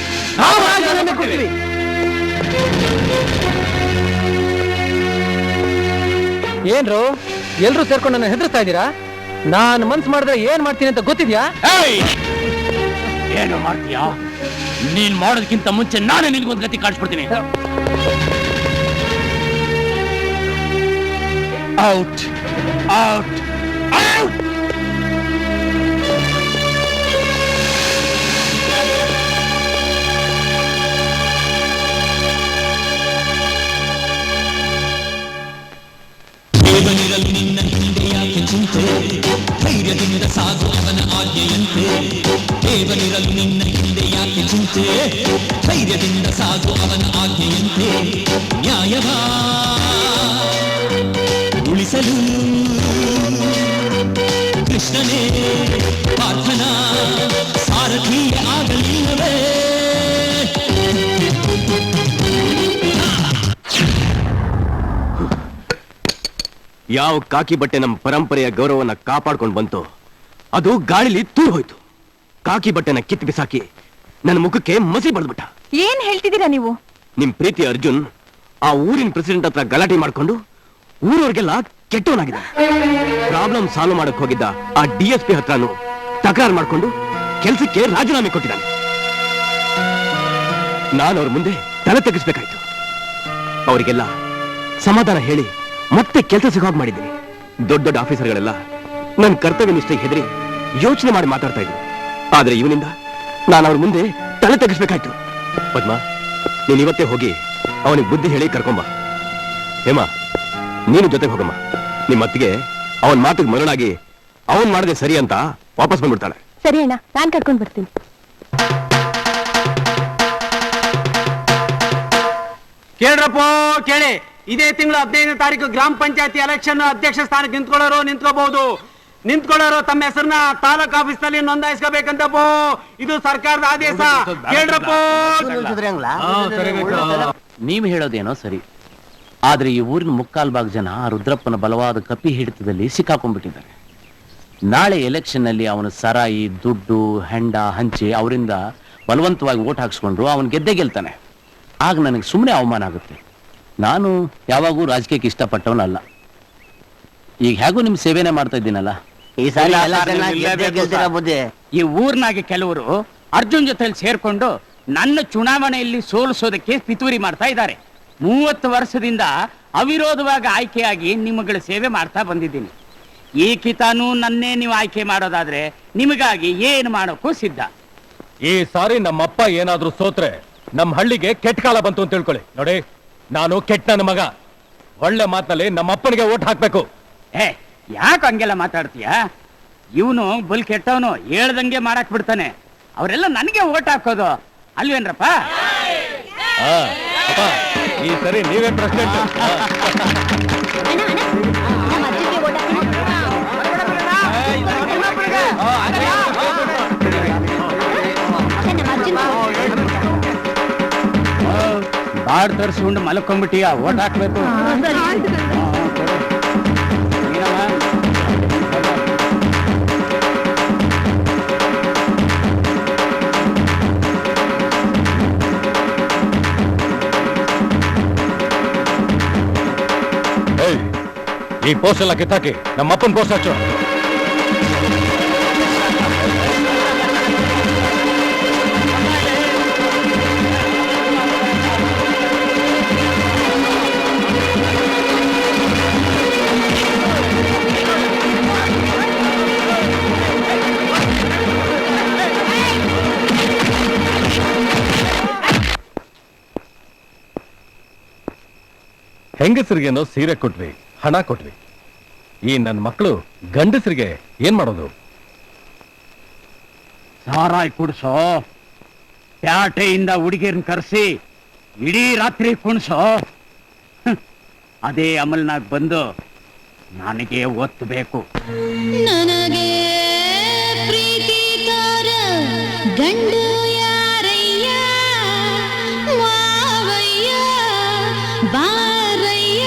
ಏನ್ರು ಎಲ್ರು ಸೇರ್ಕೊಂಡು ನನ್ನ ಹೆದರ್ಸ್ತಾ ಇದ್ದೀರಾ? ನಾನು ಮನ್ಸು ಮಾಡಿದ್ರೆ ಏನ್ ಮಾಡ್ತೀನಿ ಅಂತ ಗೊತ್ತಿದ್ಯಾ? ಏನು ಮಾಡ್ತೀಯಾ? ನೀನ್ ಮಾಡೋದಕ್ಕಿಂತ ಮುಂಚೆ ನಾನೇ ನಿನ್ಗೊಂದು ಗತಿ ಕಾಣಿಸ್ಬಿಡ್ತೀನಿ. Out out out. ದೇವನಿರಲು ನಿನ್ನ ಹಿಂದೆ ಯಾಕೆ ಚಿಂತೆ, ಧೈರ್ಯದಿಂದ ಸಾಗು ಅವನ ಆಜ್ಞೆಯಂತೆ. ದೇವನಿರಲು ನಿನ್ನ ಹಿಂದೆ ಯಾಕೆ ಚಿಂತೆ, ಧೈರ್ಯದಿಂದ ಸಾಗು ಅವನ ಆಜ್ಞೆಯಂತೆ. ನ್ಯಾಯವಾ ಉಳಿಸಲು ಕೃಷ್ಣನೇ ಪ್ರಾರ್ಥನಾ ಸಾರಥಿಯ ಆಗಲಿಲ್ಲವೇ? ಯಾವ ಕಾಕಿ ಬಟ್ಟೆ ನಮ್ಮ ಪರಂಪರೆಯ ಗೌರವನ ಕಾಪಾಡ್ಕೊಂಡು ಬಂತು, ಅದು ಗಾಳಿಲಿ ತೂರ್ ಹೋಯ್ತು. ಕಾಕಿ ಬಟ್ಟೆನ ಕಿತ್ತು ಬಿಸಾಕಿ ನನ್ನ ಮುಖಕ್ಕೆ ಮಸಿ ಬಳ್ದ್ಬಿಟ್ಟ. ಏನ್ ಹೇಳ್ತಿದ್ದೀರಾ ನೀವು? ನಿಮ್ ಪ್ರೀತಿ ಅರ್ಜುನ್ ಆ ಊರಿನ ಪ್ರೆಸಿಡೆಂಟ್ ಹತ್ರ ಗಲಾಟೆ ಮಾಡ್ಕೊಂಡು ಊರವ್ರಿಗೆಲ್ಲ ಕೆಟ್ಟವನಾಗಿದ್ದಾನೆ. ಪ್ರಾಬ್ಲಮ್ ಸಾಲ್ವ್ ಮಾಡಕ್ ಹೋಗಿದ್ದ ಆ DSP ಹತ್ರನು ತಕರಾರು ಮಾಡ್ಕೊಂಡು ಕೆಲಸಕ್ಕೆ ರಾಜೀನಾಮೆ ಕೊಟ್ಟಿದ್ದಾನೆ. ನಾನು ಅವ್ರ ಮುಂದೆ ತಲೆ ತಗ್ಗಿಸ್ಬೇಕಾಯ್ತು. ಅವರಿಗೆಲ್ಲ ಸಮಾಧಾನ ಹೇಳಿ ಮತ್ತೆ ಕೆಲಸ ಸಿಗೋಗ್ ಮಾಡಿದ್ದೀನಿ. ದೊಡ್ಡ ದೊಡ್ಡ ಆಫೀಸರ್ಗಳೆಲ್ಲ ನನ್ನ ಕರ್ತವ್ಯ ನಿಷ್ಠೆಗೆ ಹೆದರಿ ಯೋಚನೆ ಮಾಡಿ ಮಾತಾಡ್ತಾ ಇದ್ರು. ಆದ್ರೆ ಇವನಿಂದ ನಾನು ಅವ್ರ ಮುಂದೆ ತಲೆ ತಗ್ಗಿಸ್ಬೇಕಾಯ್ತು. ಪದ್ಮ, ನೀನ್ ಇವತ್ತೇ ಹೋಗಿ ಅವನಿಗೆ ಬುದ್ಧಿ ಹೇಳಿ ಕರ್ಕೊಂಬ. ಹೇಮಾ, ನೀನು ಜೊತೆಗೆ ಹೋಗಮ್ಮ. ನಿಮ್ಮ ಅತ್ತಿಗೆ ಅವನ್ ಮಾತಿಗೆ ಮರಳಾಗಿ ಅವನ್ ಮಾಡದೆ ಸರಿ ಅಂತ ವಾಪಸ್ ಬಂದ್ಬಿಡ್ತಾಳೆ. ಸರಿ ಅಣ್ಣ, ನಾನ್ ಕರ್ಕೊಂಡ್ ಬರ್ತೀನಿ. ಕೇಳ್ರಪ್ಪ ಕೇಳಿ, ಇದೇ ತಿಂಗಳು 15ನೇ ತಾರೀಕು ಗ್ರಾಮ ಪಂಚಾಯತಿ ಎಲೆಕ್ಷನ್ ಅಧ್ಯಕ್ಷ ಸ್ಥಾನಕ್ಕೆ ನಿಂತ್ಕೊಳ್ಳೋರು ತಮ್ಮ ಹೆಸರನ್ನ ತಾಲೂಕ್ ಆಫೀಸ್ ನಲ್ಲಿ ನೋಂದಾಯಿಸ್ಕೋಬೇಕಂತಪ್ಪ. ಇದು ಸರ್ಕಾರದ ಆದೇಶ. ಕೇಳ್ರಪ್ಪ. ನೀವು ಹೇಳೋದೇನೋ ಸರಿ, ಆದ್ರೆ ಈ ಊರಿನ ಮುಕ್ಕಾಲ್ ಭಾಗ ಜನ ರುದ್ರಪ್ಪನ ಬಲವಾದ ಕಪಿ ಹಿಡಿತದಲ್ಲಿ ಸಿಕ್ಕಾಕೊಂಡ್ಬಿಟ್ಟಿದ್ದಾರೆ. ನಾಳೆ ಎಲೆಕ್ಷನ್ ನಲ್ಲಿ ಅವನ ಸರಾಯಿ, ದುಡ್ಡು, ಹೆಂಡ ಹಂಚಿ ಅವರಿಂದ ಬಲವಂತವಾಗಿ ಓಟ್ ಹಾಕ್ಸ್ಕೊಂಡ್ರು ಅವನ್ ಗೆದ್ದೇ ಗೆಲ್ತಾನೆ. ಆಗ ನನಗೆ ಸುಮ್ಮನೆ ಅವಮಾನ ಆಗುತ್ತೆ. ನಾನು ಯಾವಾಗೂ ರಾಜಕೀಯಕ್ಕೆ ಇಷ್ಟಪಟ್ಟವನಲ್ಲ. ಈಗ ಹೇಗೂ ನಿಮ್ ಸೇವೆನೇ ಮಾಡ್ತಾ ಇದ್ದೀನಲ್ಲ. ಈ ಊರ್ನಾಗೆ ಕೆಲವರು ಅರ್ಜುನ್ ಜೊತೆಲಿ ಸೇರ್ಕೊಂಡು ನನ್ನ ಚುನಾವಣೆಯಲ್ಲಿ ಸೋಲಿಸೋದಕ್ಕೆ ಪಿತೂರಿ ಮಾಡ್ತಾ ಇದ್ದಾರೆ. 30 ವರ್ಷದಿಂದ ಅವಿರೋಧವಾಗಿ ಆಯ್ಕೆಯಾಗಿ ನಿಮ್ಮಗಳ ಸೇವೆ ಮಾಡ್ತಾ ಬಂದಿದ್ದೀನಿ. ಈ ಕಿತಾನು ನನ್ನೇ ನೀವು ಆಯ್ಕೆ ಮಾಡೋದಾದ್ರೆ ನಿಮಗಾಗಿ ಏನು ಮಾಡೋಕ್ಕೂ ಸಿದ್ಧ. ಈ ಸಾರಿ ನಮ್ಮಪ್ಪ ಏನಾದ್ರೂ ಸೋತ್ರೆ ನಮ್ಮ ಹಳ್ಳಿಗೆ ಕೆಟ್ಟ ಕಾಲ ಬಂತು ಅಂತ ತಿಳ್ಕೊಳ್ಳಿ. ನೋಡಿ, ನಾನು ಕೆಟ್ಟ ನನ್ನ ಮಗ. ಒಳ್ಳೆ ಮಾತಿನಲ್ಲಿ ನಮ್ಮ ಅಪ್ಪನಿಗೆ ಓಟ್ ಹಾಕ್ಬೇಕು. ಯಾಕೆ ಹಂಗೆಲ್ಲ ಮಾತಾಡ್ತೀಯ? ಇವನು ಬಲ್ ಕೆಟ್ಟವನು, ಹೇಳ್ದಂಗೆ ಮಾಡಕ್ ಬಿಡ್ತಾನೆ. ಅವರೆಲ್ಲ ನನಗೆ ಓಟ್ ಹಾಕೋದು ಅಲ್ವೇನ್ರಪ್ಪ? ಈ ಸರಿ ನೀವೇ ಪ್ರೆಸಿಡೆಂಟ್. ಬಾಡ್ ತರ್ಸ್ಕೊಂಡು ಮಲ್ಕೊಂಡ್ಬಿಟ್ಟಿಯ, ಓಟ್ ಹಾಕ್ಬೇಕು. ಈ ಪೋಸ್ಟ್ ಎಲ್ಲ ಕಿತ್ತಾಕಿ ನಮ್ಮ ಅಪ್ಪನ ಪೋಸ್ಟ್ ಹಚ್ಚು. ಹೆಂಗಸರಿಗೇನೋ ಸೀರೆ ಕೊಟ್ವಿ, ಹಣ ಕೊಟ್ವಿ. ಈ ನನ್ನ ಮಕ್ಕಳು ಗಂಡಸರಿಗೆ ಏನ್ ಮಾಡೋದು? ಸಾರಾಯ್ ಕುಡ್ಸೋ, ಪ್ಯಾಟೆಯಿಂದ ಹುಡುಗಿಯರ್ನ ಕರೆಸಿ ಇಡೀ ರಾತ್ರಿ ಕುಣ್ಸೋ. ಅದೇ ಅಮಲ್ನಾಗ ಬಂದು ನನಗೆ ಒತ್ತಬೇಕು. ನನಗೆ ಪ್ರೀತಿಕಾರ ಗಂಡು ಯಾರಯ್ಯ, ಮಾವಯ್ಯ ಬಾರಯ್ಯ.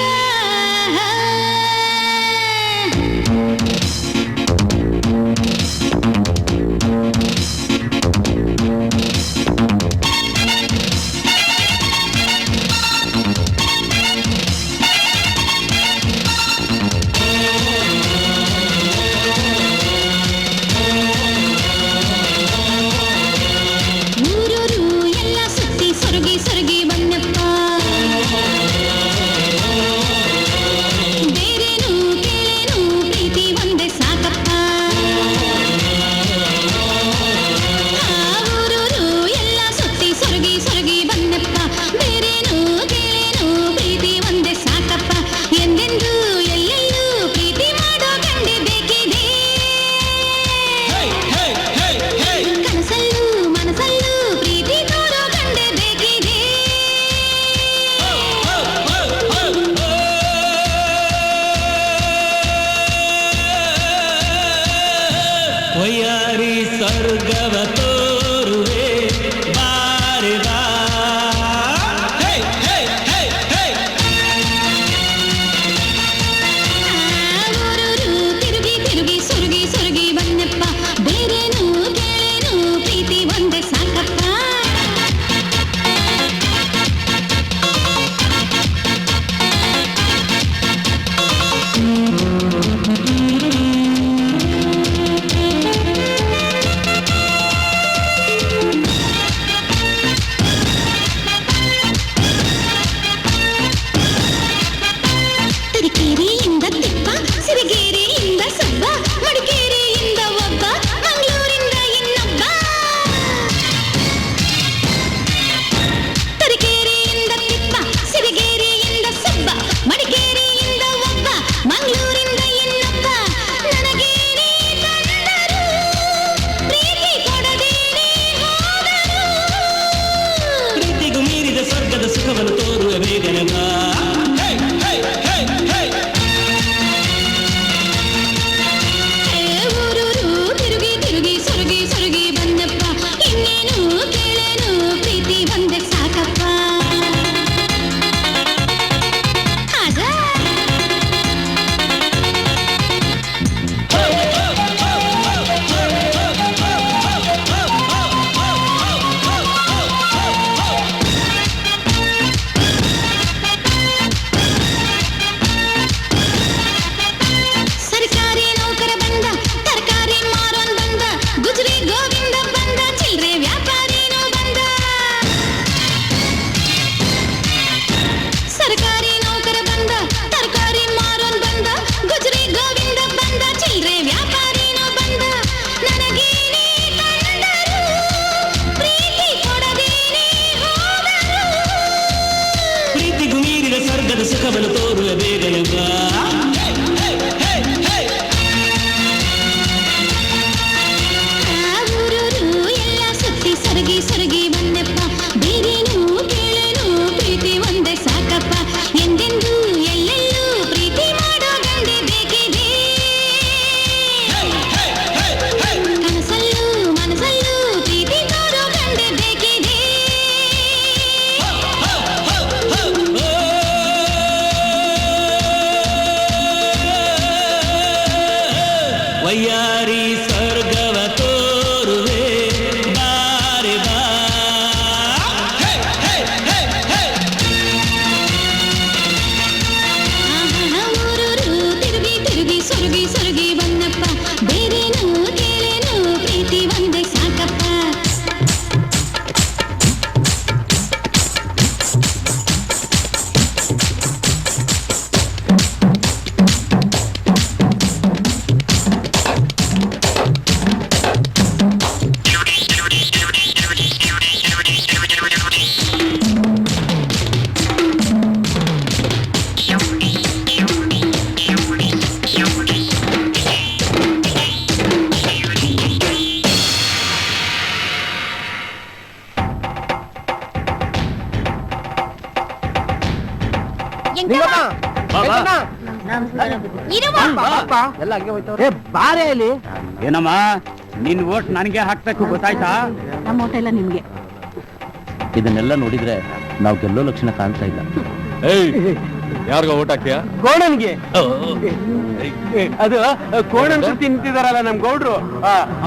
ಒಂದೇ ಸಾಕಪ್ಪ ಆಜಾ. ಸರ್ಕಾರಿ ನೌಕರ ಬಂದ, ತರಕಾರಿ ಮಾರೋನ್ ಬಂದ, ಗುಜರಿ ಗೋವಿಂದ ಬಂದ, ಚಿಲ್ರೆ ವ್ಯಾಪಾರಿನೂ ಬಂದ. ಸರ್ಕಾರಿ ನೌಕರ ಬಂದ, ತರಕಾರಿ ಮಾರೋನ್ ಬಂದ, ಗುಜರಿ ಗೋವಿಂದ ಬಂದ, ಚಿಲ್ರೆ ವ್ಯಾಪಾರಿನೂ ಬಂದ. ನನಗೇನೇ ಕಂಡರು, ಪ್ರೀತಿ ಕೊಡದೇನೆ ಹೋದರು. ಪ್ರೀತಿಗೂ ಮೀರಿದ ಸ್ವರ್ಗದ ಸುಖವನ್ನು ತೋರುವ ಬೇಗನೆ ಬಾ. ಆ ಊರೂರು ಎಲ್ಲ ಸುತ್ತಿ ಸರಗಿ ಸರಗಿ ಬಂದೆಪ್ಪ, ಬೇರೇನು ಕೇಳೇನು ಪ್ರೀತಿ ಒಂದೇ ಸಾಕಪ್ಪ. ಎಂದೆಂದೂ ಎಲ್ಲೆಲ್ಲೂ ಪ್ರೀತಿ ಮಾಡೋ ಗಂಡೆ ಬೇಕಿದೆ, ಕನಸಲ್ಲೂ ಮನಸಲ್ಲೂ ಪ್ರೀತಿ ತೋರೋ ಗಂಡೆ ಬೇಕಿದೆ. ವಯ್ಯಾರಿ ಸ್ವರ್ಗವ ತೋರುವೆ ಬಾರೆ ಬಾ. ಆಹಾ ಊರೂರು ತಿರುಗಿ ತಿರುಗಿ ಸೊರಗಿ ಸೊರಗಿ ಬಂದಪ್ಪ, ಬೇರೇನು ಕೇಳೇನು ಪ್ರೀತಿ ಒಂದೇ ಸಾಕಪ್ಪ. ಎಲ್ಲ ಹಂಗೆ ಹೋಯ್ತವ್ರೆ. ಬಾರೆ ಇಲ್ಲಿ ಏನಮ್ಮ ನಿನ್ ಓಟ್ ನನಗೆ ಹಾಕ್ಬೇಕು ಗೊತ್ತಾಯ್ತಾ? ನಮ್ಮ ಊಟ ಎಲ್ಲ ನಿಮ್ಗೆ. ಇದನ್ನೆಲ್ಲ ನೋಡಿದ್ರೆ ನಾವು ಗೆಲ್ಲೋ ಲಕ್ಷಣ ಕಾಣ್ತಾ ಇಲ್ಲ. ಯಾರಿಗ ಓಟ್ ಹಾಕ್ತೀಯಾ? ಗೌಡನ್ಗೆ. ಅದು ಕೋಣನ್ ಸುತ್ತಿ ನಿಂತಿದಾರಲ್ಲ ನಮ್ ಗೌಡ್ರು,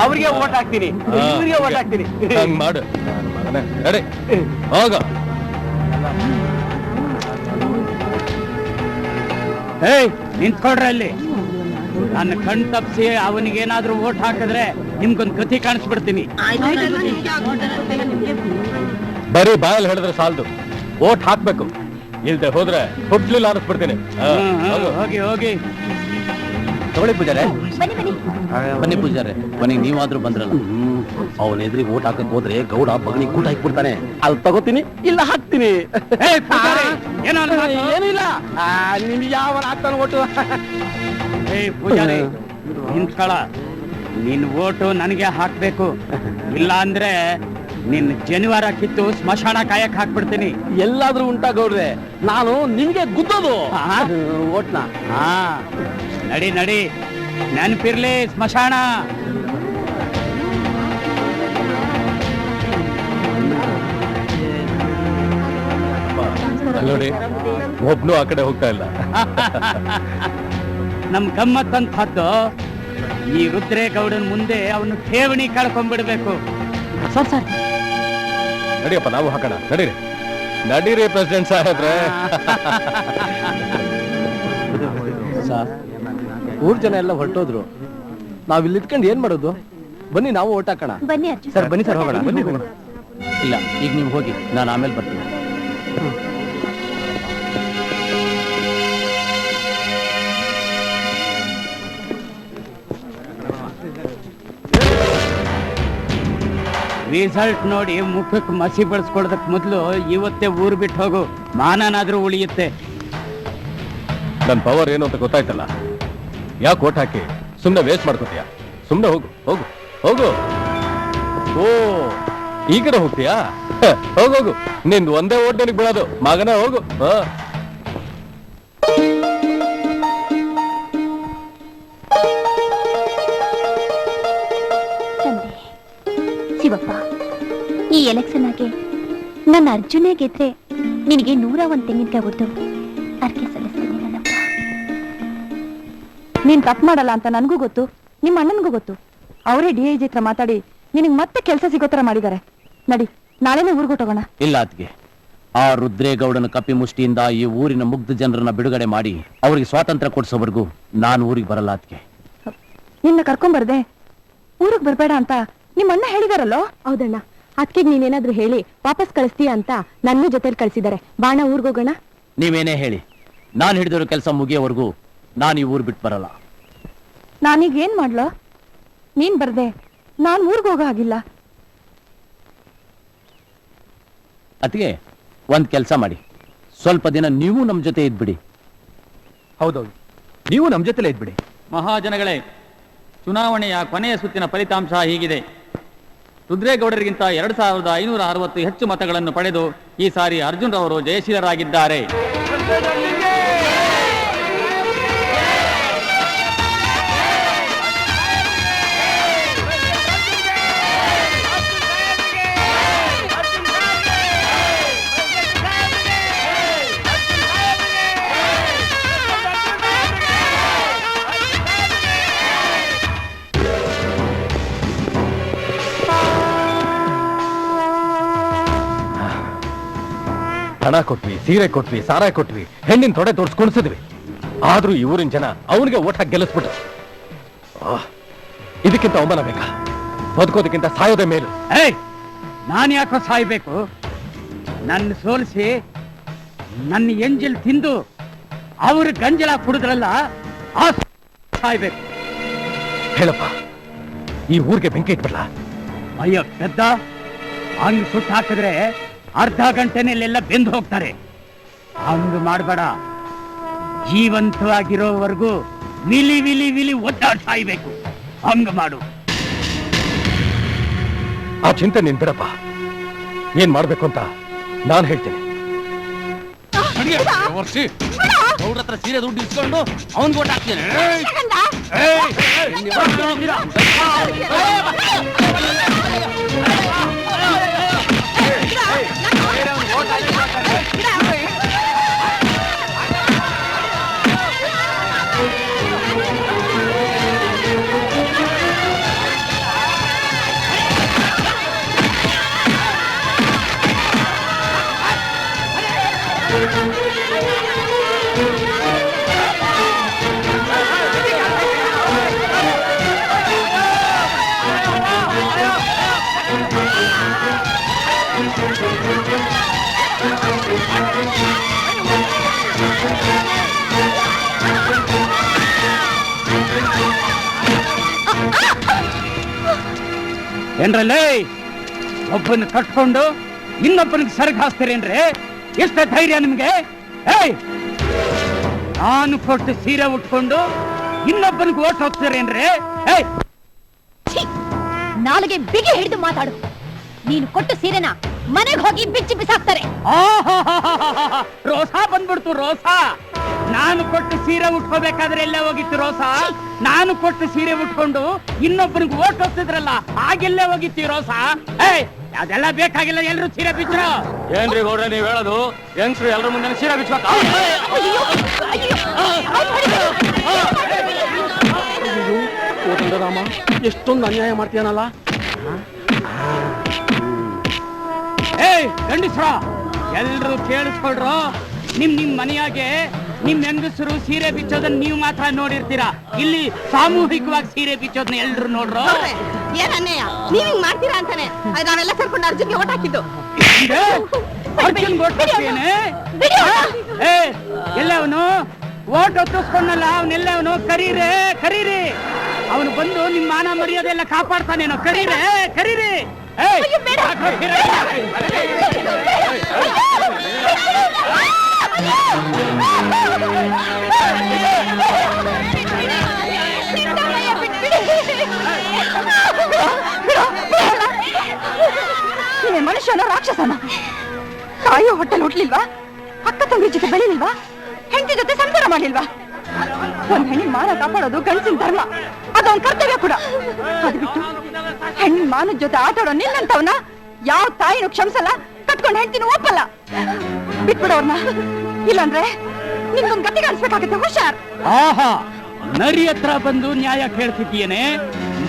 ಅವ್ರಿಗೆ ಓಟ್ ಹಾಕ್ತೀನಿ, ಇವ್ರಿಗೆ ಓಟ್ ಹಾಕ್ತೀನಿ. ಹಂಗ್ ಮಾಡು ನಡಿ ಹೋಗ. ಏಯ್ ನಿಂತ್ಕೊಳ್ರಿ ಅಲ್ಲಿ. ನನ್ನ ಕಣ್ ತಪ್ಪಿಸಿ ಅವನಿಗೇನಾದ್ರೂ ಓಟ್ ಹಾಕಿದ್ರೆ ನಿಮ್ಗೊಂದು ಗತಿ ಕಾಣಿಸ್ಬಿಡ್ತೀನಿ. ಬರೀ ಬಾಯಲ್ಲಿ ಹೇಳಿದ್ರೆ ಸಾಲದು, ಓಟ್ ಹಾಕ್ಬೇಕು. ಇಲ್ದೆ ಹೋದ್ರೆ ಹುಟ್ಲಿಲ್ಲ ಅನ್ನಿಸ್ಬಿಡ್ತೀನಿ. ಹೋಗಿ ಹೋಗಿ. ತಗೊಳ್ಳಿ ಪೂಜಾರೆ. ಬನ್ನಿ ಬನ್ನಿ. ಬನ್ನಿ ಪೂಜಾರೆ, ಕೊನೆಗೆ ನೀವಾದ್ರೂ ಬಂದ್ರಲ್ಲ. ಅವನ ಎದುರಿಗೆ ಓಟ್ ಹಾಕಕ್ ಹೋದ್ರೆ ಗೌಡ ಬಗನಿ ಕೂಟ ಹಾಕ್ಬಿಡ್ತಾನೆ. ಅಲ್ಲಿ ತಗೋತೀನಿ, ಇಲ್ಲ ಹಾಕ್ತೀನಿ. ಏನಿಲ್ಲ, ನಿನ್ ಯಾವ ಹಾಕ್ತಾನ ಓಟು. ಪೂಜಾರಿ ನಿಂತ್ಕೊಳ. ನಿನ್ ಓಟು ನನಗೆ ಹಾಕ್ಬೇಕು, ಇಲ್ಲ ಅಂದ್ರೆ ನಿನ್ ಜನಿವಾರ ಕಿತ್ತು ಸ್ಮಶಾನ ಕಾಯಕ್ ಹಾಕ್ಬಿಡ್ತೀನಿ. ಎಲ್ಲಾದ್ರೂ ಉಂಟಾ ಗೌಡ್ರೆ, ನಾನು ನಿಮ್ಗೆ ಗುದ್ದೋದು ಓಟ್ನ. ಹಾ ನಡಿ ನಡಿ, ನೆನ್ಪಿರ್ಲಿ ಸ್ಮಶಾನ. ನೋಡಿ ಒಬ್ನು ಆ ಕಡೆ ಹೋಗ್ತಾ ಇಲ್ಲ. ನಮ್ ಗಮ್ಮತ್ತಂತದ್ದು ಈ ರುದ್ರೇಗೌಡನ್ ಮುಂದೆ ಅವನು ಠೇವಣಿ ಕಳ್ಕೊಂಡ್ಬಿಡ್ಬೇಕು. ಸರ್ ಸರ್ ನಡಿಯಪ್ಪ, ನಾವು ಹಾಕೋಣ. ನಡೀರಿ ನಡೀರಿ ಪ್ರೆಸಿಡೆಂಟ್ ಸಾಹೇಬ್ರೆ. ಸರ್, ಊರ್ ಜನ ಎಲ್ಲ ಹೊರಟೋದ್ರು, ನಾವ್ ಇಲ್ಲಿ ಇದ್ಕೊಂಡು ಏನ್ ಮಾಡೋದು? ಬನ್ನಿ ನಾವು ಓಟ್ ಹಾಕೋಣ. ಬನ್ನಿ ಅರ್ಜುನ್. ಸರ್ ಬನ್ನಿ ಸರ್, ಹೋಗೋಣ. ಬನ್ನಿ ಹೋಗೋಣ. ಇಲ್ಲ, ಈಗ ನೀವು ಹೋಗಿ, ನಾನು ಆಮೇಲೆ ಬರ್ತೀನಿ. ರಿಸಲ್ಟ್ ನೋಡಿ ಮುಖಕ್ಕೆ ಮಸಿ ಬಳಸ್ಕೊಳದಕ್ ಮೊದ್ಲು ಇವತ್ತೇ ಊರು ಬಿಟ್ಟು ಹೋಗು, ಮಾನನಾದ್ರೂ ಉಳಿಯುತ್ತೆ. ನನ್ ಪವರ್ ಏನು ಅಂತ ಗೊತ್ತಾಯ್ತಲ್ಲ, ಯಾಕೆ ಓಟ್ ಹಾಕಿ ಸುಮ್ನೆ ವೇಸ್ಟ್ ಮಾಡ್ಕೋತೀಯ? ಸುಮ್ನೆ ಹೋಗು ಹೋಗು ಹೋಗು. ಓ ಈ ಕಡೆ ಹೋಗ್ತೀಯಾ? ಹೋಗೋಗು, ನಿಂದು ಒಂದೇ ಓಟ್ ನಿನಗೆ ಬಿಡೋದು ಮಗನ. ಹೋಗು. ಶಿವಪ್ಪ, ಈ ಎಲೆಕ್ಷನ್ ಆಗಿ ನನ್ನ ಅರ್ಜುನೇ ಗೆದ್ರೆ ನಿನಗೆ 101 ತೆಂಗಿನಕಾಯಿ ಒಟ್ಟು ಅರ್ಕೆ ಸಲ್ಲಿಸ್ತೀನಿ ನನ್ನಪ್ಪ. ನೀನ್ ತಪ್ಪು ಮಾಡಲ್ಲ ಅಂತ ನನಗೂ ಗೊತ್ತು, ನಿಮ್ಮ ಅಣ್ಣನಿಗೂ ಗೊತ್ತು. ಅವರೇ DIG ಹತ್ರ ಮಾತಾಡಿ ನಿನಗೆ ಮತ್ತೆ ಕೆಲಸ ಸಿಗೋ ತರ ಮಾಡಿದ್ದಾರೆ. ನಡಿ, ನಾಳೆನೇ ಊರಿಗೆ ಹೊಟ್ಟೋಗೋಣ. ಇಲ್ಲ ಅದ್ಗೆ, ಆ ರುದ್ರೇಗೌಡನ ಕಪಿ ಮುಷ್ಟಿಯಿಂದ ಈ ಊರಿನ ಮುಗ್ಧ ಜನರನ್ನ ಬಿಡುಗಡೆ ಮಾಡಿ ಅವರಿಗೆ ಸ್ವಾತಂತ್ರ್ಯ ಕೊಡಿಸೋವರೆಗೂ ನಾನು ಊರಿಗೆ ಬರಲ್ಲ ಅದ್ಗೆ. ನಿನ್ನ ಕರ್ಕೊಂಬರ್ದೆ ಊರಿಗೆ ಬರ್ಬೇಡ ಅಂತ ನಿಮ್ಮ ಅಣ್ಣ ಹೇಳಿದಾರಲ್ಲೋ? ಹೌದಣ್ಣ, ಅದಕ್ಕೆ ನೀನೇನಾದ್ರೂ ಹೇಳಿ ವಾಪಸ್ ಕಳಿಸ್ತೀಯ ಅಂತ ನನ್ನ ಜೊತೆಲಿ ಕಳ್ಸಿದ್ದಾರೆ. ಬಾಣ ಊರ್ಗೋಗೋಣ. ನೀವೇನೇ ಹೇಳಿ, ನಾನು ಹಿಡಿದಿರೋ ಕೆಲಸ ಮುಗಿಯೋವರೆಗೂ ನಾನು ಈ ಊರು ಬಿಟ್ಟು ಬರಲ್ಲ. ನಾನೀಗ ಏನ್ ಮಾಡ್ಲೋ? ನೀನ್ ಬರ್ದೆ ನಾನ್ ಊರ್ಗ್ ಹೋಗೋ ಹಾಗಿಲ್ಲ. ಅದಕ್ಕೆ ಒಂದ್ ಕೆಲಸ ಮಾಡಿ, ಸ್ವಲ್ಪ ದಿನ ನೀವು ನಮ್ ಜೊತೆ ಇದ್ಬಿಡಿ. ಹೌದೌದು, ನೀವು ನಮ್ ಜೊತೆಲೇ ಇದ್ಬಿಡಿ. ಮಹಾಜನಗಳೇ, ಚುನಾವಣೆಯ ಕೊನೆಯ ಸುತ್ತಿನ ಫಲಿತಾಂಶ ಹೀಗಿದೆ. ರುದ್ರೇಗೌಡರಿಗಿಂತ 2560 ಹೆಚ್ಚು ಮತಗಳನ್ನು ಪಡೆದು ಈ ಸಾರಿ ಅರ್ಜುನ್ ರವರು ಜಯಶೀಲರಾಗಿದ್ದಾರೆ. ಹಣ ಕೊಟ್ವಿ, ಸೀರೆ ಕೊಟ್ವಿ, ಸಾರಾಯಿ ಕೊಟ್ವಿ, ಹೆಣ್ಣಿನ ತೊಡೆ ತೋರ್ಸ್ ಕುಣಿಸಿದ್ವಿ. ಆದ್ರೂ ಈ ಊರಿನ ಜನ ಅವನಿಗೆ ಓಟ್ ಹಾಕಿ ಗೆಲ್ಲಿಸ್ಬಿಟ್ರು. ಇದಕ್ಕಿಂತ ಅವಮಾನ ಬೇಕಾ? ಬದುಕೋದಕ್ಕಿಂತ ಸಾಯೋದೇ ಮೇಲು. ನಾನು ಯಾಕೋ ಸಾಯ್ಬೇಕು? ನನ್ನ ಸೋಲಿಸಿ ನನ್ನ ಎಂಜಲ್ ತಿಂದು ಅವ್ರ ಗಂಜಲ ಕುಡಿದ್ರಲ್ಲ, ಆ ಸಾಯ್ಬೇಕು. ಹೇಳಪ್ಪ, ಈ ಊರಿಗೆ ಬೆಂಕಿ ಇಟ್ಬಿಡ್ಲ? ಅಯ್ಯೋ ಪೆದ್ದ, ಹಂಗ್ ಸುಟ್ಟು ಹಾಕಿದ್ರೆ ಅರ್ಧ ಗಂಟೆನಲ್ಲೆಲ್ಲ ಬೆಂದು ಹೋಗ್ತಾರೆ. ಹಂಗ ಮಾಡಬೇಡ. ಜೀವಂತವಾಗಿರೋವರೆಗೂ ವಿಲಿ ವಿಲಿ ವಿಲಿ ಒದ್ದಾಡ್ ಸಾಯ್ಬೇಕು. ಹಂಗ ಮಾಡು. ಆ ಚಿಂತೆ ನೀನ್ ಬಿಡಪ್ಪ. ಏನ್ ಮಾಡ್ಬೇಕು ಅಂತ ನಾನ್ ಹೇಳ್ತೀನಿ. ಅವ್ರ ಹತ್ರ ಸೀರೆ ದುಡ್ಡು ಇಸ್ಕೊಂಡು ಅವನ್ಗೆ ಓಟ್ ಹಾಕ್ತೀನಿ. ಏನ್ರಲ್ಲೇ, ಒಬ್ಬನ ಕಟ್ಕೊಂಡು ಇನ್ನೊಬ್ಬನಿಗೆ ಸರಗ್ ಹಾಕ್ತೀರೇನ್ರಿ? ಎಷ್ಟು ಧೈರ್ಯ ನಿಮ್ಗೆ? ನಾನು ಕೊಟ್ಟು ಸೀರೆ ಉಟ್ಕೊಂಡು ಇನ್ನೊಬ್ಬನಿಗೆ ಓಟ್ ಹೋಗ್ತೀರೇನ್ರಿ? ನಾಲಿಗೆ ಬಿಗಿ ಹಿಡಿದು ಮಾತಾಡು. ನೀನು ಕೊಟ್ಟು ಸೀರೆನ ಮನೆಗೆ ಹೋಗಿ ಬಿಚ್ಚಿ ಬಿಸಾಕ್ತಾರೆ. ರೋಸಾ ಬಂದ್ಬಿಡ್ತು, ರೋಸಾ. ನಾನು ಕೊಟ್ಟು ಸೀರೆ ಉಟ್ಕೋಬೇಕಾದ್ರೆ ಎಲ್ಲ ಹೋಗಿತ್ತು ರೋಸಾ? ನಾನು ಕೊಟ್ಟು ಸೀರೆ ಉಟ್ಕೊಂಡು ಇನ್ನೊಬ್ಬನಿಗೆ ಓಟ್ ಹೋಗ್ತಿದ್ರಲ್ಲ, ಆಗೆಲ್ಲೇ ಹೋಗಿತ್ತು ರೋಸಾ? ಅದೆಲ್ಲ ಬೇಕಾಗಿಲ್ಲ. ಎಲ್ರು ಸೀರೆ ಬಿಚ್ಚರು. ಏನ್ರಿ ಗೌಡ್ರೆ ನೀವ್ ಹೇಳೋದು? ಹೆಂಗ್ಸ್ರು ಎಲ್ರ ಮುಂದೆ ಸೀರೆ ಬಿಚ್ಚಬೇಕ? ರಾಮ, ಎಷ್ಟೊಂದು ಅನ್ಯಾಯ ಮಾಡ್ತೀಯನಲ್ಲ. ಗಂಡಸ್ರ ಎಲ್ರು ಕೇಳಿಸ್ಕೊಳ್ರು. ನಿಮ್ ಮನೆಯಾಗೆ ನಿಮ್ ಹೆಂಗಸರು ಸೀರೆ ಬಿಚ್ಚೋದನ್ನ ನೀವು ಮಾತ್ರ ನೋಡಿರ್ತೀರಾ. ಇಲ್ಲಿ ಸಾಮೂಹಿಕವಾಗಿ ಸೀರೆ ಬಿಚ್ಚೋದನ್ನ ಎಲ್ರು ನೋಡ್ರು. ಏನ್ ಅನ್ಯಾಯ? ನೀವ್ ಹಿಂಗ್ ಮಾಡ್ತೀರಾ ಅಂತಾನೆ ನಾವೆಲ್ಲ ಸೇರ್ಕೊಂಡು ಅರ್ಜುನ್ಗೆ ಓಟ್ ಹಾಕಿದ್ದು. ಅರ್ಜುನ್ ಓಟ್ ಹಾಕ್ತೇನೆ. ಎಲ್ಲವನು ಓಟ್ ಹೊತ್ತಿಸ್ಕೊಂಡಲ್ಲ, ಅವನೆಲ್ಲವನು ಕರೀರೆ, ಕರೀರಿ. ಅವನು ಬಂದು ನಿಮ್ ಮಾನ ಮರ್ಯಾದೆಲ್ಲ ಕಾಪಾಡ್ತಾನೇನೋ. ಕರೀರೆ, ಕರೀರಿ. ಮನುಷ್ಯನ ರಾಕ್ಷಸನ? ತಾಯಿಯ ಹೊಟ್ಟೆಲ್ ಹುಟ್ಲಿಲ್ವಾ? ಅಕ್ಕ ತಂಗಿ ಜೊತೆ ಬೆಳಿಲಿಲ್ವಾ? ಹೆಂಡತಿ ಜೊತೆ ಸಂಸಾರ ಮಾಡ್ಲಿಲ್ವಾ? ಒಂದ್ ಹೆಣ್ಣಿನ ಮಾನ ಕಾಪಾಡೋದು ಗಂಡಸಿನ ಧರ್ಮ, ಅದೊಂದ್ ಕರ್ತವ್ಯ ಕೂಡ. ಅದ್ ಬಿಟ್ಟು ಹೆಣ್ಣಿನ ಮಾನದ ಜೊತೆ ಆಟಾಡೋ ನಿನ್ನಂತವನ ಯಾವ ತಾಯಿನೂ ಕ್ಷಮಿಸಲ್ಲ, ಕಟ್ಕೊಂಡು ಹೇಳ್ತೀನಿ ಒಪ್ಪಲ್ಲ. ಬಿಟ್ಬಿಡೋರ್ನ, ಇಲ್ಲಾಂದ್ರೆ ನಿಮ್ಗೊಂದು ಗತಿ ಕಾಣಿಸ್ಬೇಕಾಗತ್ತೆ. ಹುಷಾರ್. ಆಹಾ, ನರಿ ಹತ್ರ ಬಂದು ನ್ಯಾಯ ಕೇಳ್ತಿದ್ದೀಯೇನೆ?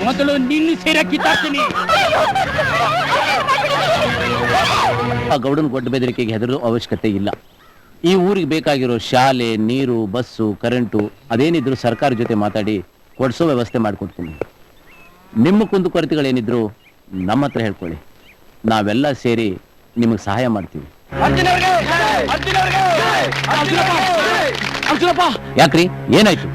ಮೊದಲು ನಿನ್ನ ಸೇರ ಕಿತ್ತಾಡ್ತೀನಿ. ಆ ಗೌಡನ ಗೊಡ್ಡ ಬೆದರಿಕೆಗೆ ಹೆದರೋ ಅವಶ್ಯಕತೆ ಇಲ್ಲ. ಈ ಊರಿಗೆ ಬೇಕಾಗಿರೋ ಶಾಲೆ, ನೀರು, ಬಸ್ಸು, ಕರೆಂಟು ಅದೇನಿದ್ರು ಸರ್ಕಾರ ಜೊತೆ ಮಾತಾಡಿ ಕೊಡಿಸೋ ವ್ಯವಸ್ಥೆ ಮಾಡಿಕೊಡ್ತೀನಿ. ನಿಮ್ಮ ಕುಂದುಕೊರತೆಗಳೇನಿದ್ರು ನಮ್ಮ ಹತ್ರ ಹೇಳ್ಕೊಳ್ಳಿ, ನಾವೆಲ್ಲ ಸೇರಿ ನಿಮಗೆ ಸಹಾಯ ಮಾಡ್ತೀವಿ. ಯಾಕ್ರಿ, ಏನಾಯ್ತು?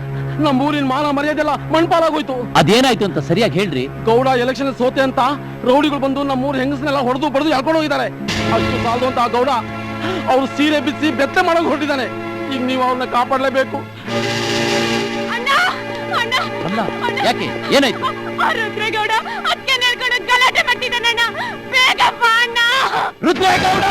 ನಮ್ಮ ಊರಿನ ಮಾನ ಮರ್ಯಾದೆಲ್ಲ ಮಣ್ಪಾಲಾಗೋಯ್ತು. ಅದೇನಾಯ್ತು ಅಂತ ಸರಿಯಾಗಿ ಹೇಳ್ರಿ. ಗೌಡ ಎಲೆಕ್ಷನ್ ಸೋತೆ ಅಂತ ರೌಡಿಗಳು ಬಂದು ನಮ್ಮ ಊರ್ ಹೆಂಗಸನೆಲ್ಲ ಹೊಡೆದು ಬಡ್ದು ಎಳ್ಕೊಂಡು ಹೋಗಿದ್ದಾರೆ. ಅಷ್ಟು ಸಾಲದು ಅಂತ ಆ ಗೌಡ ಅವ್ರು ಸೀರೆ ಬಿಚ್ಚಿ ಬೆತ್ತ ಮಾಡೋಕೆ ಹೊರಟಿದ್ದಾನೆ. ಈಗ ನೀವು ಅವ್ರನ್ನ ಕಾಪಾಡಲೇಬೇಕು. ಅಲ್ಲ, ಯಾಕೆ, ಏನಾಯ್ತು? ರುದ್ರೇಗೌಡ ಅದಕ್ಕೆ ನೆಡ್ಕೊಂಡು ಗಲಾಟೆ ಮಾಡ್ತಿದ್ದಾನಣ್ಣ. ಬೇಗ ಬಾ ಅಣ್ಣ. ರುದ್ರೇಗೌಡ!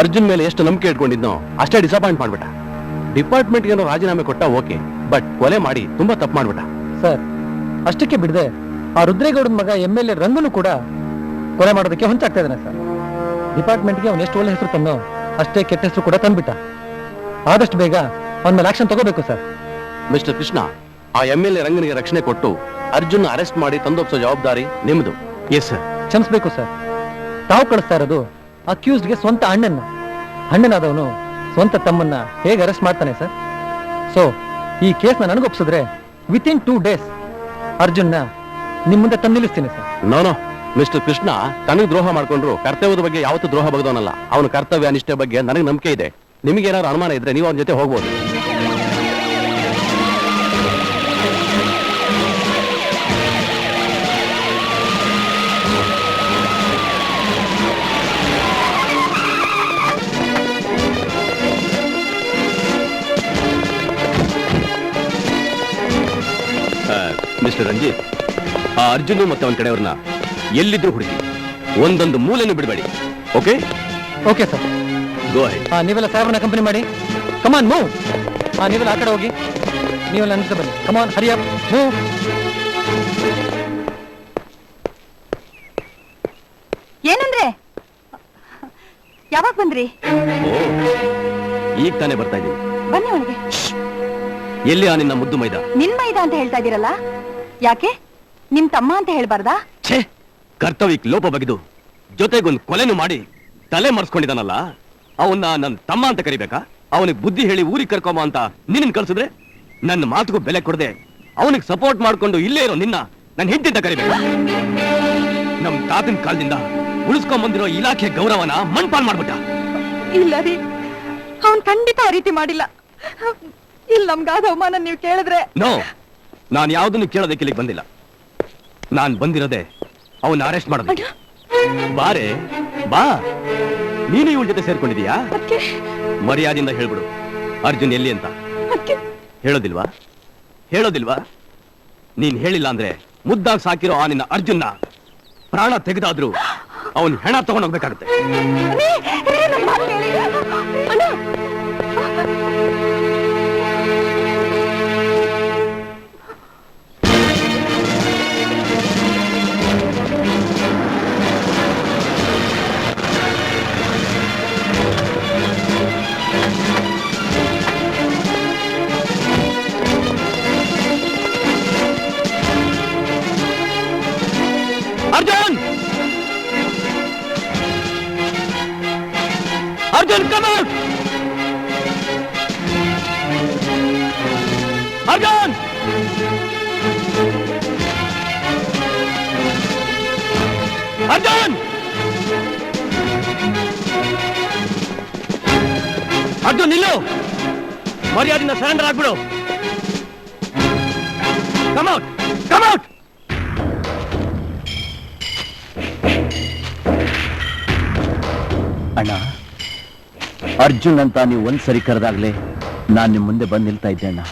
ಅರ್ಜುನ್ ಮೇಲೆ ಎಷ್ಟು ನಂಬಿಕೆ ಇಟ್ಕೊಂಡಿದ್ನೋ ಅಷ್ಟೇ ಡಿಸಪಾಯಿಂಟ್ ಮಾಡ್ಬಿಟ್ಟ. ಡಿಪಾರ್ಟ್ಮೆಂಟ್ ಏನೋ ರಾಜೀನಾಮೆ ಕೊಟ್ಟ, ಓಕೆ, ಬಟ್ ಕೊಲೆ ಮಾಡಿ ತುಂಬಾ ತಪ್ಪು ಮಾಡ್ಬಿಟ್ಟ. ಸರ್, ಅಷ್ಟಕ್ಕೆ ಬಿಡದೆ ಆ ರುದ್ರೇಗೌಡನ ಮಗ MLA ರಂಗನು ಕೂಡ ಕೊಲೆ ಮಾಡೋದಕ್ಕೆ ಹೊಂಚಾಗ್ತಾ ಇದ್ದಾನೆ ಸರ್. ಡಿಪಾರ್ಟ್ಮೆಂಟ್ಗೆ ಅವನು ಎಷ್ಟು ಒಳ್ಳೆ ಹೆಸರು ತಂದೋ ಅಷ್ಟೇ ಕೆಟ್ಟ ಹೆಸರು ಕೂಡ ತಂದ್ಬಿಟ್ಟ. ಆದಷ್ಟು ಬೇಗ ಅವನ ಮೇಲೆ ಆಕ್ಷನ್ ತಗೋಬೇಕು ಸರ್. ಮಿಸ್ಟರ್ ಕೃಷ್ಣ, ಆ MLA ರಂಗನಿಗೆ ರಕ್ಷಣೆ ಕೊಟ್ಟು ಅರ್ಜುನ್ ಅರೆಸ್ಟ್ ಮಾಡಿ ತಂದೊಪ್ಸೋ ಜವಾಬ್ದಾರಿ ನಿಮ್ದು. Yes sir. ಕ್ಷಮಿಸ್ಬೇಕು ಸರ್. ತಾವು ಕಳಿಸ್ತಾ ಇರೋದು ಅಕ್ಯೂಸ್ಡ್ಗೆ ಸ್ವಂತ ಅಣ್ಣನಾದವನು ಸ್ವಂತ ತಮ್ಮನ್ನ ಹೇಗೆ ಅರೆಸ್ಟ್ ಮಾಡ್ತಾನೆ ಸರ್? ಸೊ ಈ ಕೇಸ್ನ ನನಗೊಪ್ಸಿದ್ರೆ ವಿತಿನ್ 2 days ಅರ್ಜುನ್ನ ನಿಮ್ ಮುಂದೆ ತಂದು ನಿಲ್ಲಿಸ್ತೀನಿ ಸರ್. ನೋ ಮಿಸ್ಟರ್ ಕೃಷ್ಣ ತನಗೆ ದ್ರೋಹ ಮಾಡ್ಕೊಂಡ್ರು ಕರ್ತವ್ಯದ ಬಗ್ಗೆ ಯಾವತ್ತೂ ದ್ರೋಹ ಬಗ್ದವನಲ್ಲ. ಅವನ ಕರ್ತವ್ಯ ನಿಷ್ಠೆ ಬಗ್ಗೆ ನನಗೆ ನಂಬಿಕೆ ಇದೆ. ನಿಮಗೆ ಏನಾದ್ರು ಅನುಮಾನ ಇದ್ರೆ ನೀವು ಅವನ ಜೊತೆ ಹೋಗ್ಬೋದು. ಮಿಸ್ಟರ್ ರಂಜಿತ್, ಆ ಅರ್ಜುನ್ ಮತ್ತೆ ಅವನ ಕಡೆಯವ್ರನ್ನ ಎಲ್ಲಿದ್ರು ಹುಡುಕಿ, ಒಂದೊಂದು ಮೂಲೆಯನ್ನು ಬಿಡಬೇಡಿ. Okay? Okay sir. Go ahead. ನೀವೆಲ್ಲ ಸಾಹೇಬ್ರನ್ನ ಕಂಪನಿ ಮಾಡಿ. ಕಮಾನ್ ಮೂವ್. ನೀವೆಲ್ಲ ಆ ಕಡೆ ಹೋಗಿ, ನೀವೆಲ್ಲ ನನ್ನ ಜೊತೆ ಬನ್ನಿ. ಕಮಾನ್, ಹರಿ ಅಪ್, ಮೂವ್. ಏನಂದ್ರೆ ಯಾವಾಗ ಬಂದ್ರಿ? ಈಗ ತಾನೇ ಬರ್ತಾ ಇದ್ದೀನಿ. ಬನ್ನಿ ಒಳಗೆ. ಎಲ್ಲಿ ಆ ನಿನ್ನ ಮುದ್ದು ಮೈದ? ನಿನ್ ಮೈದ ಅಂತ ಹೇಳ್ತಾ ಇದೀರಲ್ಲ, ಯಾಕೆ? ನಿಮ್ ತಮ್ಮ ಅಂತ ಹೇಳ್ಬಾರ್ದಾ? ಛೇ, ಕರ್ತವ್ಯಕ್ಕೆ ಲೋಪ ಬಗೆದು ಜೊತೆಗೊಂದು ಕೊಲೆನು ಮಾಡಿ ತಲೆ ಮರ್ಸ್ಕೊಂಡಿದ್ದಾನಲ್ಲ, ಅವನ್ನ ನನ್ನ ತಮ್ಮ ಅಂತ ಕರಿಬೇಕಾ? ಅವನಿಗೆ ಬುದ್ಧಿ ಹೇಳಿ ಊರಿಗೆ ಕರ್ಕೊಂಬ ಅಂತ ನಿನ್ನ ಕಳ್ಸಿದ್ರೆ ನನ್ನ ಮಾತುಗೂ ಬೆಲೆ ಕೊಡದೆ ಅವನಿಗೆ ಸಪೋರ್ಟ್ ಮಾಡ್ಕೊಂಡು ಇಲ್ಲೇ ಇರೋ ನಿನ್ನ ನನ್ನ ಹೆಂಡತಿ ಅಂತ ಕರಿಬೇಕಾ? ನಮ್ ತಾತನ ಕಾಲದಿಂದ ಉಳಿಸ್ಕೊಂಡ್ ಬಂದಿರೋ ಇಲಾಖೆ ಗೌರವನ ಮಣ್ಪಾಲ್ ಮಾಡ್ಬಿಟ್ಟ. ಇಲ್ಲ ರೀ, ಅವನ್ ಖಂಡಿತ ಆ ರೀತಿ ಮಾಡಿಲ್ಲ. ಇಲ್ಲಿ ನಮ್ಗಾದ ಅವಮಾನ ನೀವು ಕೇಳಿದ್ರೆ. ನೋ, ನಾನು ಯಾವ್ದನ್ನು ಕೇಳೋದಕ್ಕೆ ಇಲ್ಲಿಗೆ ಬಂದಿಲ್ಲ. ನಾನ್ ಬಂದಿರೋದೆ ಅವನ್ನ ಅರೆಸ್ಟ್ ಮಾಡೋದು. ಬಾರೆ ಬಾ, ನೀನು ಇವಳ ಜೊತೆ ಸೇರ್ಕೊಂಡಿದೀಯಾ? ಮರ್ಯಾದೆಯಿಂದ ಹೇಳ್ಬಿಡು, ಅರ್ಜುನ್ ಎಲ್ಲಿ ಅಂತ. ಹೇಳೋದಿಲ್ವಾ? ನೀನ್ ಹೇಳಿಲ್ಲ ಅಂದ್ರೆ ಮುದ್ದಾಗಿ ಸಾಕಿರೋ ಆ ನಿನ್ನ ಅರ್ಜುನ್ನ ಪ್ರಾಣ ತೆಗೆದಾದ್ರು ಅವನ್ ಹೆಣ ತಗೊಂಡೋಗ್ಬೇಕಾಗತ್ತೆ. ಅರ್ಜುನ್! Arjun come out! ಅರ್ಜುನ್! ಅರ್ಜುನ್! ಅರ್ಜುನ್ ನಿಲ್ಲು! ಮರ್ಯಾದಿಂದ ಸರೆಂಡರ್ ಆಗ್ಬಿಡು. Come out! Come out! ಅಣ್ಣ, ಅರ್ಜುನ್ ಅಂತ ನೀವು ಒಂದ್ಸರಿ ಕರೆದಾಗ್ಲೇ ನಾನ್ ನಿಮ್ ಮುಂದೆ ಬಂದ್ ನಿಲ್ತಾ ಇದ್ದೆ ಅಣ್ಣ.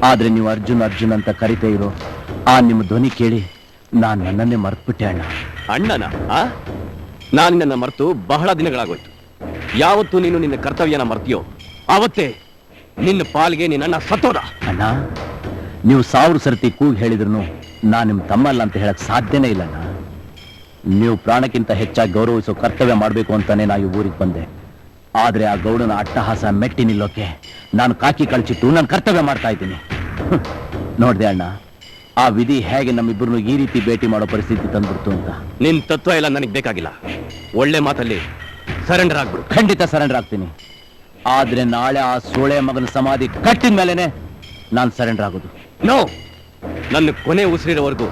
ಆದ್ರೆ ನೀವು ಅರ್ಜುನ್ ಅರ್ಜುನ್ ಅಂತ ಕರಿತಾ ಇರೋ ಆ ನಿಮ್ಮ ಧ್ವನಿ ಕೇಳಿ ನಾನ್ ನನ್ನನ್ನೇ ಮರ್ತ್ಬಿಟ್ಟೆ ಅಣ್ಣ. ಅಣ್ಣನ ನಾನು ನಿನ್ನ ಮರೆತು ಬಹಳ ದಿನಗಳಾಗೋಯ್ತು. ಯಾವತ್ತು ನೀನು ನಿನ್ನ ಕರ್ತವ್ಯನ ಮರ್ತೀಯೋ ಆವತ್ತೇ ನಿನ್ನ ಪಾಲ್ಗೆ ನಿನ್ನ ಸತ್ತೋದ. ಅಣ್ಣ, ನೀವು 1000 ಸರ್ತಿ ಕೂಗಿ ಹೇಳಿದ್ರು ನಾನ್ ನಿಮ್ ತಮ್ಮಲ್ಲ ಅಂತ ಹೇಳಕ್ ಸಾಧ್ಯನೇ ಇಲ್ಲಣ್ಣ. ನೀವು ಪ್ರಾಣಕ್ಕಿಂತ ಹೆಚ್ಚಾಗಿ ಗೌರವಿಸೋ ಕರ್ತವ್ಯ ಮಾಡ್ಬೇಕು ಅಂತಾನೆ ನಾ ಈ ಊರಿಗೆ ಬಂದೆ. ಆದ್ರೆ ಆ ಗೌಡನ ಅಟ್ಟಹಾಸ ಮೆಟ್ಟಿ ನಿಲ್ಲೋಕೆ ನಾನು ಕಾಕಿ ಕಳ್ಚಿಟ್ಟು ನಾನು ಕರ್ತವ್ಯ ಮಾಡ್ತಾ ಇದ್ದೀನಿ. ನೋಡ್ದೆ ಅಣ್ಣ, ಆ ವಿಧಿ ಹೇಗೆ ನಮ್ಮಿಬ್ಬರನ್ನು ಈ ರೀತಿ ಭೇಟಿ ಮಾಡೋ ಪರಿಸ್ಥಿತಿ ತಂದ್ಬಿಡ್ತು ಅಂತ. ನಿನ್ ತತ್ವ ಎಲ್ಲ ನನಗೆ ಬೇಕಾಗಿಲ್ಲ. ಒಳ್ಳೆ ಮಾತಲ್ಲಿ ಸರೆಂಡರ್ ಆಗ್ಬಿಡು. ಖಂಡಿತ ಸರೆಂಡರ್ ಆಗ್ತೀನಿ. ಆದ್ರೆ ನಾಳೆ ಆ ಸೋಳೆ ಮಗನ ಸಮಾಧಿ ಕಟ್ಟಿದ ಮೇಲೆನೆ ನಾನು ಸರೆಂಡರ್ ಆಗೋದು. ನೋ, ನನ್ನ ಕೊನೆ ಉಸಿರಿರೋವರೆಗೂ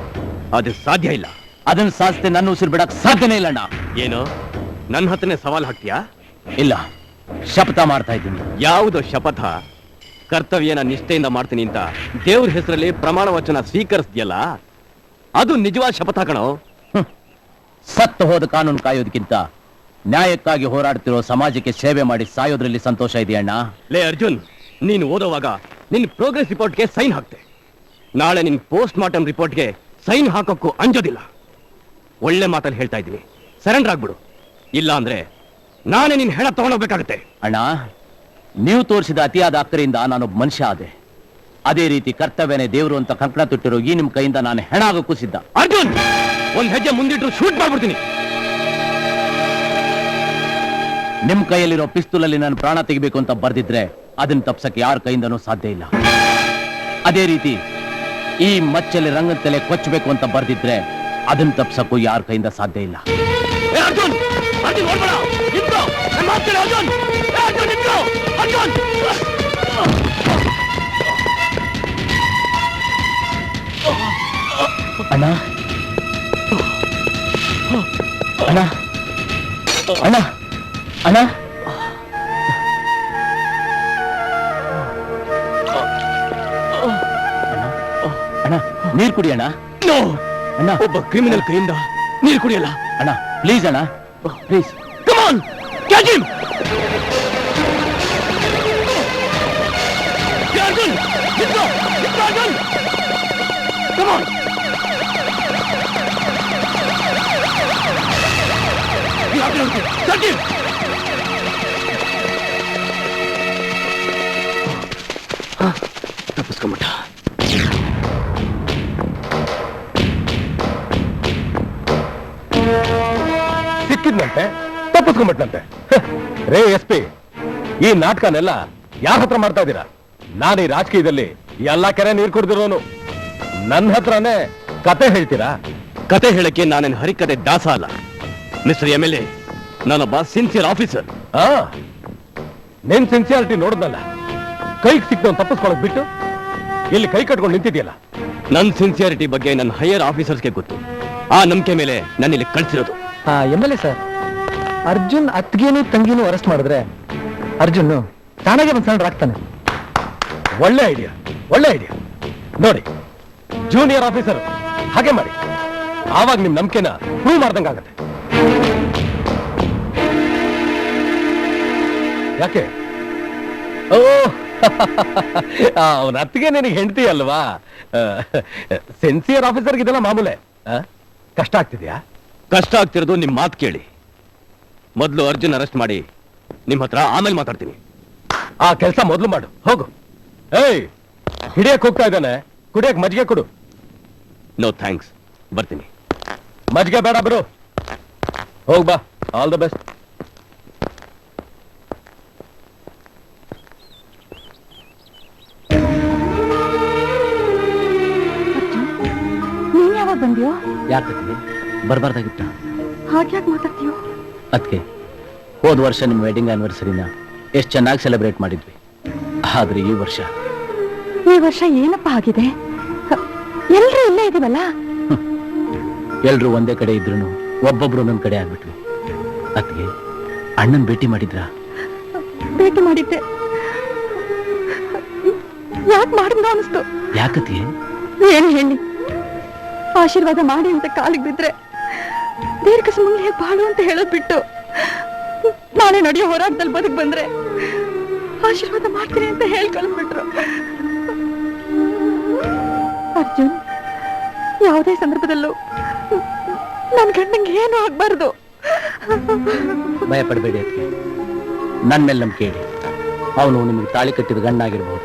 ಅದು ಸಾಧ್ಯ ಇಲ್ಲ. ಅದನ್ನ ಸಾಧಿಸ್ತೆ ನನ್ನ ಉಸಿರು ಬಿಡಕ್ ಸಾಧ್ಯನೇ ಇಲ್ಲಣ್ಣ. ಏನು ನನ್ನ ಹತ್ರನೇ ಸವಾಲ್ ಹಾಕ್ತೀಯಾ? ಇಲ್ಲ, ಶಪಥ ಮಾಡ್ತಾ ಇದ್ದೀನಿ. ಯಾವುದೋ ಶಪಥ? ಕರ್ತವ್ಯನ ನಿಷ್ಠೆಯಿಂದ ಮಾಡ್ತೀನಿ ಅಂತ ದೇವ್ರ ಹೆಸರಲ್ಲಿ ಪ್ರಮಾಣ ವಚನ ಸ್ವೀಕರಿಸ್ತೀಯಲ್ಲ, ಅದು ನಿಜವಾದ ಶಪಥ ಕಣೋ. ಸತ್ತು ಹೋದ ಕಾನೂನು ಕಾಯೋದಕ್ಕಿಂತ ನ್ಯಾಯಕ್ಕಾಗಿ ಹೋರಾಡ್ತಿರೋ ಸಮಾಜಕ್ಕೆ ಸೇವೆ ಮಾಡಿ ಸಾಯೋದ್ರಲ್ಲಿ ಸಂತೋಷ ಇದೆಯಣ್ಣ. ಲೇ ಅರ್ಜುನ್, ನೀನು ಓದೋವಾಗ ನಿನ್ ಪ್ರೋಗ್ರೆಸ್ ರಿಪೋರ್ಟ್ಗೆ ಸೈನ್ ಹಾಕ್ತೆ. ನಾಳೆ ನಿನ್ ಪೋಸ್ಟ್ ಮಾರ್ಟಮ್ ರಿಪೋರ್ಟ್ಗೆ ಸೈನ್ ಹಾಕೋಕ್ಕೂ ಅಂಜೋದಿಲ್ಲ. ಒಳ್ಳೆ ಮಾತಲ್ಲಿ ಹೇಳ್ತಾ ಇದ್ದೀನಿ, ಸರೆಂಡರ್ ಆಗ್ಬಿಡು. ಇಲ್ಲ ಅಂದ್ರೆ ನಾನೇ ನಿನ್ ಹೆಣ ತಗೊಂಡೋಗ್ಬೇಕಾಗತ್ತೆ. ಅಣ್ಣ, ನೀವು ತೋರಿಸಿದ ಅತಿಯಾದ ಅಕ್ಕರೆಯಿಂದ ನಾನೊಬ್ಬ ಮನುಷ್ಯ ಆದೆ. ಅದೇ ರೀತಿ ಕರ್ತವ್ಯನೇ ದೇವರು ಅಂತ ಕಂಕಣ ತೊಟ್ಟಿರೋ ಈ ನಿಮ್ ಕೈಯಿಂದ ನಾನು ಹೆಣ ಆಗೋಕ್ಕೂ ಸಿದ್ಧ. ಅರ್ಜುನ್, ಒಂದ್ ಹೆಜ್ಜೆ ಮುಂದಿಟ್ರು ಶೂಟ್ ಮಾಡ್ಬಿಡ್ತೀನಿ. ನಿಮ್ ಕೈಯಲ್ಲಿರೋ ಪಿಸ್ತೂಲಲ್ಲಿ ನಾನು ಪ್ರಾಣ ತೆಗಿಬೇಕು ಅಂತ ಬರ್ದಿದ್ರೆ ಅದನ್ನ ತಪ್ಸಕ್ಕೆ ಯಾರ ಕೈಯಿಂದನೂ ಸಾಧ್ಯ ಇಲ್ಲ. ಅದೇ ರೀತಿ ಈ ಮಚ್ಚಲ್ಲಿ ರಂಗದ ತಲೆ ಕೊಚ್ಚಬೇಕು ಅಂತ ಬರ್ದಿದ್ರೆ ಅದನ್ನ ತಪ್ಸಕ್ಕೂ ಯಾರ ಕೈಯಿಂದ ಸಾಧ್ಯ ಇಲ್ಲ. ಅರ್ಜುನ್, ಅರ್ಜುನ್ ಓಡ್ಬೇಡ, ನಿಂತ್ಕೋ. ನನ್ನ ಮಾತು ಕೇಳು ಅರ್ಜುನ್. ಅರ್ಜುನ್ ನಿಂತ್ಕೋ. ಅರ್ಜುನ್, ಅಣ್ಣ ಅಣ್ಣ ಅಣ್ಣ ಅಣ್ಣ ಅಣ್ಣ, ನೀರು ಕುಡಿ ಅಣ್ಣ. ಅಣ್ಣ, ಒಬ್ಬ ಕ್ರಿಮಿನಲ್ ಕೈಯಿಂದ ನೀರು ಕುಡಿಯಲ್ಲ. ಅಣ್ಣ ಪ್ಲೀಸ್ ಅಣ್ಣ, please. Come on, catch him. Arjun, ನಿಂತ್ಕೋ, ನಿಂತ್ಕೋ Arjun. Come on. Catch him. ತಪ್ಪಿಸ್ಕೊಂಬಿಟ್ಟ. ಸಿಕ್ಕಿದ್ನಂತೆ, ತಪ್ಪಿಸ್ಕೊಂಡ್ಬಿಟ್ನಂತೆ. ರೇ SP, ಈ ನಾಟಕನೆಲ್ಲ ಯಾರ ಹತ್ರ ಮಾಡ್ತಾ ಇದ್ದೀರಾ? ನಾನು ಈ ರಾಜಕೀಯದಲ್ಲಿ ಎಲ್ಲಾ ಕೆರೆ ನೀರು ಕುಡಿದಿರೋನು. ನನ್ನ ಹತ್ರನೇ ಕತೆ ಹೇಳ್ತೀರಾ? ಕತೆ ಹೇಳಕ್ಕೆ ನಾನೇನು ಹರಿಕತೆ ದಾಸ ಅಲ್ಲ ಮಿಸ್ಟರ್ MLA. ನಾನೊಬ್ಬ ಸಿನ್ಸಿಯರ್ ಆಫೀಸರ್. ನಿನ್ ಸಿನ್ಸಿಯಾರಿಟಿ ನೋಡಿದ್ನಲ್ಲ, ಕೈಗೆ ಸಿಕ್ತವನ್ ತಪ್ಪಿಸ್ಕೊಳ್ಳೋದು ಬಿಟ್ಟು ಇಲ್ಲಿ ಕೈ ಕಟ್ಕೊಂಡು ನಿಂತಿದ್ಯಲ್ಲ. ನನ್ನ ಸಿನ್ಸಿಯಾರಿಟಿ ಬಗ್ಗೆ ನನ್ನ ಹೈಯರ್ ಆಫೀಸರ್ಸ್ಗೆ ಗೊತ್ತು. ಆ ನಂಬಿಕೆ ಮೇಲೆ ನನ್ನ ಇಲ್ಲಿ ಕಳ್ಸಿರೋದು. MLA ಸರ್, ಅರ್ಜುನ್ ಅತ್ತಿಗೆನೂ ತಂಗಿನೂ ಅರೆಸ್ಟ್ ಮಾಡಿದ್ರೆ ಅರ್ಜುನ್ ತಾನಾಗೆ ಬಂದು ಸರೆಂಡರ್ ಆಗ್ತಾನೆ. ಒಳ್ಳೆ ಐಡಿಯಾ, ಒಳ್ಳೆ ಐಡಿಯಾ. ನೋಡಿ, ಜೂನಿಯರ್ ಆಫೀಸರ್ ಹಾಗೆ ಮಾಡಿ. ಆವಾಗ ನಿಮ್ ನಂಬಿಕೆನ ಪ್ರೂವ್ ಮಾಡ್ದಂಗಾಗತ್ತೆ. ಯಾಕೆ? ಓ, ಅವನ ಅತ್ತಿಗೆ ನಿನಗೆ ಹೆಂಡತಿ ಅಲ್ವಾ? ಸಿನ್ಸಿಯರ್ ಆಫೀಸರ್ಗೆ ಇದೆಲ್ಲ ಮಾಮೂಲೆ. ಕಷ್ಟ ಆಗ್ತಿದ್ಯಾ? ಕಷ್ಟ ಆಗ್ತಿರೋದು ನಿಮ್ ಮಾತು ಕೇಳಿ. ಮೊದಲು ಅರ್ಜುನ್ ಅರೆಸ್ಟ್ ಮಾಡಿ ನಿಮ್ ಹತ್ರ ಆಮೇಲೆ ಮಾತಾಡ್ತೀನಿ. ಆ ಕೆಲಸ ಮೊದಲು ಮಾಡು, ಹೋಗು. ಏಯ್, ಹಿಡಿಯಕ್ ಹೋಗ್ತಾ ಇದ್ದಾನೆ, ಕುಡಿಯಕ್ ಮಜ್ಜಿಗೆ ಕೊಡು. ನೋ ಥ್ಯಾಂಕ್ಸ್, ಬರ್ತೀನಿ. ಮಜ್ಜಿಗೆ ಬೇಡ ಬಿಡು, ಹೋಗ್ ಬಾ. All the best. ನೀನ್ ಯಾವಾಗ ಬಂದ್ಯೋ? ಯಾಕೆ ಬರ್ಬಾರ್ದಾಗಿತ್ತ? ಹಾಗ್ಯಾಕೆ ಮಾತಾಡ್ತೀಯೋ? ಅದಕ್ಕೆ ಹೋದ ವರ್ಷ ನಿಮ್ಮ ವೆಡ್ಡಿಂಗ್ ಆನಿವರ್ಸರಿನ ಎಷ್ಟು ಚೆನ್ನಾಗಿ ಸೆಲೆಬ್ರೇಟ್ ಮಾಡಿದ್ವಿ. ಆದ್ರೆ ಈ ವರ್ಷ ಏನಪ್ಪ ಆಗಿದೆ? ಎಲ್ರೂ ಇಲ್ಲೇ ಇದೀವಲ್ಲ. ಎಲ್ರು ಒಂದೇ ಕಡೆ ಇದ್ರು ಒಬ್ಬೊಬ್ರು ಒಂದೊಂದ್ ಕಡೆ ಆಗ್ಬಿಟ್ವಿ. ಅತ್ಗೆ ಅಣ್ಣನ್ ಭೇಟಿ ಮಾಡಿದ್ರಾ? ಭೇಟಿ ಮಾಡಿದ್ದೆ. ಯಾಕೆ ಮಾಡಿದ್ನೋ ಅನಿಸ್ತು. ಯಾಕತ್ಗೆ? ಏನು ಹೇಳಿ, ಆಶೀರ್ವಾದ ಮಾಡಿ ಅಂತ ಕಾಲಿಗೆ ಬಿದ್ರೆ ದೀರ್ಘ ಸುಮಂಗಲಿಯಾಗಿ ಬಾಳು ಅಂತ ಹೇಳೋದ್ ಬಿಟ್ಟು ನಾಳೆ ನಡೆಯೋ ಹೋರಾಟದಲ್ಲಿ ಬದುಕ್ ಬಂದ್ರೆ ಆಶೀರ್ವಾದ ಮಾಡ್ತೀನಿ ಅಂತ ಹೇಳಿ ಕಳಿಸ್ಬಿಟ್ರು. ಅರ್ಜುನ್ ಯಾವುದೇ ಸಂದರ್ಭದಲ್ಲೂ ನನ್ ಗಂಡಂಗೆ ಏನು ಆಗ್ಬಾರ್ದು. ಭಯ ಪಡಬೇಡಿ ಅದಕ್ಕೆ, ನನ್ನ ಮೇಲೆ ನಂಬಿಕೆ ಇಡಿ. ಅವನು ನಿಮಗೆ ತಾಳಿ ಕಟ್ಟಿದ ಗಂಡಾಗಿರ್ಬೋದು,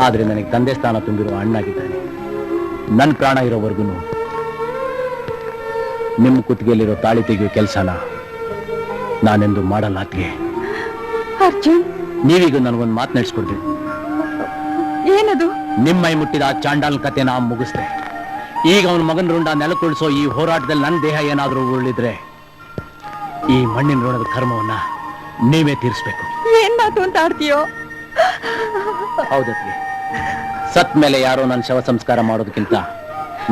ಆದ್ರೆ ನನಗೆ ತಂದೆ ಸ್ಥಾನ ತುಂಬಿರುವ ಅಣ್ಣಾಗಿದ್ದಾನೆ. ನನ್ನ ಪ್ರಾಣ ಇರೋವರೆಗೂ ನಿಮ್ಮ ಕುತ್ತಿಗೆಯಲ್ಲಿರೋ ತಾಳಿ ತೆಗೆಯೋ ಕೆಲಸನ ನಾನೆಂದು ಮಾಡಲ್ಲ ಅತ್ತಿಗೆ. ಅರ್ಜುನ್, ನೀವೀಗ ನನಗೊಂದು ಮಾತು ನಡೆಸ್ಕೊಡ್ಬೇಕು. ಏನದು? ನಿಮ್ಮ ಮೈ ಮುಟ್ಟಿದ ಆ ಚಾಂಡಾಲ್ ಕಥೆನ ಮುಗಿಸ್ದೆ. ಈಗ ಅವನ ಮಗನ ರುಂಡ ನೆಲಕೊಳಿಸೋ ಈ ಹೋರಾಟದಲ್ಲಿ ನನ್ನ ದೇಹ ಏನಾದರೂ ಉರುಳಿದ್ರೆ ಈ ಮಣ್ಣಿನ ಋಣದ ಕರ್ಮವನ್ನ ನೀವೇ ತೀರಿಸ್ಬೇಕು. ಏನ್ ಮಾತು ಅಂತ ಆಡ್ತೀಯೋ? ಹೌದತ್ಗೆ, ಸತ್ ಮೇಲೆ ಯಾರೋ ನನ್ನ ಶವ ಸಂಸ್ಕಾರ ಮಾಡೋದಕ್ಕಿಂತ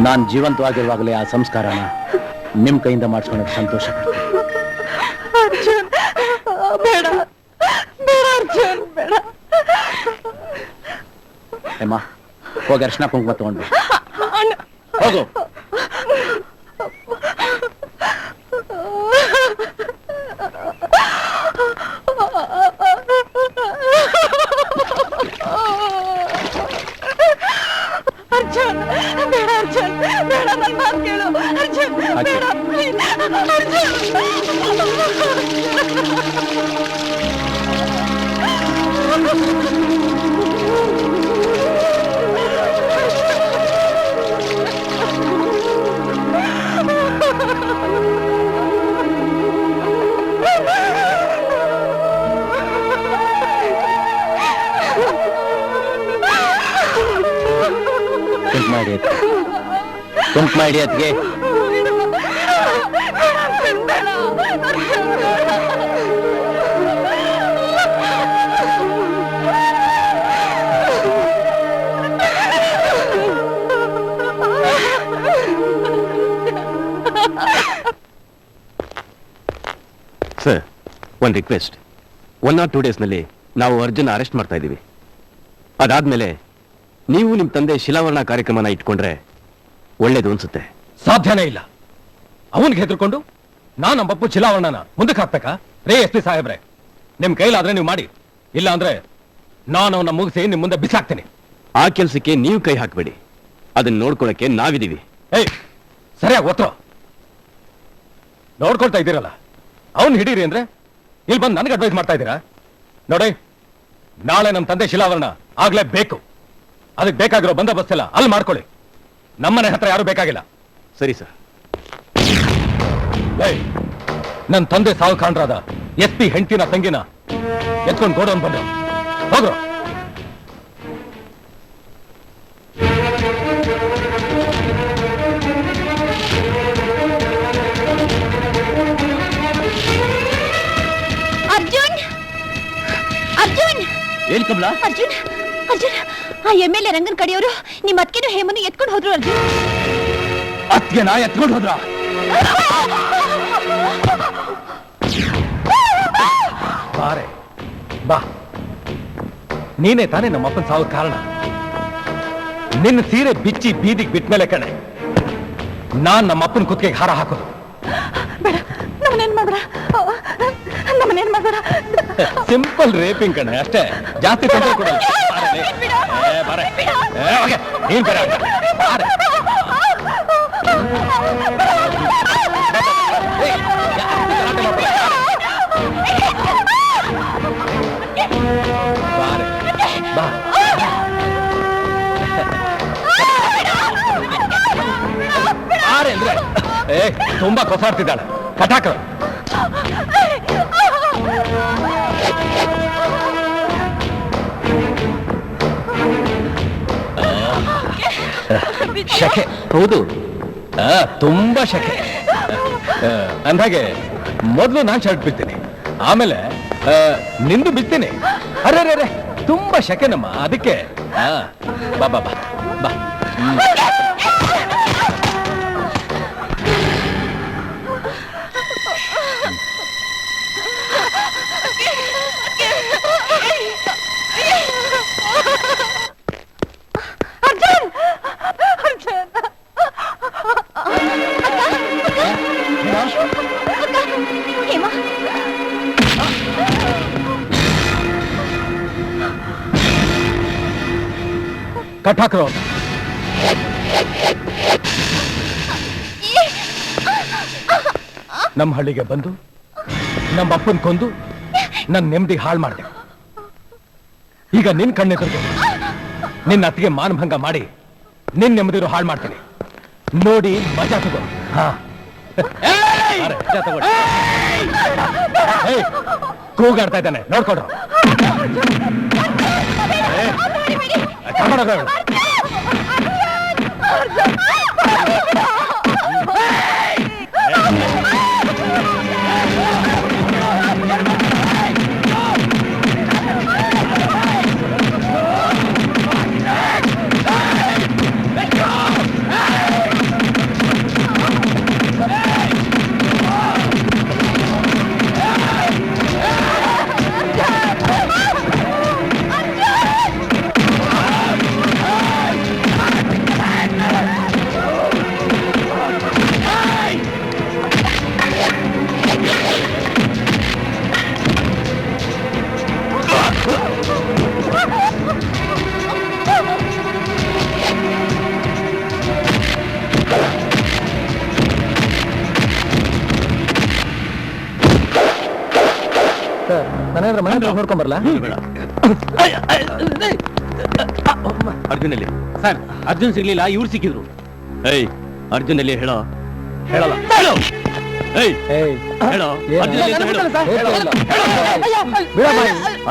ನಾನು ಜೀವಂತವಾಗಿರುವಾಗಲೇ ಆ ಸಂಸ್ಕಾರನ ನಿಮ್ ಕೈಯಿಂದ ಮಾಡಿಸ್ಕೊಳ್ಳೋಕೆ ಸಂತೋಷ ಪಡ್ತೀನಿ. ಅರ್ಜುನ್ ಬೇಡ, ಬೇಡ ಅರ್ಜುನ್ ಬೇಡ. ಹೇಮ, ಹೋಗಿ ಅರ್ಶನ ಕುಂಕುಮ ತಗೊಂಡು ಹೋಗು. ಅರ್ಜುನ್ ಬೇಡ, ಅರ್ಜುನ್ ಬೇಡ, ನನ್ನ ಮಾತು ಕೇಳು ಅರ್ಜುನ್ ಬೇಡ, ಪ್ಲೀಸ್ ಕುಂಕುಮ ಇಡಿ ಅತ್ಗೆ. ಸರ್, ಒಂದು ರಿಕ್ವೆಸ್ಟ್. 1 or 2 ಡೇಸ್ನಲ್ಲಿ ನಾವು ಅರ್ಜುನ್ ಅರೆಸ್ಟ್ ಮಾಡ್ತಾ ಇದ್ದೀವಿ. ಅದಾದ್ಮೇಲೆ ನೀವು ನಿಮ್ಮ ತಂದೆ ಶಿಲಾವರಣ ಕಾರ್ಯಕ್ರಮನ ಇಟ್ಕೊಂಡ್ರೆ ಒಳ್ಳೇದು ಅನ್ಸುತ್ತೆ. ಸಾಧ್ಯನೇ ಇಲ್ಲ. ಅವನ್ಗೆ ಹೆದರ್ಕೊಂಡು ನಾನು ನಮ್ಮಪ್ಪು ಶಿಲಾವರಣನ ಮುಂದಕ್ಕೆ ಹಾಕ್ಬೇಕಾ? ರೇ SP ಸಾಹೇಬ್ರೆ, ನಿಮ್ ಕೈಲಾದ್ರೆ ನೀವು ಮಾಡಿ, ಇಲ್ಲ ಅಂದ್ರೆ ನಾನು ಅವನ್ನ ಮುಗಿಸಿ ನಿಮ್ ಮುಂದೆ ಬಿಸಾಕ್ತೀನಿ. ಆ ಕೆಲಸಕ್ಕೆ ನೀವು ಕೈ ಹಾಕಬೇಡಿ, ಅದನ್ನ ನೋಡ್ಕೊಳಕ್ಕೆ ನಾವಿದೀವಿ. ಏಯ್, ಸರಿಯಾಗಿ ಒತ್ತೋ. ನೋಡ್ಕೊಳ್ತಾ ಇದ್ದೀರಲ್ಲ, ಅವನ್ ಹಿಡೀರಿ ಅಂದ್ರೆ ಇಲ್ಲಿ ಬಂದು ನನಗೆ ಅಡ್ವೈಸ್ ಮಾಡ್ತಾ ಇದ್ದೀರಾ? ನೋಡಿ, ನಾಳೆ ನಮ್ಮ ತಂದೆ ಶಿಲಾವರಣ ಆಗ್ಲೇಬೇಕು. ಅದಕ್ಕೆ ಬೇಕಾಗಿರೋ ಬಂದೋಬಸ್ತ್ ಎಲ್ಲ ಅಲ್ಲಿ ಮಾಡ್ಕೊಳ್ಳಿ. ನಮ್ಮನೆ ಹತ್ರ ಯಾರು ಬೇಕಾಗಿಲ್ಲ. ಸರಿ ಸರ್. ನನ್ನ ತಂದೆ ಸಾವು ಕಾಣ್ರಾದ SP ಹೆಂಡತಿನ ತಂಗಿನ ಎತ್ಕೊಂಡು ಗೋಡೌನ್ ಬಂದ್ರು. ಹೋಗ್ರು. ಅರ್ಜುನ್, ಅರ್ಜುನ್, ಏನ್ ಕಮಲಾ? ಅರ್ಜುನ್, ಅರ್ಜುನ್, ಆ MLA ರಂಗನ್ ಕಡೆಯವರು ನಿಮ್ಮ ಅತ್ತಿಗೆನೂ ಹೇಮನ್ನು ಎತ್ಕೊಂಡು ಹೋದ್ರು. ಅರ್ಜುನ್, ಅತ್ತಿಗೆ ನಾ ಎತ್ಕೊಂಡು ಹೋದ್ರ? ಬಾರೆ ಬಾ, ನೀನೇ ತಾನೇ ನಮ್ಮ ಅಪ್ಪನ ಸಾವು ಕಾರಣ. ನಿನ್ನ ಸೀರೆ ಬಿಚ್ಚಿ ಬೀದಿಗೆ ಬಿಟ್ಮೇಲೆ ಕಣೆ ನಾನ್ ನಮ್ಮ ಅಪ್ಪನ ಕುತ್ತಿಗೆಗೆ ಹಾರ ಹಾಕೋದು. ಬೇಡ, ನಮ್ಮನೇನ್ ಮಾಡ್ಬೇಡ, ನಮ್ಮನೇನ್ ಮಾಡ್ಬೇಡ. ಸಿಂಪಲ್ ರೇಪಿಂಗ್ ಕಣೆ, ಅಷ್ಟೇ. ಜಾಸ್ತಿ ತೊಂದರೆ ಕೊಡಲ್ಲ. ನೀನ್ ಬೇರೆ ಬಾರೆ. ಬಾ, ಬಾರೆ ಅಂದ್ರೆ ತುಂಬಾ ಕೊಸಾಡ್ತಿದ್ದಾಳೆ. ಕಟಾಕ. ಶಕೆ. ಹೌದು, ತುಂಬಾ ಶಕೆ. ಅಂದಾಗೆ ಮೊದಲು ನಾನು ಶರ್ಟ್ ಬಿಡ್ತೀನಿ, ಆಮೇಲೆ ನಿಂದು ಬಿಡ್ತೀನಿ. ಅರೆ ತುಂಬಾ ಶಕೆನಮ್ಮ, ಅದಕ್ಕೆ ಬಾ ಬಾ ಬಾ ಬಾ. ಕಟ್ ಹಾಕ್ರೋ. ನಮ್ಮ ಹಳ್ಳಿಗೆ ಬಂದು ನಮ್ಮ ಅಪ್ಪನ್ ಕೊಂದು ನನ್ನ ನೆಮ್ಮದಿ ಹಾಳು ಮಾಡಿದೆ. ಈಗ ನಿನ್ ಕಣ್ಣೆದುರಿಗೆ ನಿನ್ನ ಅತ್ತಿಗೆ ಮಾನಭಂಗ ಮಾಡಿ ನಿನ್ ನೆಮ್ಮದಿರು ಹಾಳು ಮಾಡ್ತೀನಿ. ನೋಡಿ ಮಜಾ ತಗೋ. ಮಜಾ ತಗೋ. ಕೂಗಾಡ್ತಾ ಇದ್ದಾನೆ, ನೋಡ್ಕೊಡು. ಮನೆ ಮನೆ ನೋಡ್ಕೊಂಡ್ ಬರಲ್ಲ. ಅರ್ಜುನ್ ಅಲ್ಲಿ ಸರ್, ಅರ್ಜುನ್ ಸಿಗ್ಲಿಲ್ಲ, ಇವ್ರು ಸಿಕ್ಕಿದ್ರು. ಏಯ್ ಅರ್ಜುನ್ ಅಲ್ಲಿ ಹೇಳೋ. ಹೇಳಲ್ಲ. ಹೇಳೋ. ಏಯ್ ಹೇಳೋ. ಅರ್ಜುನ್ ಅಲ್ಲಿ ಅಂತ ಹೇಳು.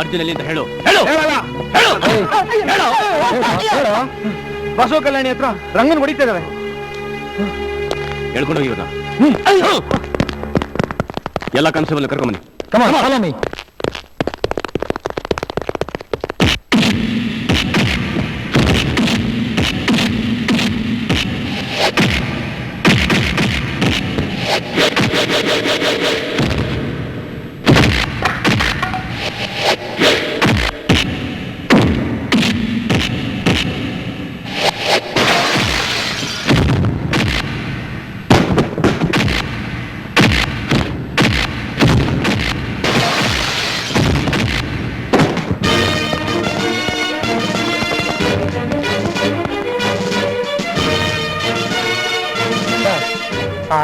ಅರ್ಜುನ್ ಅಲ್ಲಿ ಅಂತ ಹೇಳು. ಹೇಳು. ಬಸವ ಕಲ್ಯಾಣಿ ಹತ್ರ ರಂಗನ್ ಹೊಡಿತಾ ಇದಾವೆ. ಹೇಳ್ಕೊಂಡೋಗಿ ಇವ್ರನ್ನ. ಎಲ್ಲ ಕಾನ್ಸ್ಟೇಬಲ್ ಕರ್ಕೊಂಬನ್ನಿ. Come on, follow me.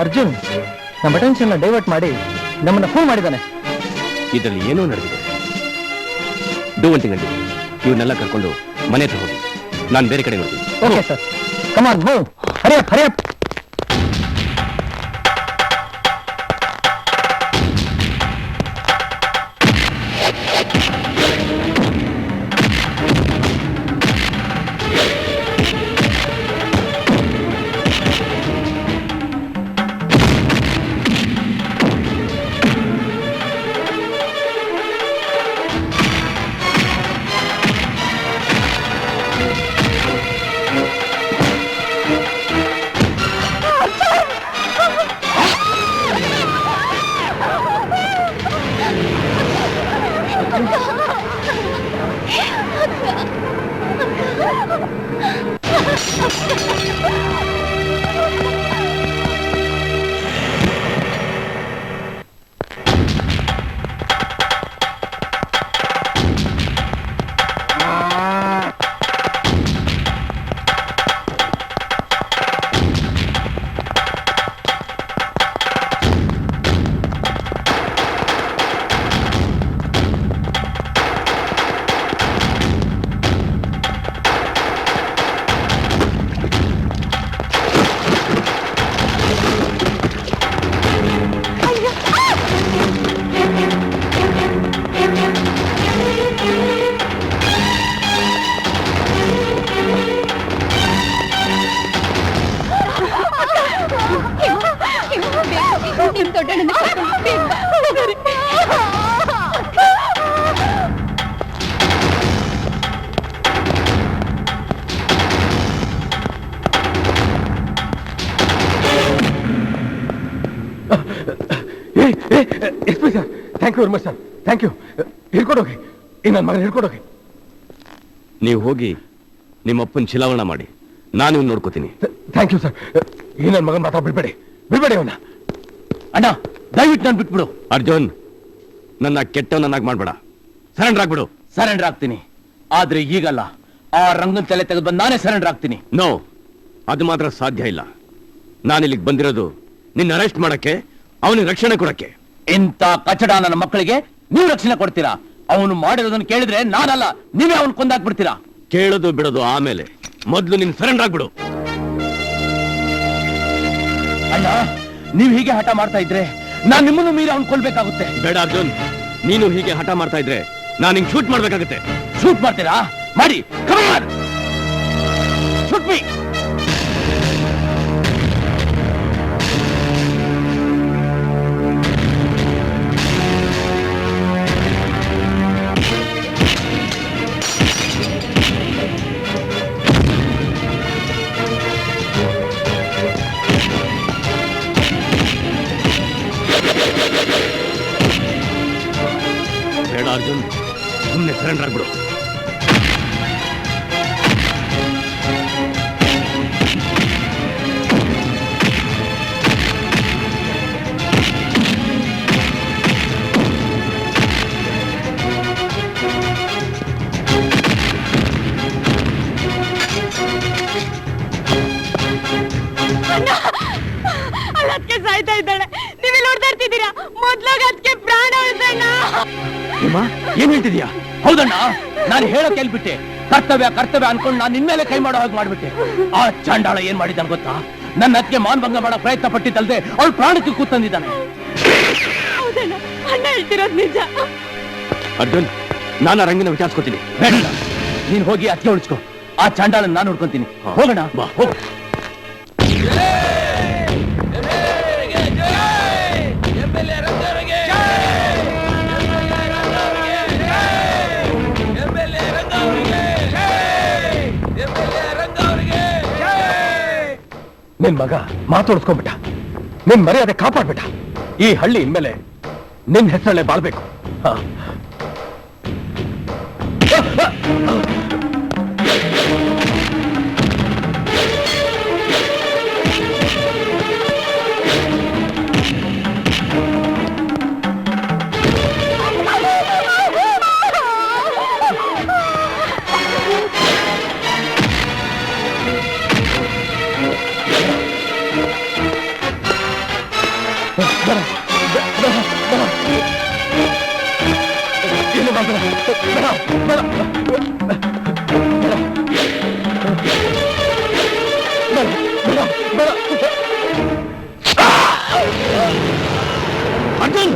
Arjun ನಮ್ಮ ಅಟೆನ್ಷನ್ ಡೈವರ್ಟ್ ಮಾಡಿ ನಮ್ಮನ್ನ ಫೋನ್ ಮಾಡಿದ್ದಾನೆ. ಇದರಲ್ಲಿ ಏನೋ ನಡೆದಿದೆ. ಡೂ ಒನ್ ಥಿಂಗ್ ಅಂడి, ಇವನ್ನೆಲ್ಲ ಕರ್ಕೊಂಡು ಮನೆ ಹತ್ರ ಹೋಗಿ, ನಾನು ಬೇರೆ ಕಡೆ ನೋಡ್ತೀನಿ. Okay sir, come on move, hurry up hurry up. You very much sir, thank you. ಹಿಡ್ಕೊಂಡೋಗಿ, ಈ ನನ್ನ ಮಗನ ಹಿಡ್ಕೊಂಡೋಗಿ. ನೀವು ಹೋಗಿ ನಿಮ್ಮಪ್ಪನ ಚಿಲಾವಣೆ ಮಾಡಿ, ನಾನು ಇವ್ನು ನೋಡ್ಕೋತೀನಿ. Thank you sir. ಈ ನನ್ನ ಮಗನ ಮಾತ್ರ ಬಿಡ್ಬೇಡಿ, ಬಿಡ್ಬೇಡಿ ಅವನ್ನ. ಅಣ್ಣ ದಯವಿಟ್ಟು ನಾನು ಬಿಟ್ಬಿಡು. ಅರ್ಜುನ್, ನನ್ನ ಕೆಟ್ಟವನನ್ನಾಗಿ ಮಾಡ್ಬೇಡ, ಸರೆಂಡರ್ ಆಗ್ಬಿಡು. ಸರೆಂಡರ್ ಆಗ್ತೀನಿ, ಆದ್ರೆ ಈಗಲ್ಲ. ಆ ರಂಗನ ತಲೆ ತೆಗೆದು ಬಂದು ನಾನೇ ಸರೆಂಡರ್ ಆಗ್ತೀನಿ. ನೋ, ಅದು ಮಾತ್ರ ಸಾಧ್ಯ ಇಲ್ಲ. ನಾನಿಲ್ಲಿಗೆ ಬಂದಿರೋದು ನಿನ್ನ ಅರೆಸ್ಟ್ ಮಾಡಕ್ಕೆ, ಅವನಿಗೆ ರಕ್ಷಣೆ ಕೊಡಕ್ಕೆ. ಇಂಥ ಕಚಡ ನನ್ನ ಮಕ್ಕಳಿಗೆ ನೀವು ರಕ್ಷಣೆ ಕೊಡ್ತೀರಾ? ಅವನು ಮಾಡಿರೋದನ್ನ ಕೇಳಿದ್ರೆ ನಾನಲ್ಲ, ನೀವೇ ಅವನು ಕೊಂದಾಕ್ಬಿಡ್ತೀರಾ. ಕೇಳೋದು ಬಿಡೋದು ಆಮೇಲೆ, ಮೊದಲು ನಿನ್ ಸರೆಂಡರ್ ಆಗ್ಬಿಡು. ಅಣ್ಣ, ನೀವು ಹೀಗೆ ಹಠ ಮಾಡ್ತಾ ಇದ್ರೆ ನಾನ್ ನಿಮ್ಮನ್ನು ಮೀರಿ ಅವ್ನು ಕೊಲ್ಬೇಕಾಗುತ್ತೆ. ಬೇಡ ಅರ್ಜುನ್, ನೀನು ಹೀಗೆ ಹಠ ಮಾಡ್ತಾ ಇದ್ರೆ ನಾನು ಹಿಂಗ್ ಶೂಟ್ ಮಾಡ್ಬೇಕಾಗುತ್ತೆ. ಶೂಟ್ ಮಾಡ್ತೀರಾ? ಮಾಡಿ, ಶೂಟ್ ಮೀ. ಬೇಡ ಅರ್ಜುನ್, ಸುಮ್ಮನೆ ಸರೆಂಡರ್ ಆಗ್ಬಿಡು. ಅದಕ್ಕೆ ಸಾಯ್ತಾ ಇದ್ದಾಳೆ, ನೀವೆಲ್ಲ ಹೊಡೆದಾಡ್ತಿದ್ದೀರಾ. ಮೊದ್ಲಾಗ ಅದಕ್ಕೆ ಪ್ರಾಣ ಉಳಿಸೋಣ. ಏನ್ ಹೇಳ್ತಿದ್ಯಾ? ಹೌದಣ್ಣ, ನಾನು ಹೇಳೋ ಕೇಳ್ಬಿಟ್ಟೆ. ಕರ್ತವ್ಯ ಕರ್ತವ್ಯ ಅನ್ಕೊಂಡು ನಾನು ನಿನ್ಮೇಲೆ ಕೈ ಮಾಡೋ ಹಾಗೆ ಮಾಡ್ಬಿಟ್ಟೆ. ಆ ಚಾಂಡಾಳ ಏನ್ ಮಾಡಿದ್ದಾನೆ ಗೊತ್ತಾ? ನನ್ನ ಅದಕ್ಕೆ ಮಾನಭಂಗ ಮಾಡೋ ಪ್ರಯತ್ನ ಪಟ್ಟಿದ್ದಲ್ದೆ ಅವಳು ಪ್ರಾಣಕ್ಕೆ ಕೂತಂದಿದ್ದಾನೆ. ಹೌದಣ್ಣ, ಅಣ್ಣ ಹೇಳ್ತಿರೋದು ನಿಜ. ಅರ್ಜುನ್, ನಾನು ರಂಗಿನ ವಿಚಾರಿಸ್ಕೊತೀನಿ. ಬೇಡ, ನೀನ್ ಹೋಗಿ ಅದಕ್ಕೆ ಉಳಿಸ್ಕೊ. ಆ ಚಾಂಡಾಳನ್ನ ನಾನು ನೋಡ್ಕೊಂತೀನಿ. ಹೋಗೋಣ, ಬಾ ಹೋಗ. ನಿನ್ ಮಗ ಮಾತಾಡ್ಸ್ಕೊಂಡ್ಬಿಟ್ಟ, ನಿನ್ ಮರ್ಯಾದೆ ಕಾಪಾಡ್ಬಿಟ್ಟ. ಈ ಹಳ್ಳಿ ಇನ್ಮೇಲೆ ನಿನ್ ಹೆಸರಲ್ಲೇ ಬಾಳ್ಬೇಕು. ಅರ್ಜುನ್,